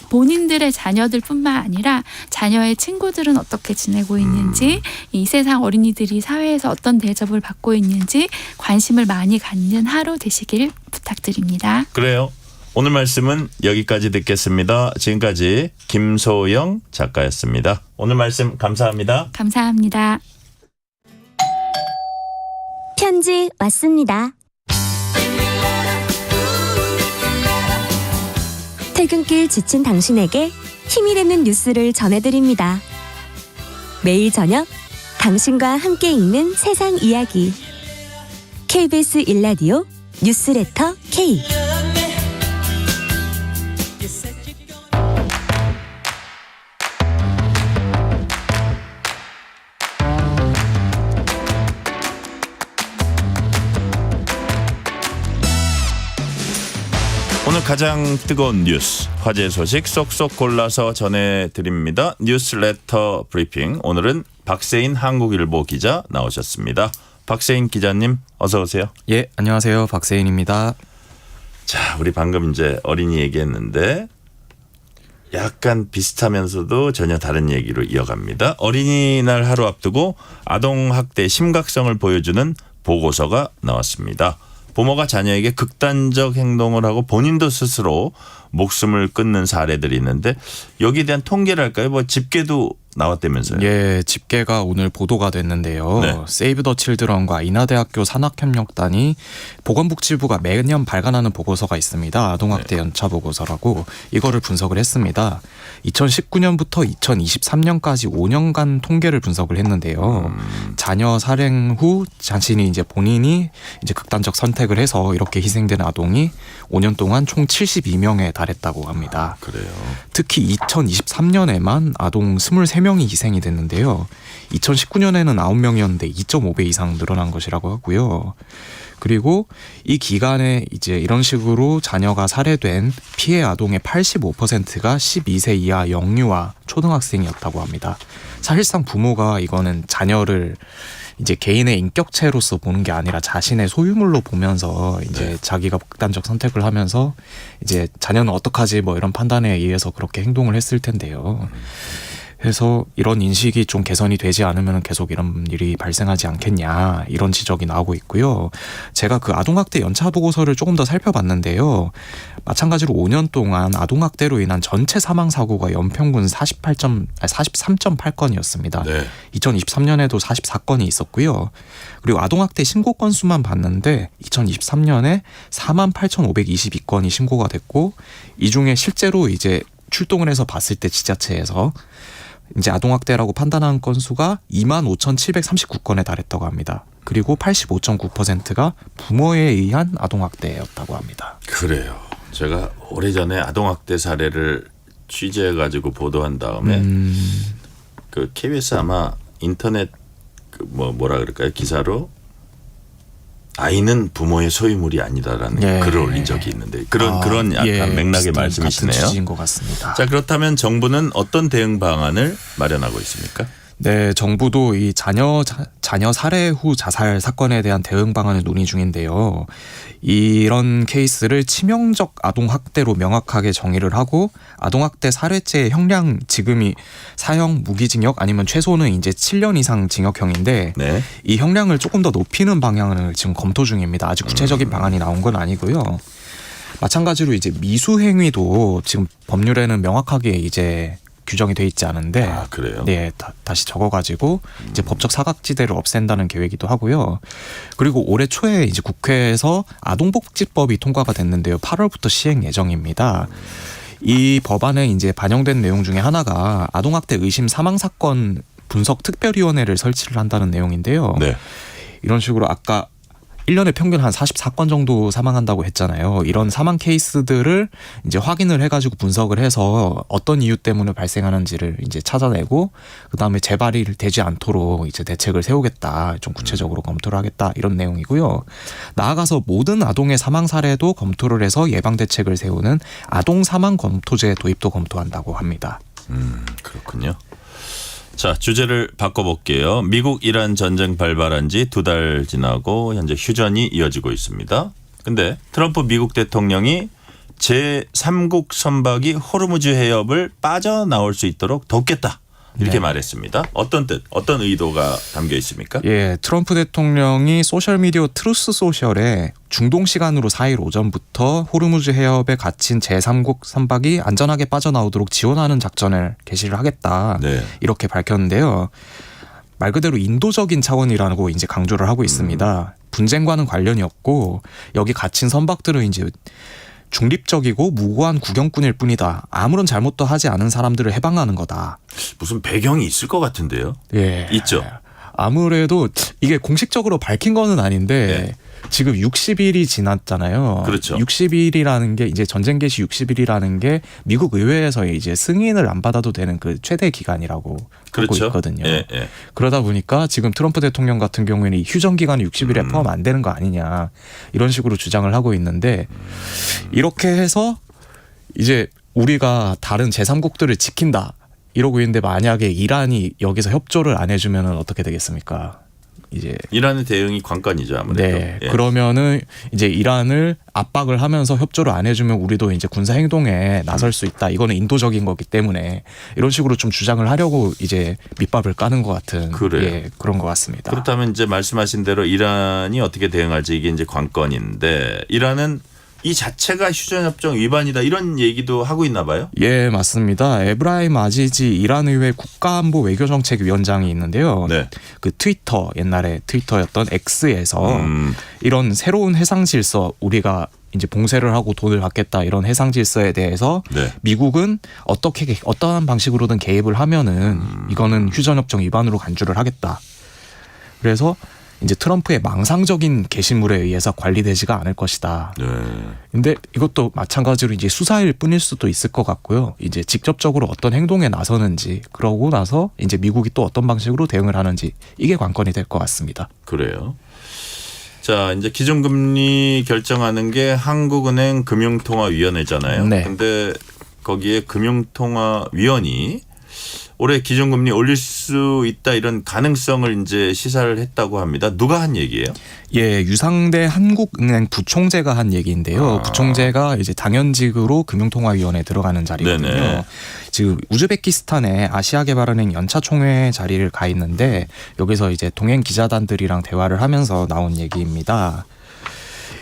본인들의 자녀들뿐만 아니라 자녀의 친구들은 어떻게 지내고 있는지 이 세상 어린이들이 사회에서 어떤 대접을 받고 있는지 관심을 많이 갖는 하루 되시길 부탁드립니다.
그래요. 오늘 말씀은 여기까지 듣겠습니다. 지금까지 김소영 작가였습니다. 오늘 말씀 감사합니다.
감사합니다.
편지 왔습니다. 퇴근길 지친 당신에게 힘이 되는 뉴스를 전해드립니다. 매일 저녁 당신과 함께 읽는 세상 이야기. KBS 1라디오 뉴스레터 K.
오늘 가장 뜨거운 뉴스, 화제 소식 쏙쏙 골라서 전해드립니다. 뉴스레터 브리핑. 오늘은 박세인 한국일보 기자 나오셨습니다. 박세인 기자님 어서 오세요.
예, 안녕하세요. 박세인입니다.
자, 우리 방금 이제 어린이 얘기했는데 약간 비슷하면서도 전혀 다른 얘기로 이어갑니다. 어린이날 하루 앞두고 아동학대 심각성을 보여주는 보고서가 나왔습니다. 부모가 자녀에게 극단적 행동을 하고 본인도 스스로 목숨을 끊는 사례들이 있는데 여기에 대한 통계를 할까요? 뭐 집계도 나왔다면서요?
예, 집계가 오늘 보도가 됐는데요.
네.
세이브 더 칠드런과 인하대학교 산학협력단이 보건복지부가 매년 발간하는 보고서가 있습니다. 아동학대 연차 보고서라고 이거를 분석을 했습니다. 2019년부터 2023년까지 5년간 통계를 분석을 했는데요. 자녀 살행 후 자신이 이제 본인이 이제 극단적 선택을 해서 이렇게 희생된 아동이 5년 동안 총 72명에 달했다고 합니다.
그래요.
특히 2023년에만 아동 23명이 희생이 됐는데요. 2019년에는 9명이었는데 2.5배 이상 늘어난 것이라고 하고요. 그리고 이 기간에 이제 이런 식으로 자녀가 살해된 피해 아동의 85%가 12세 이하 영유아 초등학생이었다고 합니다. 사실상 부모가 이거는 자녀를 이제 개인의 인격체로서 보는 게 아니라 자신의 소유물로 보면서 이제 자기가 극단적 선택을 하면서 이제 자녀는 어떡하지 뭐 이런 판단에 의해서 그렇게 행동을 했을 텐데요. 그래서 이런 인식이 좀 개선이 되지 않으면 계속 이런 일이 발생하지 않겠냐 이런 지적이 나오고 있고요. 제가 그 아동학대 연차 보고서를 조금 더 살펴봤는데요. 마찬가지로 5년 동안 아동학대로 인한 전체 사망사고가 연평균 43.8건이었습니다.
네.
2023년에도 44건이 있었고요. 그리고 아동학대 신고 건수만 봤는데 2023년에 48,522건이 신고가 됐고 이 중에 실제로 이제 출동을 해서 봤을 때 지자체에서 이제 아동학대라고 판단한 건수가 25,739건에 달했다고 합니다. 그리고 85.9%가 부모에 의한 아동학대였다고 합니다.
그래요. 제가 오래전에 아동학대 사례를 취재해가지고 보도한 다음에 그 KBS 아마 인터넷 그 뭐라 그럴까요? 기사로 아이는 부모의 소유물이 아니다라는 글을 올린 적이 있는데 그런 약간 맥락의 말씀이시네요.
같은 취지인 것 같습니다.
자, 그렇다면 정부는 어떤 대응 방안을 마련하고 있습니까?
네, 정부도 이 자녀 살해 후 자살 사건에 대한 대응 방안을 논의 중인데요. 이런 케이스를 치명적 아동학대로 명확하게 정의를 하고 아동학대 살해죄의 형량 지금이 사형, 무기징역 아니면 최소는 이제 7년 이상 징역형인데
네.
이 형량을 조금 더 높이는 방향을 지금 검토 중입니다. 아직 구체적인 방안이 나온 건 아니고요. 마찬가지로 이제 미수행위도 지금 법률에는 명확하게 이제 규정이 돼 있지 않은데,
그래요?
네, 다시 적어가지고 이제 법적 사각지대를 없앤다는 계획이기도 하고요. 그리고 올해 초에 이제 국회에서 아동복지법이 통과가 됐는데요. 8월부터 시행 예정입니다. 이 법안에 이제 반영된 내용 중에 하나가 아동학대 의심 사망 사건 분석 특별위원회를 설치를 한다는 내용인데요.
네.
이런 식으로 아까 1년에 평균 한 44건 정도 사망한다고 했잖아요. 이런 사망 케이스들을 이제 확인을 해가지고 분석을 해서 어떤 이유 때문에 발생하는지를 이제 찾아내고 그다음에 재발이 되지 않도록 이제 대책을 세우겠다. 좀 구체적으로 검토를 하겠다. 이런 내용이고요. 나아가서 모든 아동의 사망 사례도 검토를 해서 예방 대책을 세우는 아동 사망 검토제 도입도 검토한다고 합니다.
그렇군요. 자, 주제를 바꿔볼게요. 미국 이란 전쟁 발발한 지 2달 지나고 현재 휴전이 이어지고 있습니다. 근데 트럼프 미국 대통령이 제3국 선박이 호르무즈 해협을 빠져나올 수 있도록 돕겠다. 이렇게 말했습니다. 어떤 뜻, 어떤 의도가 담겨 있습니까?
예, 트럼프 대통령이 소셜미디어 트루스 소셜에 중동 시간으로 4일 오전부터 호르무즈 해협에 갇힌 제3국 선박이 안전하게 빠져나오도록 지원하는 작전을 개시를 하겠다.
네.
이렇게 밝혔는데요. 말 그대로 인도적인 차원이라고 이제 강조를 하고 있습니다. 분쟁과는 관련이 없고 여기 갇힌 선박들은 이제 중립적이고 무고한 구경꾼일 뿐이다. 아무런 잘못도 하지 않은 사람들을 해방하는 거다.
무슨 배경이 있을 것 같은데요?
예.
있죠.
아무래도 이게 공식적으로 밝힌 거는 아닌데 지금 60일이 지났잖아요.
그렇죠.
60일이라는 게 이제 전쟁 개시 60일이라는 게 미국 의회에서 이제 승인을 안 받아도 되는 그 최대 기간이라고
그렇죠.
하고 있거든요.
예, 예.
그러다 보니까 지금 트럼프 대통령 같은 경우에는 이 휴전 기간이 60일에 포함 안 되는 거 아니냐 이런 식으로 주장을 하고 있는데 이렇게 해서 이제 우리가 다른 제3국들을 지킨다 이러고 있는데 만약에 이란이 여기서 협조를 안 해주면 어떻게 되겠습니까? 이제
이란의 대응이 관건이죠 아무래도.
네,
예.
그러면은 이제 이란을 압박을 하면서 협조를 안 해주면 우리도 이제 군사 행동에 나설 수 있다. 이거는 인도적인 거기 때문에 이런 식으로 좀 주장을 하려고 이제 밑밥을 까는 것 같은 예, 그런 것 같습니다.
그렇다면 이제 말씀하신 대로 이란이 어떻게 대응할지 이게 이제 관건인데 이란은 이 자체가 휴전협정 위반이다 이런 얘기도 하고 있나 봐요.
예, 맞습니다. 에브라임 아지지 이란 의회 국가안보 외교정책위원장이 있는데요.
네.
그 트위터 옛날에 트위터였던 X에서 이런 새로운 해상 질서 우리가 이제 봉쇄를 하고 돈을 받겠다 이런 해상 질서에 대해서
네.
미국은 어떠한 방식으로든 개입을 하면은 이거는 휴전협정 위반으로 간주를 하겠다. 그래서 이제 트럼프의 망상적인 게시물에 의해서 관리되지가 않을 것이다.
네.
근데 이것도 마찬가지로 이제 수사일 뿐일 수도 있을 것 같고요. 이제 직접적으로 어떤 행동에 나서는지 그러고 나서 이제 미국이 또 어떤 방식으로 대응을 하는지 이게 관건이 될 것 같습니다.
그래요. 자, 이제 기준금리 결정하는 게 한국은행 금융통화위원회잖아요.
네.
근데 거기에 금융통화위원이 올해 기준금리 올릴 수 있다 이런 가능성을 이제 시사를 했다고 합니다. 누가 한 얘기예요?
예, 유상대 한국은행 부총재가 한 얘기인데요. 부총재가 이제 당연직으로 금융통화위원회에 들어가는 자리거든요.
네네.
지금 우즈베키스탄의 아시아개발은행 연차총회 자리를 가 있는데 여기서 이제 동행 기자단들이랑 대화를 하면서 나온 얘기입니다.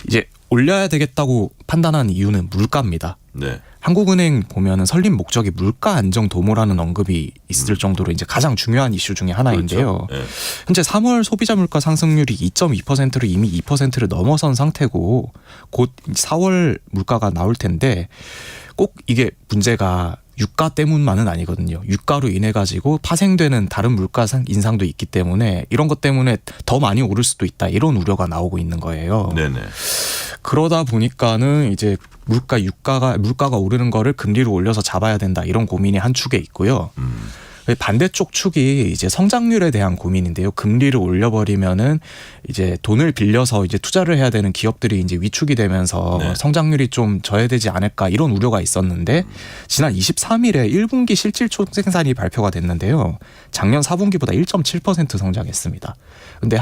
이제 올려야 되겠다고 판단한 이유는 물가입니다.
네.
한국은행 보면은 설립 목적이 물가 안정 도모라는 언급이 있을 정도로 이제 가장 중요한 이슈 중에 하나인데요.
그렇죠. 네.
현재 3월 소비자 물가 상승률이 2.2%를 이미 2%를 넘어선 상태고 곧 4월 물가가 나올 텐데 꼭 이게 문제가 유가 때문만은 아니거든요. 유가로 인해 가지고 파생되는 다른 물가 인상도 있기 때문에 이런 것 때문에 더 많이 오를 수도 있다. 이런 우려가 나오고 있는 거예요.
네네.
그러다 보니까는 이제 물가가 오르는 거를 금리로 올려서 잡아야 된다. 이런 고민이 한 축에 있고요. 반대쪽 축이 이제 성장률에 대한 고민인데요. 금리를 올려버리면은 이제 돈을 빌려서 이제 투자를 해야 되는 기업들이 이제 위축이 되면서
네.
성장률이 좀 저해되지 않을까 이런 우려가 있었는데 지난 23일에 1분기 실질 총생산이 발표가 됐는데요. 작년 4분기보다 1.7% 성장했습니다. 근데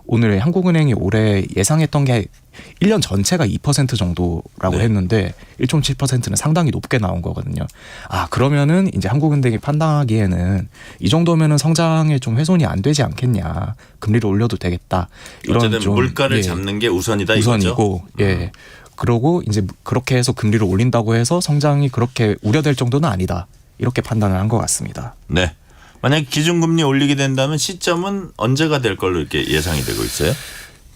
오늘 한국은행이 올해 예상했던 게 1년 전체가 2% 정도라고
네.
했는데 1.7%는 상당히 높게 나온 거거든요. 아, 그러면은 이제 한국은행이 판단하기에는 이 정도면은 성장에 좀 훼손이 안 되지 않겠냐. 금리를 올려도 되겠다. 이런
어쨌든
좀
물가를 잡는 게 우선이다
우선이고,
이거죠?
예. 그러고 이제 그렇게 해서 금리를 올린다고 해서 성장이 그렇게 우려될 정도는 아니다. 이렇게 판단을 한 것 같습니다.
네. 만약 기준금리 올리게 된다면 시점은 언제가 될 걸로 이렇게 예상이 되고 있어요?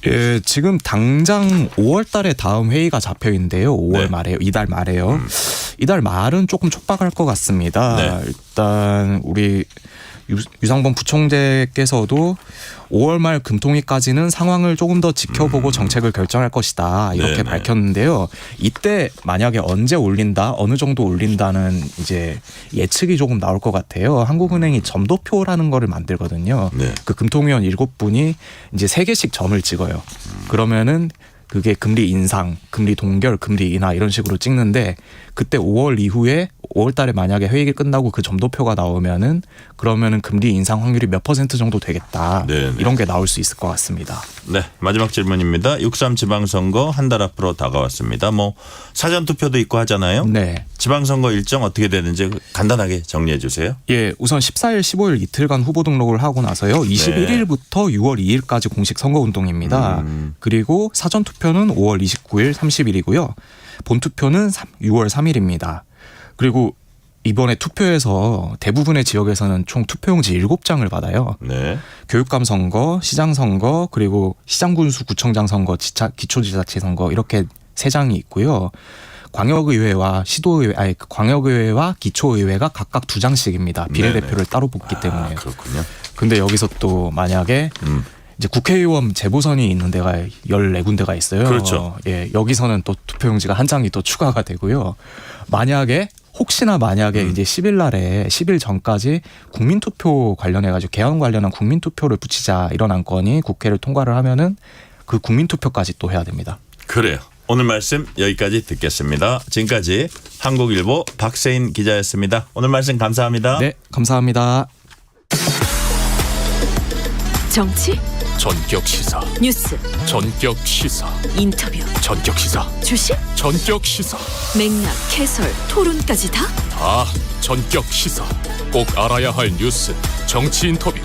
예, 지금 당장 5월 달에 다음 회의가 잡혀 있는데요. 5월
네.
말에요. 이달 말에요. 이달 말은 조금 촉박할 것 같습니다.
네.
일단 우리 유상범 부총재께서도 5월 말 금통위까지는 상황을 조금 더 지켜보고 정책을 결정할 것이다. 이렇게
네네.
밝혔는데요. 이때 만약에 언제 올린다, 어느 정도 올린다는 이제 예측이 조금 나올 것 같아요. 한국은행이 점도표라는 거를 만들거든요.
네.
그 금통위원 7분이 이제 3개씩 점을 찍어요. 그러면은 그게 금리 인상, 금리 동결, 금리 인하 이런 식으로 찍는데 그때 5월 이후에 5월 달에 만약에 회의가 끝나고 그 점도표가 나오면은 그러면은 금리 인상 확률이 몇 % 정도 되겠다.
네네.
이런 게 나올 수 있을 것 같습니다.
네, 마지막 질문입니다. 6.3 지방선거 한 달 앞으로 다가왔습니다. 뭐 사전투표도 있고 하잖아요.
네.
지방선거 일정 어떻게 되는지 간단하게 정리해 주세요.
예, 우선 14일, 15일 이틀간 후보 등록을 하고 나서요. 21일부터 6월 2일까지 공식 선거운동입니다. 그리고 사전투표는 5월 29일, 30일이고요. 본투표는 6월 3일입니다. 그리고 이번에 투표에서 대부분의 지역에서는 총 투표용지 7장을 받아요.
네.
교육감 선거, 시장 선거, 그리고 시장군수 구청장 선거, 기초지자체 선거 이렇게 3장이 있고요. 광역의회와 광역의회와 기초의회가 각각 2장씩입니다. 비례대표를 따로 뽑기 때문에.
그렇군요.
근데 여기서 또 만약에 이제 국회의원 재보선이 있는 데가 14군데가 있어요.
그렇죠.
예, 여기서는 또 투표용지가 한 장이 또 추가가 되고요. 혹시나 만약에 이제 10일 날에 10일 전까지 국민투표 관련해가지고 개헌 관련한 국민투표를 붙이자 이런 안건이 국회를 통과를 하면은 그 국민투표까지 또 해야 됩니다.
그래요. 오늘 말씀 여기까지 듣겠습니다. 지금까지 한국일보 박세인 기자였습니다. 오늘 말씀 감사합니다.
네, 감사합니다.
정치,
전격 시사,
뉴스,
전격 시사,
인터뷰,
전격 시사,
주식,
전격 시사,
맥락, 해설, 토론까지 다
전격 시사. 꼭 알아야 할 뉴스, 정치 인터뷰,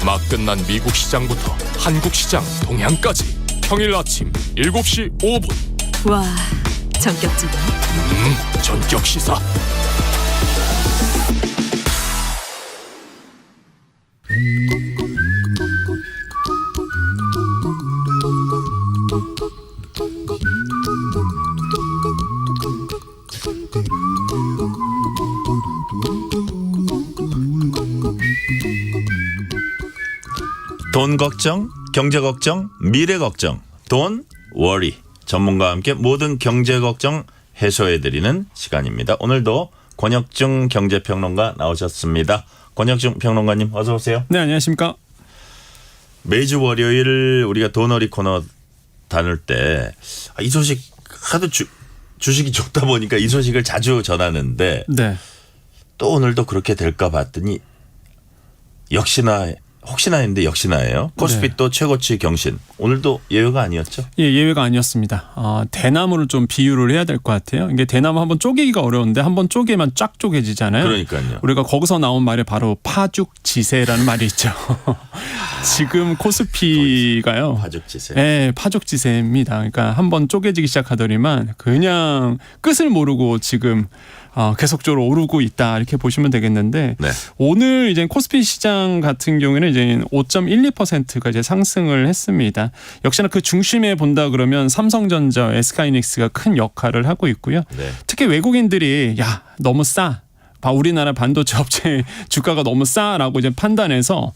막 끝난 미국 시장부터 한국 시장 동향까지 평일 아침 7시 5분.
와, 전격적이네.
전격 시사.
돈 걱정, 경제 걱정, 미래 걱정, 돈 워리. 전문가와 함께 모든 경제 걱정 해소해드리는 시간입니다. 오늘도 권혁중 경제평론가 나오셨습니다. 권혁중 평론가님 어서 오세요.
네, 안녕하십니까.
매주 월요일 우리가 돈워리 코너 다룰 때 이 소식 하도 주식이 좋다 보니까 이 소식을 자주 전하는데
네.
또 오늘도 그렇게 될까 봤더니 혹시나 했는데 역시나예요. 코스피 또 최고치 경신. 오늘도 예외가 아니었죠?
예, 예외가 아니었습니다. 대나무를 좀 비유를 해야 될 것 같아요. 이게 대나무 한번 쪼개기가 어려운데 한번 쪼개면 쫙 쪼개지잖아요.
그러니까요.
우리가 거기서 나온 말이 바로 파죽지세라는 말이 있죠. 지금 코스피가요.
파죽지세.
네, 파죽지세입니다. 그러니까 한번 쪼개지기 시작하더니만 그냥 끝을 모르고 지금 계속적으로 오르고 있다 이렇게 보시면 되겠는데
네.
오늘 이제 코스피 시장 같은 경우에는 이제 5.12%가 이제 상승을 했습니다. 역시나 그 중심에 본다 그러면 삼성전자, SK하이닉스가 큰 역할을 하고 있고요.
네.
특히 외국인들이 너무 싸. 우리나라 반도체 업체 주가가 너무 싸라고 이제 판단해서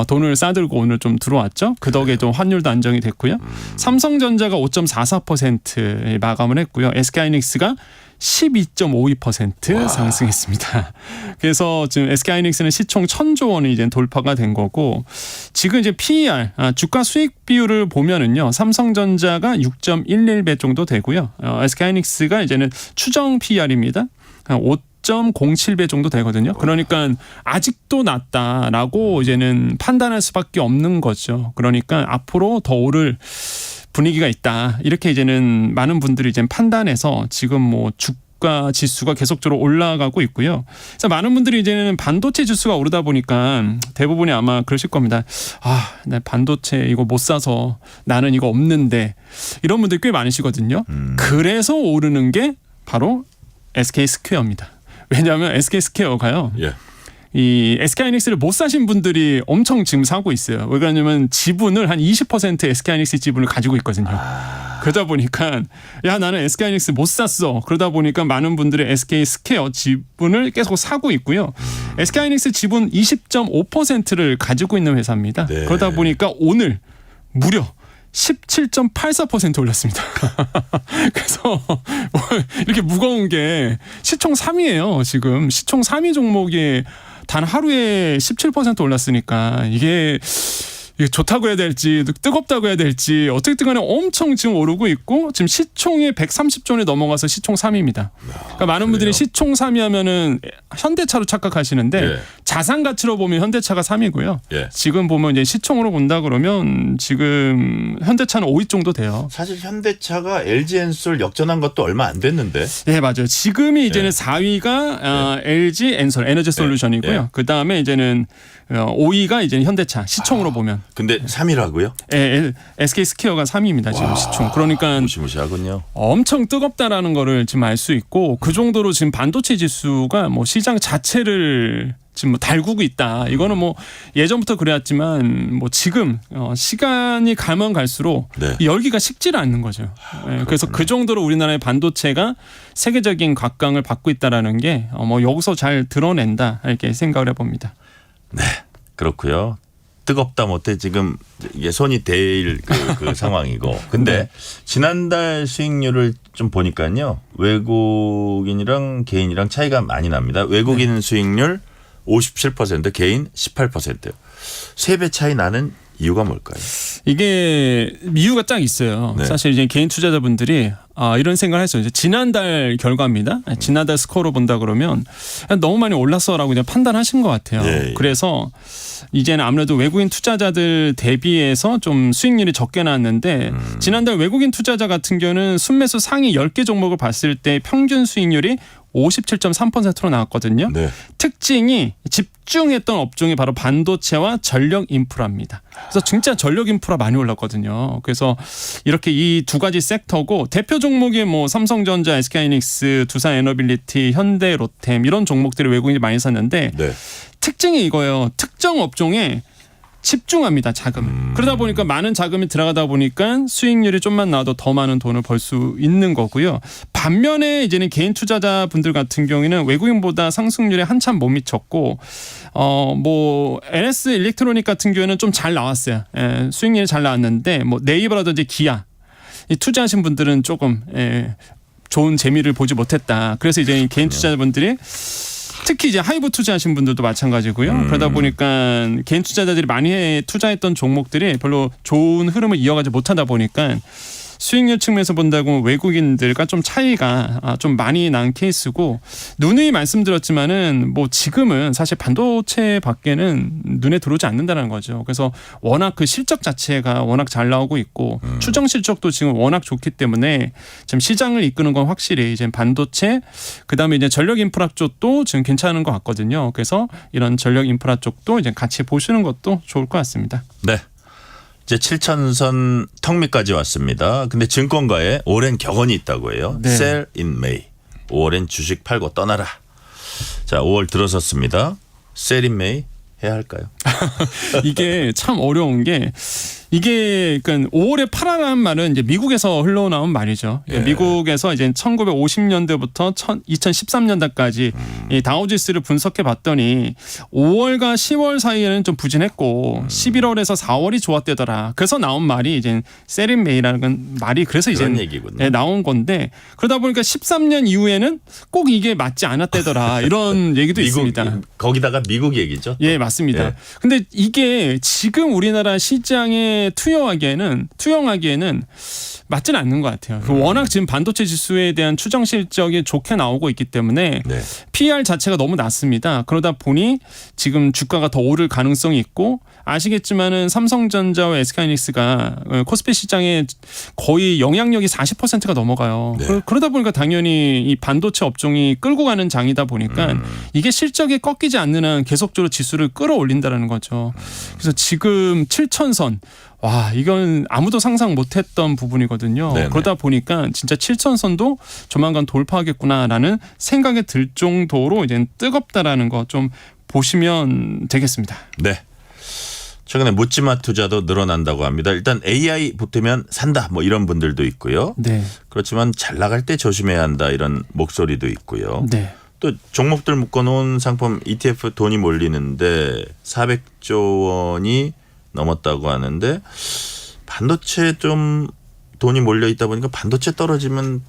돈을 싸들고 오늘 좀 들어왔죠. 그 덕에 좀 환율도 안정이 됐고요. 삼성전자가 5.44% 마감을 했고요. SK하이닉스가 12.52% 상승했습니다. 그래서 지금 SK하이닉스는 시총 1,000조 원이 이제 돌파가 된 거고 지금 이제 PER 주가 수익 비율을 보면은요. 삼성전자가 6.11배 정도 되고요. SK하이닉스가 이제는 추정 PER입니다. 5.07배 정도 되거든요. 그러니까 아직도 낮다라고 이제는 판단할 수밖에 없는 거죠. 그러니까 앞으로 더 오를 분위기가 있다. 이렇게 이제는 많은 분들이 이제 판단해서 지금 뭐 주가 지수가 계속적으로 올라가고 있고요. 그래서 많은 분들이 이제는 반도체 지수가 오르다 보니까 대부분이 아마 그러실 겁니다. 나 반도체 이거 못 사서 나는 이거 없는데 이런 분들이 꽤 많으시거든요. 그래서 오르는 게 바로 SK스퀘어입니다. 왜냐하면 SK스퀘어가요.
예.
이 SK하이닉스를 못 사신 분들이 엄청 지금 사고 있어요. 왜 그러냐면 지분을 한 20% SK하이닉스 지분을 가지고 있거든요. 그러다 보니까 나는 SK하이닉스 못 샀어. 그러다 보니까 많은 분들이 SK스퀘어 지분을 계속 사고 있고요. SK하이닉스 지분 20.5%를 가지고 있는 회사입니다.
네.
그러다 보니까 오늘 무려 17.84% 올렸습니다. 그래서 이렇게 무거운 게 시총 3위예요. 지금 시총 3위 종목이 단 하루에 17% 올랐으니까 이게 좋다고 해야 될지 뜨겁다고 해야 될지 어쨌든 간에 엄청 지금 오르고 있고 지금 시총이 130조 원이 넘어가서 시총 3위입니다. 그러니까 많은 분들이 시총 3위 하면은 현대차로 착각하시는데
예.
자산 가치로 보면 현대차가 3위고요.
예.
지금 보면 이제 시총으로 본다 그러면 지금 현대차는 5위 정도 돼요.
사실 현대차가 LG 엔솔 역전한 것도 얼마 안 됐는데.
네, 맞아요. 지금이 이제는 4위가 LG 엔솔 에너지 솔루션이고요. 그 다음에 이제는 5위가 이제 현대차 시총으로 보면.
근데 3위라고요?
네, SK스퀘어가 3위입니다. 지금 시총. 그러니까
무시무시하군요.
엄청 뜨겁다라는 거를 지금 알 수 있고 그 정도로 지금 반도체 지수가 뭐 시장 자체를 지금 뭐 달구고 있다. 이거는 뭐 예전부터 그래왔지만 뭐 지금 시간이 가면 갈수록 이 열기가 식지를 않는 거죠. 그래서 그 정도로 우리나라의 반도체가 세계적인 각광을 받고 있다라는 게 뭐 여기서 잘 드러낸다 이렇게 생각을 해봅니다.
네, 그렇고요. 뜨겁다 못해 지금 이게 손이 대일 그 상황이고. 근데
네.
지난달 수익률을 좀 보니까요. 외국인이랑 개인이랑 차이가 많이 납니다. 외국인 수익률 57%, 개인 18%. 3배 차이 나는 이유가 뭘까요?
이게 이유가 딱 있어요.
네.
사실 이제 개인 투자자분들이 이런 생각을 했어요. 이제 지난달 결과입니다. 지난달 스코어로 본다 그러면 너무 많이 올랐어라고 그냥 판단하신 것 같아요.
예.
그래서 이제는 아무래도 외국인 투자자들 대비해서 좀 수익률이 적게 나왔는데 지난달 외국인 투자자 같은 경우는 순매수 상위 10개 종목을 봤을 때 평균 수익률이 57.3%로 나왔거든요.
네.
특징이 집중했던 업종이 바로 반도체와 전력 인프라입니다. 그래서 진짜 전력 인프라 많이 올랐거든요. 그래서 이렇게 이 두 가지 섹터고 대표 종목이 뭐 삼성전자, SK하이닉스, 두산에너빌리티, 현대, 로템 이런 종목들이 외국인이 많이 샀는데
네.
특징이 이거예요. 특정 업종에 집중합니다. 자금을. 그러다 보니까 많은 자금이 들어가다 보니까 수익률이 좀만 나와도 더 많은 돈을 벌 수 있는 거고요. 반면에 이제는 개인 투자자분들 같은 경우에는 외국인보다 상승률에 한참 못 미쳤고 뭐 NS 일렉트로닉 같은 경우에는 좀 잘 나왔어요. 예, 수익률이 잘 나왔는데 뭐 네이버라든지 기아 이 투자하신 분들은 조금 좋은 재미를 보지 못했다. 그래서 이제 개인 투자자분들이 특히 이제 하이브 투자하신 분들도 마찬가지고요. 그러다 보니까 개인 투자자들이 많이 투자했던 종목들이 별로 좋은 흐름을 이어가지 못하다 보니까 수익률 측면에서 본다고 외국인들과 좀 차이가 좀 많이 난 케이스고 누누이 말씀드렸지만은 뭐 지금은 사실 반도체 밖에는 눈에 들어오지 않는다는 거죠. 그래서 워낙 그 실적 자체가 워낙 잘 나오고 있고 추정 실적도 지금 워낙 좋기 때문에 지금 시장을 이끄는 건 확실히 이제 반도체 그다음에 이제 전력 인프라 쪽도 지금 괜찮은 것 같거든요. 그래서 이런 전력 인프라 쪽도 이제 같이 보시는 것도 좋을 것 같습니다.
네. 이제 7천선 턱 밑까지 왔습니다. 근데 증권가에 오랜 격언이 있다고 해요.
네.
Sell in May. 5월엔 주식 팔고 떠나라. 자, 5월 들어섰습니다. Sell in May 해야 할까요?
이게 참 어려운 게 이게 그러니까 5월에 팔아라는 말은 이제 미국에서 흘러나온 말이죠.
예.
미국에서 이제 1950년대부터 2013년대까지 이 다우지수를 분석해 봤더니 5월과 10월 사이에는 좀 부진했고 11월에서 4월이 좋았대더라. 그래서 나온 말이 이제 세린 메이라는 말이 그래서 이제 나온 건데 그러다 보니까 13년 이후에는 꼭 이게 맞지 않았대더라. 이런 얘기도 있습니다.
거기다가 미국 얘기죠.
예, 맞습니다.
예.
근데 이게 지금 우리나라 시장에 투영하기에는 맞지는 않는 것 같아요. 워낙 지금 반도체 지수에 대한 추정 실적이 좋게 나오고 있기 때문에
네.
PER 자체가 너무 낮습니다. 그러다 보니 지금 주가가 더 오를 가능성이 있고 아시겠지만은 삼성전자와 SK하이닉스가 코스피 시장에 거의 영향력이 40%가 넘어가요.
네.
그러다 보니까 당연히 이 반도체 업종이 끌고 가는 장이다 보니까 이게 실적이 꺾이지 않는 한 계속적으로 지수를 끌어올린다는 거죠. 그래서 지금 7천선 와 이건 아무도 상상 못했던 부분이거든요.
네네.
그러다 보니까 진짜 7천선도 조만간 돌파하겠구나라는 생각이 들 정도로 이제 뜨겁다라는 거 좀 보시면 되겠습니다.
네. 최근에 묻지마 투자도 늘어난다고 합니다. 일단 AI 붙으면 산다 뭐 이런 분들도 있고요.
네.
그렇지만 잘 나갈 때 조심해야 한다 이런 목소리도 있고요.
네.
또 종목들 묶어놓은 상품 ETF 돈이 몰리는데 400조 원이 넘었다고 하는데 반도체 좀 돈이 몰려 있다 보니까 반도체 떨어지는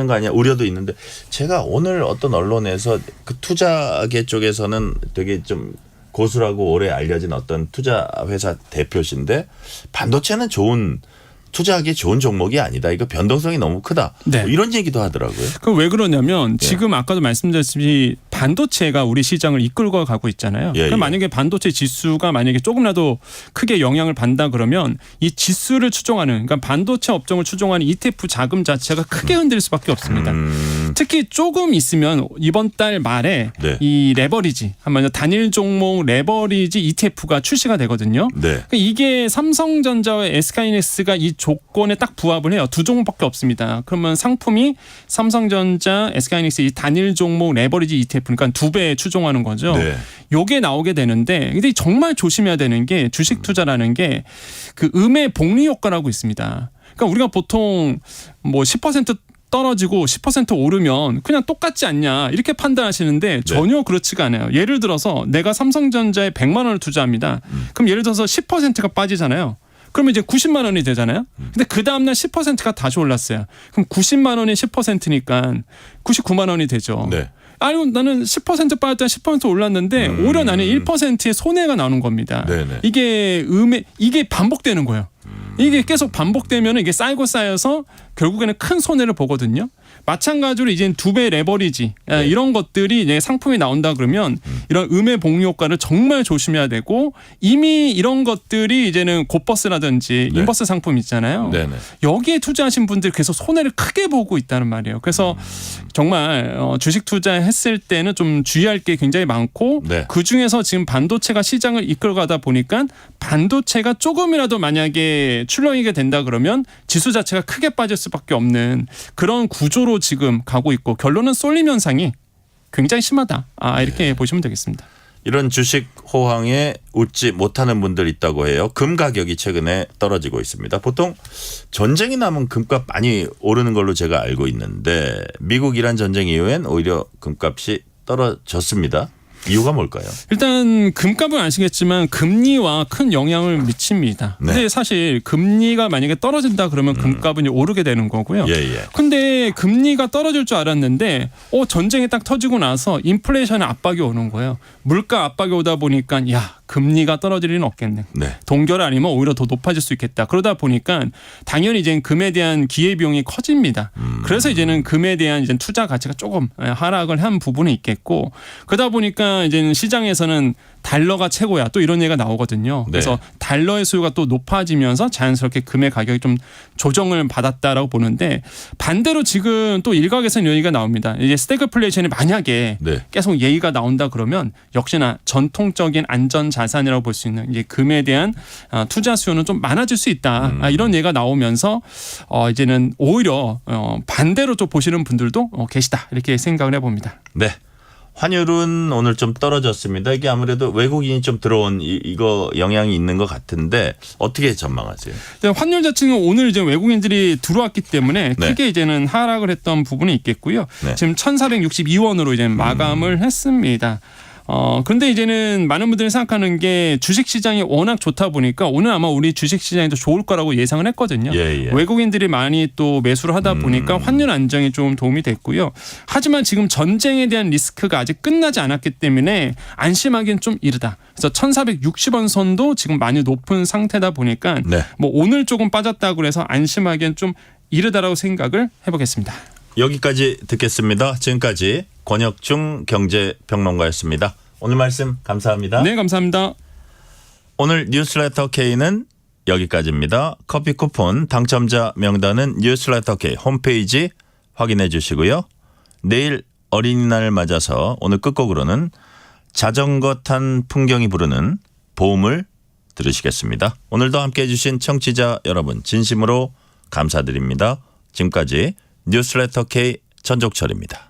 거 아니야 우려도 있는데 제가 오늘 어떤 언론에서 그 투자계 쪽에서는 되게 좀 고수라고 오래 알려진 어떤 투자 회사 대표신데 반도체는 투자하기 좋은 종목이 아니다. 이거 변동성이 너무 크다.
네.
뭐 이런 얘기도 하더라고요.
그 왜 그러냐면 지금 아까도 말씀드렸듯이 반도체가 우리 시장을 이끌고 가고 있잖아요.
예,
그럼
예.
만약에 반도체 지수가 만약에 조금이라도 크게 영향을 받는다 그러면 이 지수를 추종하는 그러니까 반도체 업종을 추종하는 ETF 자금 자체가 크게 흔들릴 수밖에 없습니다. 특히 조금 있으면 이번 달 말에
네.
이 레버리지 한번 단일 종목 레버리지 ETF가 출시가 되거든요.
네.
그러니까 이게 삼성전자와 SK하이닉스가 이 조건에 딱 부합을 해요. 두 종목밖에 없습니다. 그러면 상품이 삼성전자, SK하이닉스 이 단일 종목 레버리지 ETF 그러니까 2배 추종하는 거죠.
네.
요게 나오게 되는데 근데 정말 조심해야 되는 게 주식 투자라는 게 그 음의 복리 효과라고 있습니다. 그러니까 우리가 보통 뭐 10% 떨어지고 10% 오르면 그냥 똑같지 않냐 이렇게 판단하시는데 전혀 그렇지가 않아요. 예를 들어서 내가 삼성전자에 100만 원을 투자합니다. 그럼 예를 들어서 10%가 빠지잖아요. 그러면 이제 90만 원이 되잖아요. 근데 그 다음날 10%가 다시 올랐어요. 그럼 90만 원이 10%니까 99만 원이 되죠.
네.
아니고 나는 10% 빠졌다 10% 올랐는데 오히려 나는 1%의 손해가 나는 겁니다.
네네.
이게 반복되는 거예요. 이게 계속 반복되면 이게 쌓이고 쌓여서 결국에는 큰 손해를 보거든요. 마찬가지로 이제 2배 레버리지 이런 것들이 이제 상품이 나온다 그러면 이런 음의 복리 효과를 정말 조심해야 되고 이미 이런 것들이 이제는 곧버스라든지 인버스 상품 있잖아요.
네네.
여기에 투자하신 분들이 계속 손해를 크게 보고 있다는 말이에요. 그래서 정말 주식 투자했을 때는 좀 주의할 게 굉장히 많고 그 중에서 지금 반도체가 시장을 이끌어가다 보니까 반도체가 조금이라도 만약에 출렁이게 된다 그러면 지수 자체가 크게 빠질 수밖에 없는 그런 구조로 지금 가고 있고 결론은 쏠림 현상이 굉장히 심하다. 이렇게 보시면 되겠습니다.
이런 주식 호황에 웃지 못하는 분들 있다고 해요. 금 가격이 최근에 떨어지고 있습니다. 보통 전쟁이 나면 금값 많이 오르는 걸로 제가 알고 있는데 미국 이란 전쟁 이후엔 오히려 금값이 떨어졌습니다. 이유가 뭘까요?
일단 금값은 아시겠지만 금리와 큰 영향을 미칩니다. 근데 사실 금리가 만약에 떨어진다 그러면 금값은 오르게 되는 거고요. 근데 금리가 떨어질 줄 알았는데 전쟁이 딱 터지고 나서 인플레이션 압박이 오는 거예요. 물가 압박이 오다 보니까 금리가 떨어질 리는 없겠네. 동결 아니면 오히려 더 높아질 수 있겠다. 그러다 보니까 당연히 이제 금에 대한 기회비용이 커집니다. 그래서 이제는 금에 대한 이제 투자 가치가 조금 하락을 한 부분이 있겠고 그러다 보니까 이제는 시장에서는 달러가 최고야 또 이런 얘기가 나오거든요. 그래서 달러의 수요가 또 높아지면서 자연스럽게 금의 가격이 좀 조정을 받았다라고 보는데 반대로 지금 또 일각에서는 이런 얘기가 나옵니다. 이제 스태그플레이션이 만약에 계속 얘기가 나온다 그러면 역시나 전통적인 안전 자산이라고 볼 수 있는 이제 금에 대한 투자 수요는 좀 많아질 수 있다. 이런 얘기가 나오면서 이제는 오히려 반대로 좀 보시는 분들도 계시다 이렇게 생각을 해봅니다.
네. 환율은 오늘 좀 떨어졌습니다. 이게 아무래도 외국인이 좀 들어온 이거 영향이 있는 것 같은데 어떻게 전망하세요?
환율 자체는 오늘 이제 외국인들이 들어왔기 때문에 크게 이제는 하락을 했던 부분이 있겠고요. 지금 1,462원으로 이제 마감을 했습니다. 그런데 이제는 많은 분들이 생각하는 게 주식시장이 워낙 좋다 보니까 오늘 아마 우리 주식시장이 더 좋을 거라고 예상을 했거든요. 외국인들이 많이 또 매수를 하다 보니까 환율 안정에 좀 도움이 됐고요. 하지만 지금 전쟁에 대한 리스크가 아직 끝나지 않았기 때문에 안심하기는 좀 이르다. 그래서 1,460원 선도 지금 많이 높은 상태다 보니까 뭐 오늘 조금 빠졌다고 해서 안심하기는 좀 이르다라고 생각을 해보겠습니다.
여기까지 듣겠습니다. 지금까지 권혁중 경제평론가였습니다. 오늘 말씀 감사합니다.
네, 감사합니다.
오늘 뉴스레터 K는 여기까지입니다. 커피 쿠폰 당첨자 명단은 뉴스레터 K 홈페이지 확인해 주시고요. 내일 어린이날을 맞아서 오늘 끝곡으로는 자전거 탄 풍경이 부르는 보험을 들으시겠습니다. 오늘도 함께해 주신 청취자 여러분 진심으로 감사드립니다. 지금까지 뉴스레터 K 전종철입니다.